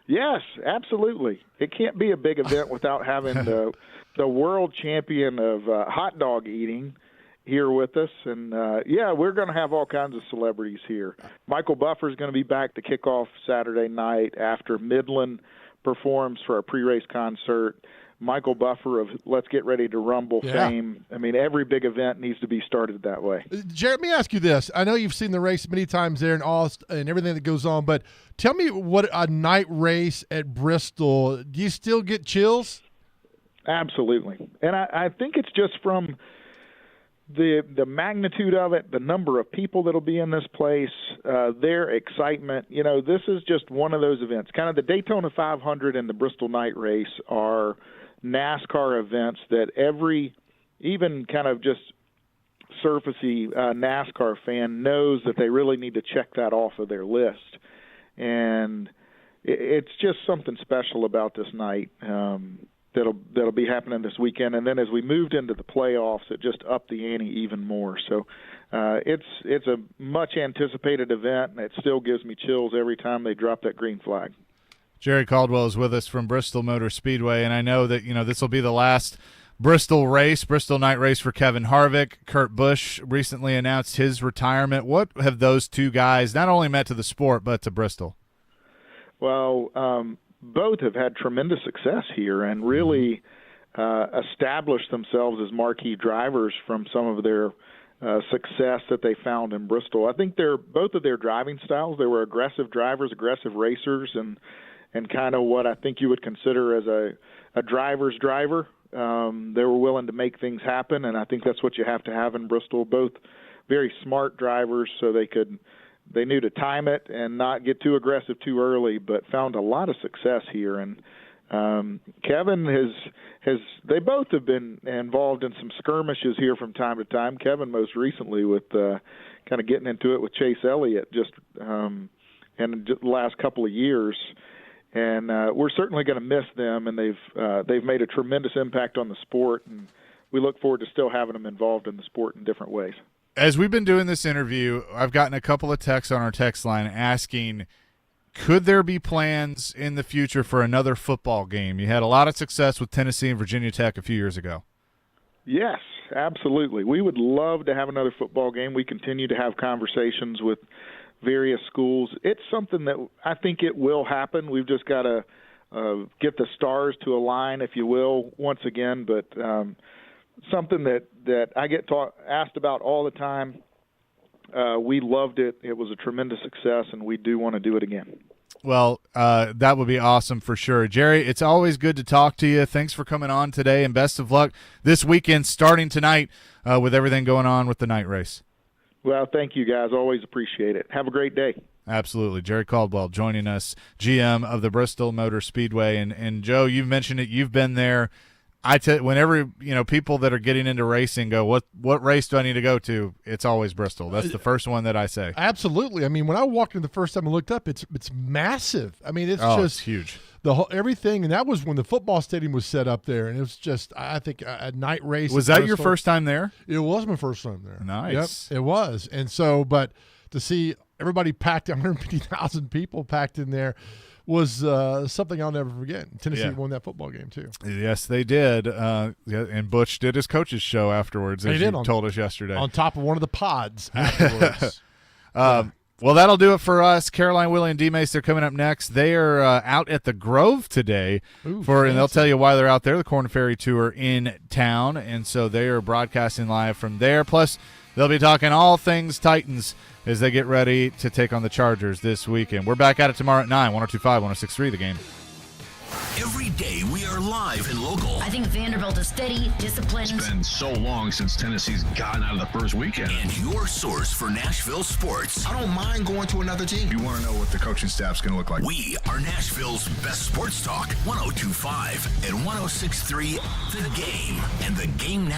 Yes, absolutely. It can't be a big event without having the world champion of hot dog eating here with us. And, we're going to have all kinds of celebrities here. Michael Buffer is going to be back to kick off Saturday night after Midland performs for our pre-race concert. Michael Buffer of Let's Get Ready to Rumble fame. I mean, every big event needs to be started that way. Jared, let me ask you this. I know you've seen the race many times there and everything that goes on, but tell me what a night race at Bristol, do you still get chills? Absolutely. And I think it's just from the magnitude of it, the number of people that'll be in this place, their excitement. This is just one of those events. Kind of the Daytona 500 and the Bristol Night Race are NASCAR events that even kind of just surfacey NASCAR fan knows that they really need to check that off of their list. And it's just something special about this night. That'll be happening this weekend, and then as we moved into the playoffs, it just upped the ante even more. So it's a much anticipated event, and it still gives me chills every time they drop that green flag. Jerry Caldwell is with us from Bristol Motor Speedway, and I know that this will be the last Bristol Night Race for Kevin Harvick. Kurt Busch recently announced his retirement. What have those two guys not only meant to the sport but to Bristol? Well, both have had tremendous success here and really established themselves as marquee drivers from some of their success that they found in Bristol. I think both of their driving styles, they were aggressive drivers, aggressive racers, and kind of what I think you would consider as a driver's driver. They were willing to make things happen, and I think that's what you have to have in Bristol. Both very smart drivers, so they knew to time it and not get too aggressive too early, but found a lot of success here. And Kevin they both have been involved in some skirmishes here from time to time. Kevin most recently with kind of getting into it with Chase Elliott in the last couple of years. And we're certainly going to miss them, and they've made a tremendous impact on the sport, and we look forward to still having them involved in the sport in different ways. As we've been doing this interview, I've gotten a couple of texts on our text line asking, could there be plans in the future for another football game? You had a lot of success with Tennessee and Virginia Tech a few years ago. Yes, absolutely. We would love to have another football game. We continue to have conversations with various schools. It's something that I think it will happen. We've just got to get the stars to align, if you will, once again. But something that I get asked about all the time. We loved it. It was a tremendous success, and we do want to do it again. Well, that would be awesome for sure. Jerry, it's always good to talk to you. Thanks for coming on today, and best of luck this weekend starting tonight with everything going on with the night race. Well, thank you, guys. Always appreciate it. Have a great day. Absolutely. Jerry Caldwell joining us, GM of the Bristol Motor Speedway. And Joe, you've mentioned it. You've been there. Whenever people that are getting into racing go, what race do I need to go to? It's always Bristol. That's the first one that I say. Absolutely. I mean, when I walked in the first time and looked up, it's massive. I mean, it's huge. The whole everything, and that was when the football stadium was set up there, and it was just I think a night race. Was that your first time there? It was my first time there. Nice. Yep, it was, and so but to see everybody packed, 150,000 people packed in there, was something I'll never forget. Tennessee won that football game too. Yes, they did. And Butch did his coach's show afterwards, as you told us yesterday. On top of one of the pods afterwards. Well, that'll do it for us. Caroline, Willie, and D-Mace, they're coming up next. They are out at the Grove today, and they'll tell you why they're out there, the Korn Ferry Tour in town, and so they are broadcasting live from there. Plus, they'll be talking all things Titans as they get ready to take on the Chargers this weekend. We're back at it tomorrow at 9, 102.5, 106.3 The Game. Every day we are live and local. I think Vanderbilt is steady, disciplined. It's been so long since Tennessee's gotten out of the first weekend. And your source for Nashville sports. I don't mind going to another team. You want to know what the coaching staff's going to look like. We are Nashville's best sports talk. 102.5 and 106.3 The Game. And The Game